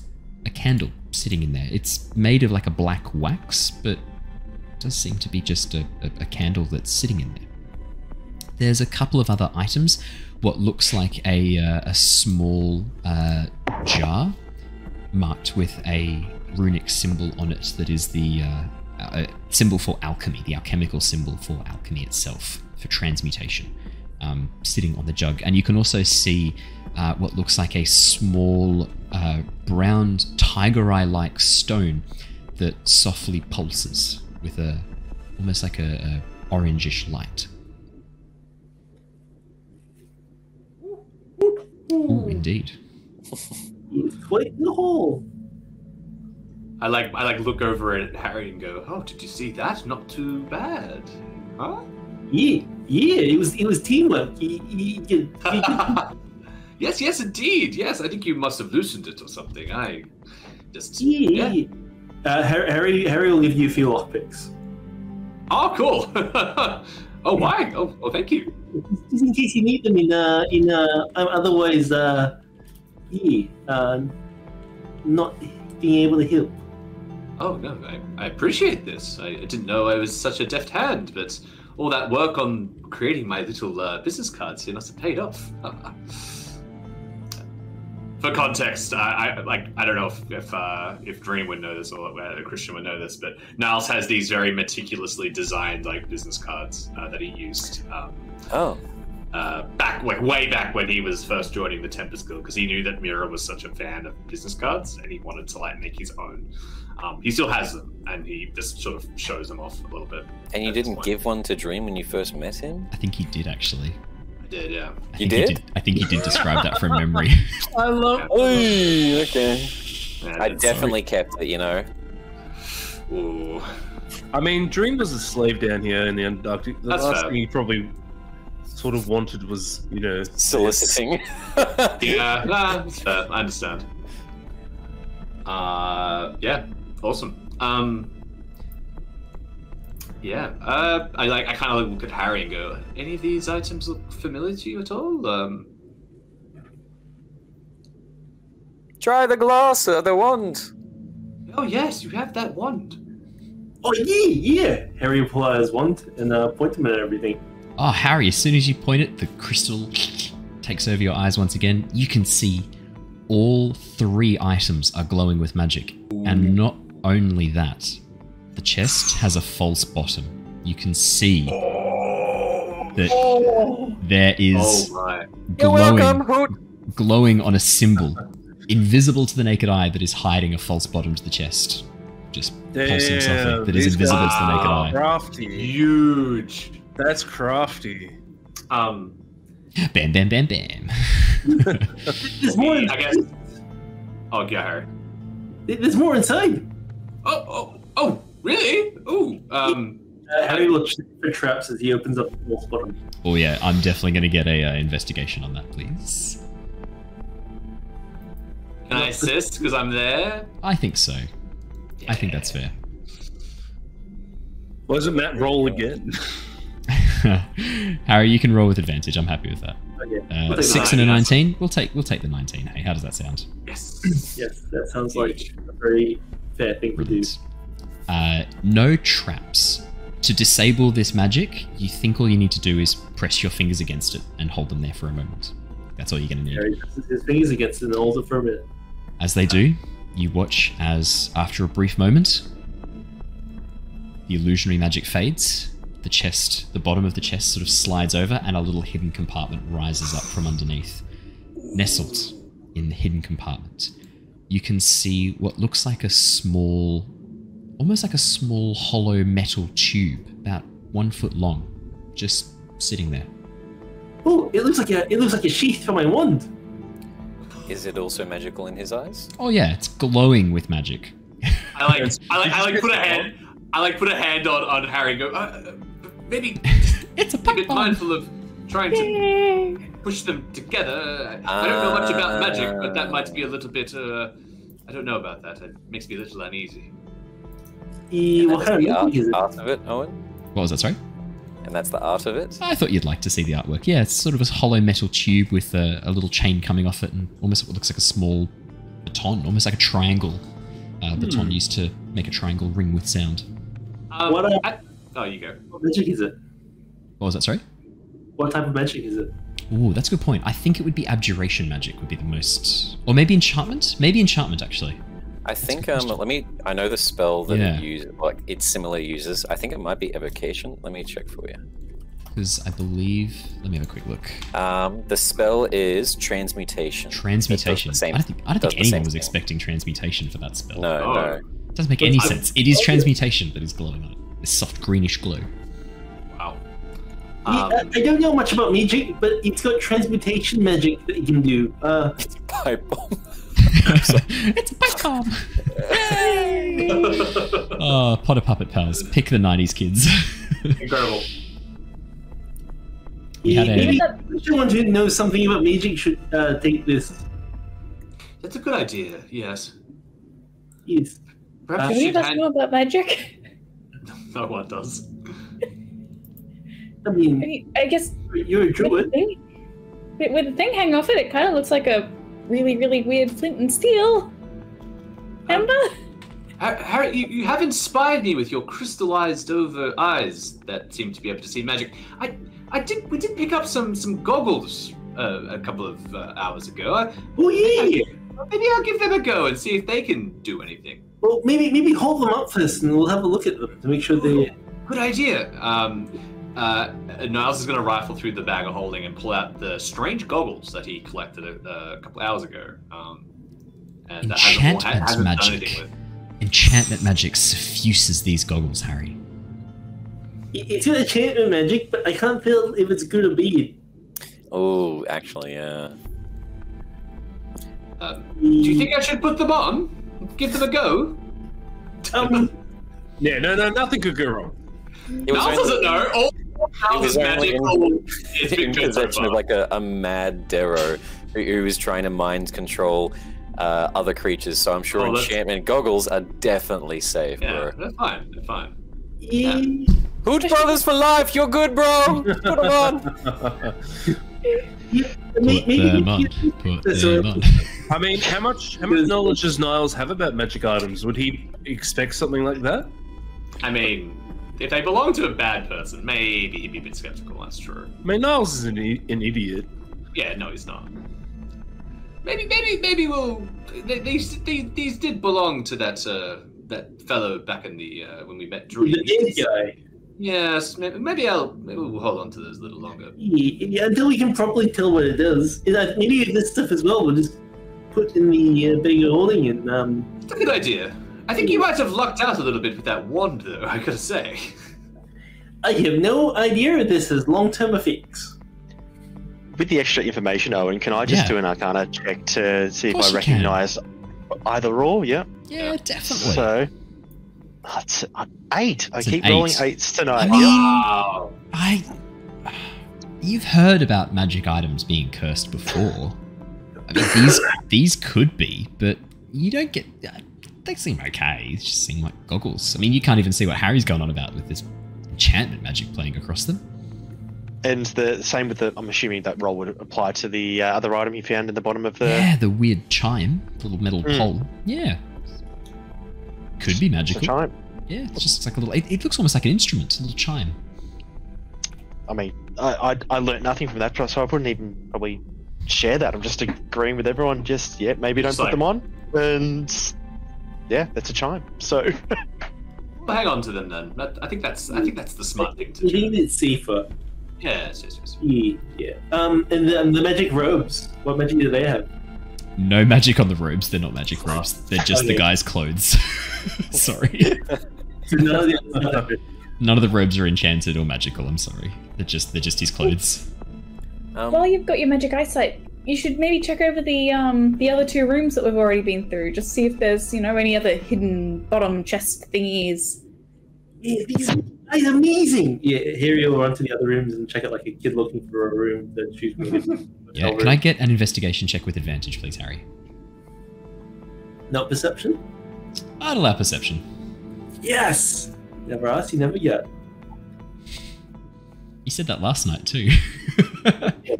a candle sitting in there. It's made of a black wax, but does seem to be just a candle that's sitting in there. There's a couple of other items, what looks like a small jar marked with a runic symbol on it that is the symbol for alchemy, the alchemical symbol for alchemy itself, for transmutation, sitting on the jug. And you can also see what looks like a small brown tiger eye-like stone that softly pulses with almost like a orangish light. Ooh, indeed.
Quite the hole.
I look over at Harry and go, "Oh, did you see that? Not too bad, huh?"
Yeah. It was teamwork.
Yes, indeed. Yes, I think you must have loosened it or something. I just
yeah. Harry will give you a few lockpicks.
Oh, cool. Oh, why? Oh, thank you.
Just in case you need them in otherwise, not being able to help.
Oh no, I appreciate this. I didn't know I was such a deft hand, but all that work on creating my little business cards here must have paid off. For context, I don't know if Dream would know this or Christian would know this, but Niles has these very meticulously designed business cards that he used. Way back when he was first joining the Tempest Guild, because he knew that Mira was such a fan of business cards, and he wanted to make his own. He still has them, and he just sort of shows them off a little bit.
And you didn't give one to Dream when you first met him?
I think he did, actually.
I did, yeah.
You did?
I think he did describe that from memory.
I love.
Ooh, okay.
Yeah,
I definitely kept it,
Ooh.
I mean, Dream was a slave down here in the Antarctic. The last thing he probably sort of wanted was,
soliciting.
Yeah, that's fair. I understand. Yeah, awesome. Yeah. I kind of look at Harry and go, any of these items look familiar to you at all?
Try the glass, the wand.
Oh yes, you have that wand.
Oh yeah. Harry will pull out his wand and point him at everything.
Oh, Harry, as soon as you point it, the crystal takes over your eyes once again. You can see all 3 items are glowing with magic. And not only that, the chest has a false bottom. You can see that there is glowing on a symbol, invisible to the naked eye, that is hiding a false bottom to the chest. Just pulsing softly, that is invisible to the naked eye.
Crafty.
Huge.
That's crafty.
Bam, bam, bam, bam.
There's more.
I guess. Oh, yeah, Harry.
There's more inside.
Oh, really? Ooh.
Harry will check for traps as he opens up the false bottom.
Oh yeah, I'm definitely going to get a investigation on that, please.
Can I assist because I'm there?
I think so.
Yeah.
I think that's fair.
Wasn't Matt roll again?
Harry, you can roll with advantage. I'm happy with that.
Okay.
6 and a 19. We'll take the 19. Hey, how does that sound?
Yes.
Yes, that sounds like a very fair thing to do.
No traps. To disable this magic, you think all you need to do is press your fingers against it and hold them there for a moment. That's all you're going to need.
Harry presses his fingers against it and holds it for a minute.
As they do, you watch as, after a brief moment, the illusionary magic fades. The bottom of the chest sort of slides over, and a little hidden compartment rises up from underneath. Nestled in the hidden compartment, you can see what looks like almost like a small hollow metal tube, about 1 foot long, just sitting there.
Oh, it looks like a sheath for my wand.
Is it also magical in his eyes?
Oh yeah, it's glowing with magic.
I put a hand on Harry and go, maybe
it's a
bit mindful of trying to push them together. I don't know much about magic, but that might be a little bit, I don't know about that. It makes me a little uneasy.
What kind of magic is it?
Art of it, Owen?
What was that, sorry?
And that's the art of it?
I thought you'd like to see the artwork. Yeah, it's sort of a hollow metal tube with a little chain coming off it, and almost what looks like a small baton, almost like a triangle baton used to make a triangle ring with sound.
Oh, you go.
What magic is it?
What was that, sorry?
What type of magic is it?
Ooh, that's a good point. I think it would be abjuration magic would be the most... Or maybe enchantment? Maybe enchantment, actually.
I think, I know the spell that it uses, it similarly uses. I think it might be evocation. Let me check for you.
Because I believe... Let me have a quick look.
The spell is transmutation.
Transmutation. I don't think anyone was expecting transmutation for that spell.
No.
It doesn't make any sense. It is transmutation that is glowing on it. This soft greenish glow.
Wow.
I don't know much about magic, but it's got transmutation magic that you can do.
It's a pipe bomb.
It's a pipe bomb! Yay! Oh, Potter Puppet Pals. Pick the 90s kids.
Incredible.
Maybe someone who knows something about magic should take this.
That's a good idea, yes.
Yes.
Perhaps
Do any of us know about magic?
No one does.
I mean,
I guess
you're a druid.
With the thing hanging off it, it kind of looks like a really, really weird flint and steel. Ember?
Harry, you have inspired me with your crystallized over eyes that seem to be able to see magic. We did pick up some goggles a couple of hours ago. Maybe I'll give them a go and see if they can do anything.
Well, maybe hold them up first, and we'll have a look at them to make sure they.
Good idea. Niles is going to rifle through the bag of holding and pull out the strange goggles that he collected a couple hours ago. And
Enchantment magic. Enchantment magic suffuses these goggles, Harry.
It's got enchantment magic, but I can't tell if it's good or bad.
Oh, actually, yeah.
Do you think I should put them on? Give them a go?
Yeah, no, nothing could go wrong.
Niles doesn't know. All Niles is magical.
It's in possession of like a mad Darrow who is trying to mind control other creatures, so I'm sure enchantment goggles are definitely safe.
Yeah, they're fine.
Yeah.
Hoot brothers for life. You're good, bro. Put them on.
Put them on. Put them on.
I mean, how much knowledge does Niles have about magic items? Would he expect something like that?
I mean, if they belong to a bad person, maybe he'd be a bit skeptical. That's true.
I mean, Niles is an idiot.
Yeah, no, he's not. Maybe we'll. These did belong to that fellow back in the when we met Druid.
The dead guy.
Yes, maybe we'll hold on to those a little longer.
Yeah, until we can properly tell what it is. Maybe this stuff as well. We'll just put in the bag of holding and.
It's a good idea. I think you might have lucked out a little bit with that wand, though. I gotta say.
I have no idea this has long-term effects.
With the extra information, Owen, can I just do an Arcana check to see if I recognise either or? Yeah.
Yeah, definitely.
So, it's 8. I keep rolling 8s tonight.
I mean, you've heard about magic items being cursed before. I mean, these could be, but you don't get. They seem okay. They just seem like goggles. I mean, you can't even see what Harry's going on about with this enchantment magic playing across them.
And the same with the. I'm assuming that roll would apply to the other item you found in the bottom of the.
Yeah, the weird chime, the little metal pole. Yeah, could be magical.
Chime.
Yeah, it just looks like a little. It looks almost like an instrument, a little chime.
I mean, I learnt nothing from that, so I wouldn't even probably share that. I'm just agreeing with everyone. Just maybe don't put them on, and that's a chime. So.
Well, hang on to them then. I think that's the smart thing to do.
I think it's safer.
Yes.
Yeah. And the magic robes. What magic do they have?
No magic on the robes. They're not magic robes. They're just the guy's clothes. Sorry. None of the robes are enchanted or magical. I'm sorry. They're just his clothes.
While you've got your magic eyesight, you should maybe check over the other 2 rooms that we've already been through. Just see if there's any other hidden bottom chest thingies.
Yeah, these are amazing. Yeah, Harry will run to the other rooms and check it like a kid looking for a room that she's moving.
Yeah, can I get an investigation check with advantage, please, Harry?
Not perception?
I'd allow perception.
Yes! Never asked, you never get.
You said that last night, too.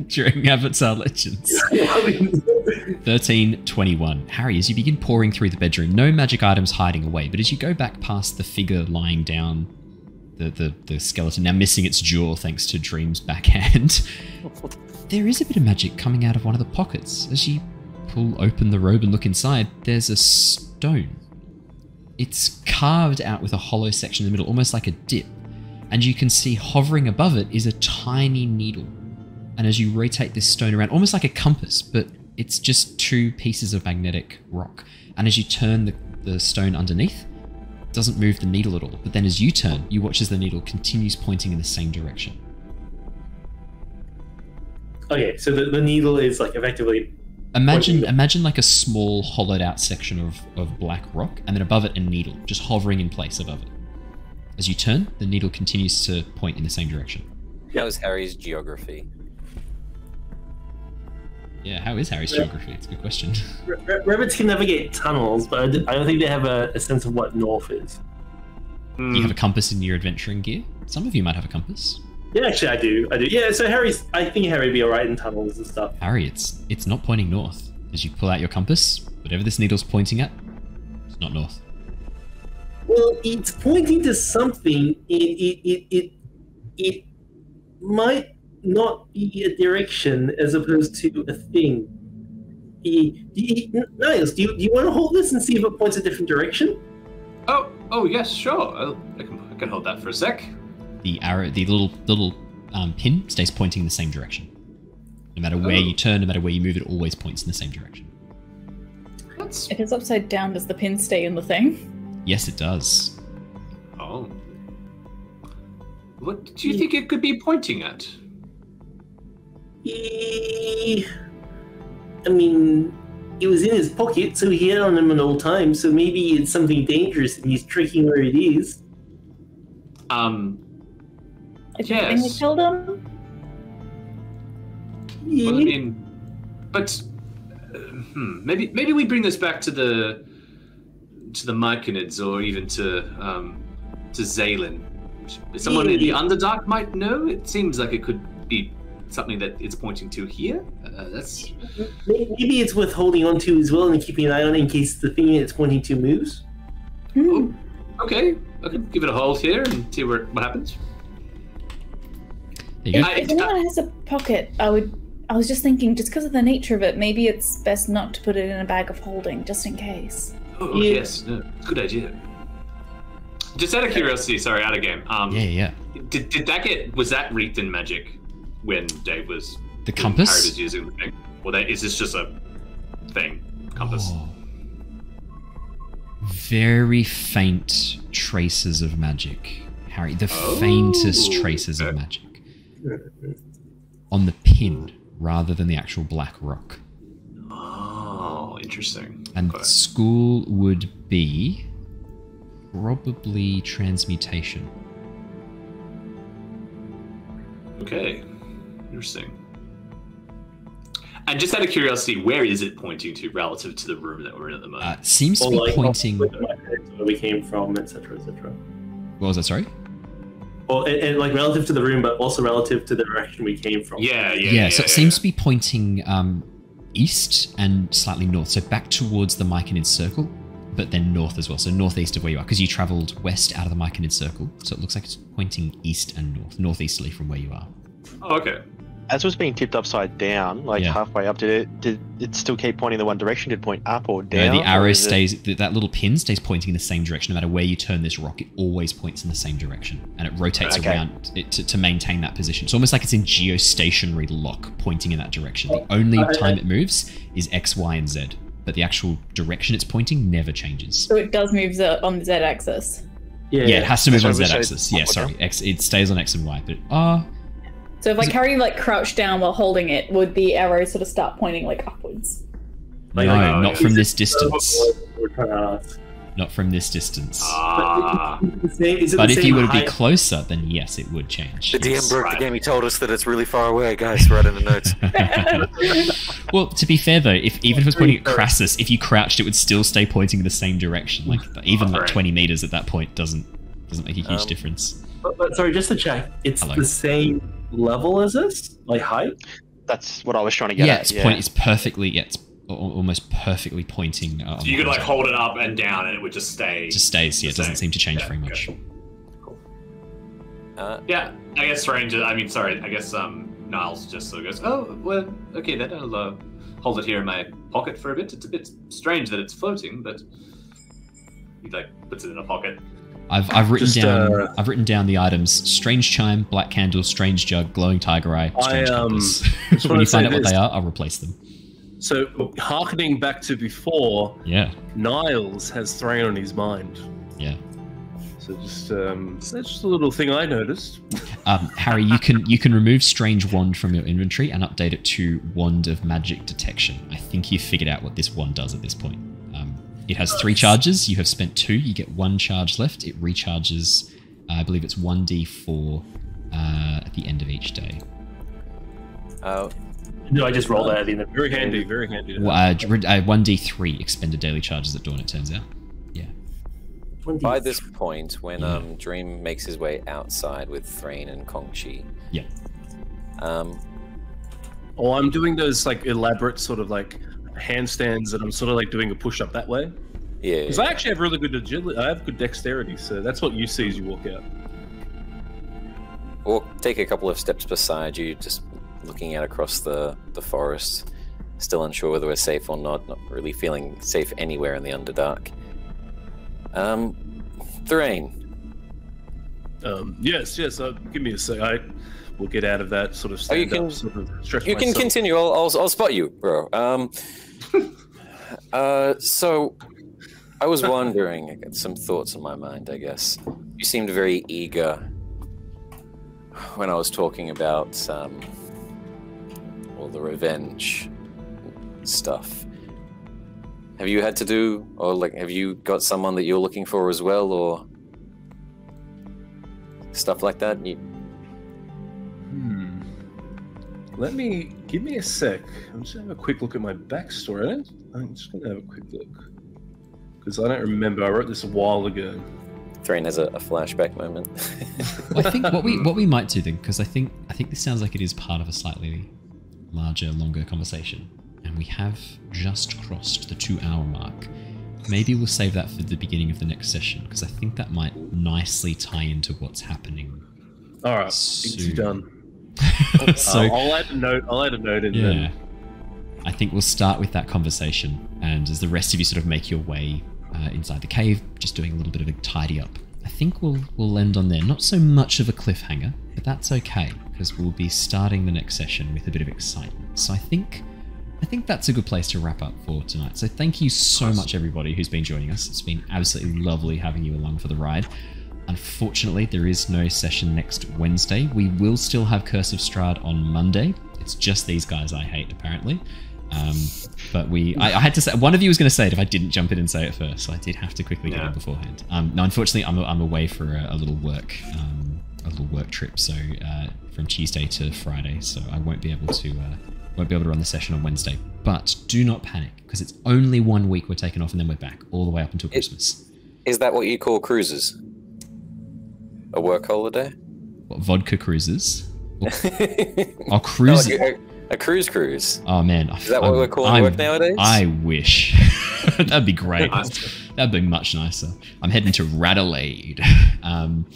During Avatar Legends. 13:21. Harry, as you begin pouring through the bedroom, no magic items hiding away, but as you go back past the figure lying down, the skeleton now missing its jaw thanks to Dream's backhand, there is a bit of magic coming out of one of the pockets. As you pull open the robe and look inside, there's a stone. It's carved out with a hollow section in the middle, almost like a dip. And you can see hovering above it is a tiny needle. And as you rotate this stone around, almost like a compass, but it's just 2 pieces of magnetic rock. And as you turn the stone underneath, it doesn't move the needle at all. But then as you turn, you watch as the needle continues pointing in the same direction.
Okay, so the needle is like effectively...
Imagine like a small hollowed out section of black rock, and then above it a needle, just hovering in place above it. As you turn, the needle continues to point in the same direction.
How is Harry's geography?
Yeah, how is Harry's geography? It's a good question.
Rabbits can navigate tunnels, but I don't think they have a sense of what north is.
You have a compass in your adventuring gear? Some of you might have a compass.
Yeah, actually I do. Yeah, so I think Harry would be alright in tunnels and stuff.
Harry, it's not pointing north. As you pull out your compass, whatever this needle's pointing at, it's not north.
Well, it's pointing to something. It might not be a direction as opposed to a thing. Niles, do you want to hold this and see if it points a different direction?
Oh yes, sure. I can hold that for a sec.
The arrow, the little pin stays pointing in the same direction. No matter where you turn, no matter where you move, it always points in the same direction.
If it's upside down, does the pin stay in the thing?
Yes, it does.
Oh. What do you think it could be pointing at?
I mean, it was in his pocket, so he had it on him at all times, so maybe it's something dangerous and he's tricking where it is.
Is the thing that killed him?
Well, I mean, but maybe we bring this back to the Myconids or even to Zaylin. someone in the Underdark might know. It seems like it could be something that it's pointing to here. That's
maybe it's worth holding on to as well and keeping an eye on it in case the thing it's pointing to moves.
Oh, okay. I could give it a hold here and see what happens.
There you go.
If anyone has a pocket, I was just thinking, just because of the nature of it, maybe it's best not to put it in a bag of holding, just in case.
Oh, yes. No, good idea. Just out of curiosity, sorry, out of game.
Yeah.
Was that wreathed in magic when Dave was...
The compass?
Harry was using the thing? Or is this just a thing? Compass?
Oh. Very faint traces of magic, Harry. The faintest traces of magic. On the pin, rather than the actual black rock.
Oh, interesting.
And school would be probably transmutation.
Okay, interesting. And just out of curiosity, where is it pointing to relative to the room that we're in at the moment?
Seems to be pointing...
Where we came from, etc., etc.
What was that, sorry?
Well, and like relative to the room, but also relative to the direction we came from.
Yeah. So it seems to be pointing east and slightly north. So back towards the Myconid circle, but then north as well. So northeast of where you are, because you travelled west out of the Myconid circle. So it looks like it's pointing east and north, northeasterly from where you are.
Oh, okay.
As it was being tipped upside down, halfway up, did it still keep pointing the one direction? Did it point up or down?
No, the arrow stays, that little pin stays pointing in the same direction. No matter where you turn this rock, it always points in the same direction. And it rotates around it to maintain that position. It's almost like it's in geostationary lock, pointing in that direction. The only time it moves is X, Y, and Z. But the actual direction it's pointing never changes.
So it does move on the Z axis?
Yeah, it has to move on Z axis. Yeah, sorry. It stays on X and Y. But,
so if Harry crouched down while holding it, would the arrow sort of start pointing upwards?
No, not from this distance. Not from this distance.
But
if you were to be closer, then yes, it would change.
The DM broke the game. He told us that it's really far away, guys. Right in the notes.
Well, to be fair though, even if it was pointing at Crassus, if you crouched, it would still stay pointing in the same direction. Even 20 meters at that point doesn't make a huge difference.
But sorry, just to check, it's the same level as us, height.
That's what I was trying to get at.
It's perfectly. Yeah, it's almost perfectly pointing.
So you could hold it up and down, and it would just stay.
Just stays. Yeah, it doesn't seem to change very much.
Cool. I guess Threign. I guess Niles just sort of goes, "Oh, well, okay, then I'll hold it here in my pocket for a bit. It's a bit strange that it's floating, but he puts it in a pocket."
I've written down the items: strange chime, black candle, strange jug, glowing tiger eye, strange compass. When you find out what they are, I'll replace them.
So, harkening back to before, Niles has Threign on his mind.
Yeah.
So that's just a little thing I noticed.
Harry, you can remove strange wand from your inventory and update it to wand of magic detection. I think you've figured out what this wand does at this point. It has 3 charges. You have spent 2. You get 1 charge left. It recharges, I believe it's 1d4 at the end of each day.
No, I just rolled that at the end.
Very handy, very handy.
1d3 expended daily charges at dawn, it turns out. Yeah.
By this point, when Dream makes his way outside with Threign and Kongchi.
Yeah.
I'm doing those elaborate sort of handstands, and I'm sort of doing a push up that way.
Yeah.
Because I actually have really good agility. I have good dexterity, so that's what you see as you walk out.
Or take a couple of steps beside you, just looking out across the forest, still unsure whether we're safe or not really feeling safe anywhere in the Underdark. Threign.
Yes, give me a sec. We'll get out of that sort of stand up, sort of stretch
You
myself.
can continue, I'll spot you, bro. So, I was wondering, I got some thoughts in my mind, I guess. You seemed very eager when I was talking about all the revenge stuff. Have you had to do, or have you got someone that you're looking for as well, or stuff like that?
Give me a sec. I'm just gonna have a quick look at my backstory. I'm just gonna have a quick look because I don't remember. I wrote this a while ago.
Threign has a flashback moment.
Well, I think what we might do then, because I think this sounds like it is part of a slightly larger, longer conversation, and we have just crossed the 2-hour mark. Maybe we'll save that for the beginning of the next session, because I think that might nicely tie into what's happening.
All right, it's done.
So
I'll add a note in there.
I think we'll start with that conversation, and as the rest of you sort of make your way inside the cave, just doing a little bit of a tidy up, I think we'll end on there. Not so much of a cliffhanger, but that's okay, because we'll be starting the next session with a bit of excitement. So I think that's a good place to wrap up for tonight. So thank you so much, everybody who's been joining us. It's been absolutely lovely having you along for the ride. Unfortunately, there is no session next Wednesday. We will still have Curse of Strahd on Monday. It's just these guys I hate, apparently. But I had to say, one of you was going to say it if I didn't jump in and say it first, so I did have to quickly get in beforehand. No, unfortunately, I'm away for a little work trip, so from Tuesday to Friday, so I won't be able to run the session on Wednesday. But do not panic, because it's only 1 week we're taking off, and then we're back all the way up until Christmas.
Is that what you call cruises? A work holiday?
What, vodka cruises? Or cruise?
No, like a cruise.
Oh man,
is that what we're calling work nowadays?
I wish. That'd be great. That'd be much nicer. I'm heading to Radelaide.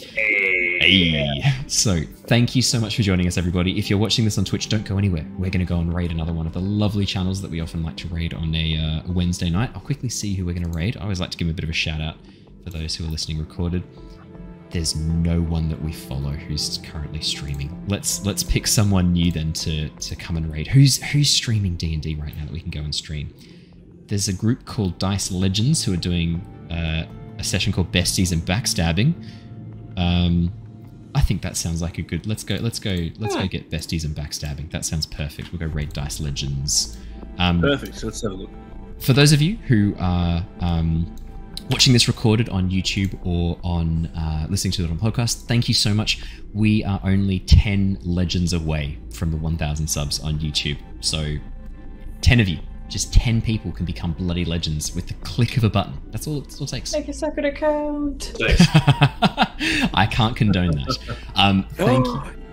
Hey. So thank you so much for joining us, everybody. If you're watching this on Twitch, don't go anywhere. We're going to go and raid another one of the lovely channels that we often like to raid on a Wednesday night. I'll quickly see who we're going to raid. I always like to give a bit of a shout out for those who are listening recorded. There's no one that we follow who's currently streaming. Let's pick someone new then to come and raid. Who's streaming D&D right now that we can go and stream? There's a group called Dice Legends who are doing a session called Besties and Backstabbing. I think that sounds like a good. Let's go get Besties and Backstabbing. That sounds perfect. We'll go raid Dice Legends.
Perfect. So let's have a look.
For those of you who are watching this recorded on YouTube or on listening to it on podcast, thank you so much. We are only 10 legends away from the 1,000 subs on YouTube. So 10 of you, just 10 people can become bloody legends with the click of a button. That's all it takes.
Make a separate account.
I can't condone that.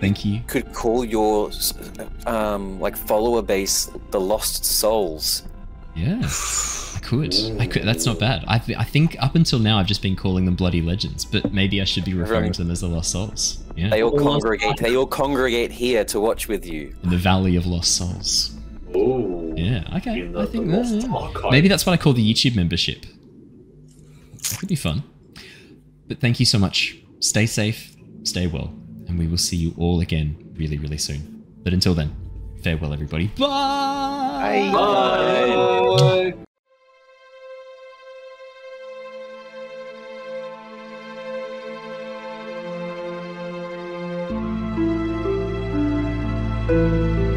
Thank you.
Could call your follower base the Lost Souls.
Yeah. I could. That's not bad. I think up until now I've just been calling them bloody legends, but maybe I should be referring to them as the Lost Souls. Yeah.
They all congregate here to watch with you
in the Valley of Lost Souls.
Oh.
Yeah. Okay. I think maybe that's what I call the YouTube membership. It could be fun. But thank you so much. Stay safe. Stay well, and we will see you all again really, really soon. But until then, farewell, everybody. Bye.
Bye. Bye.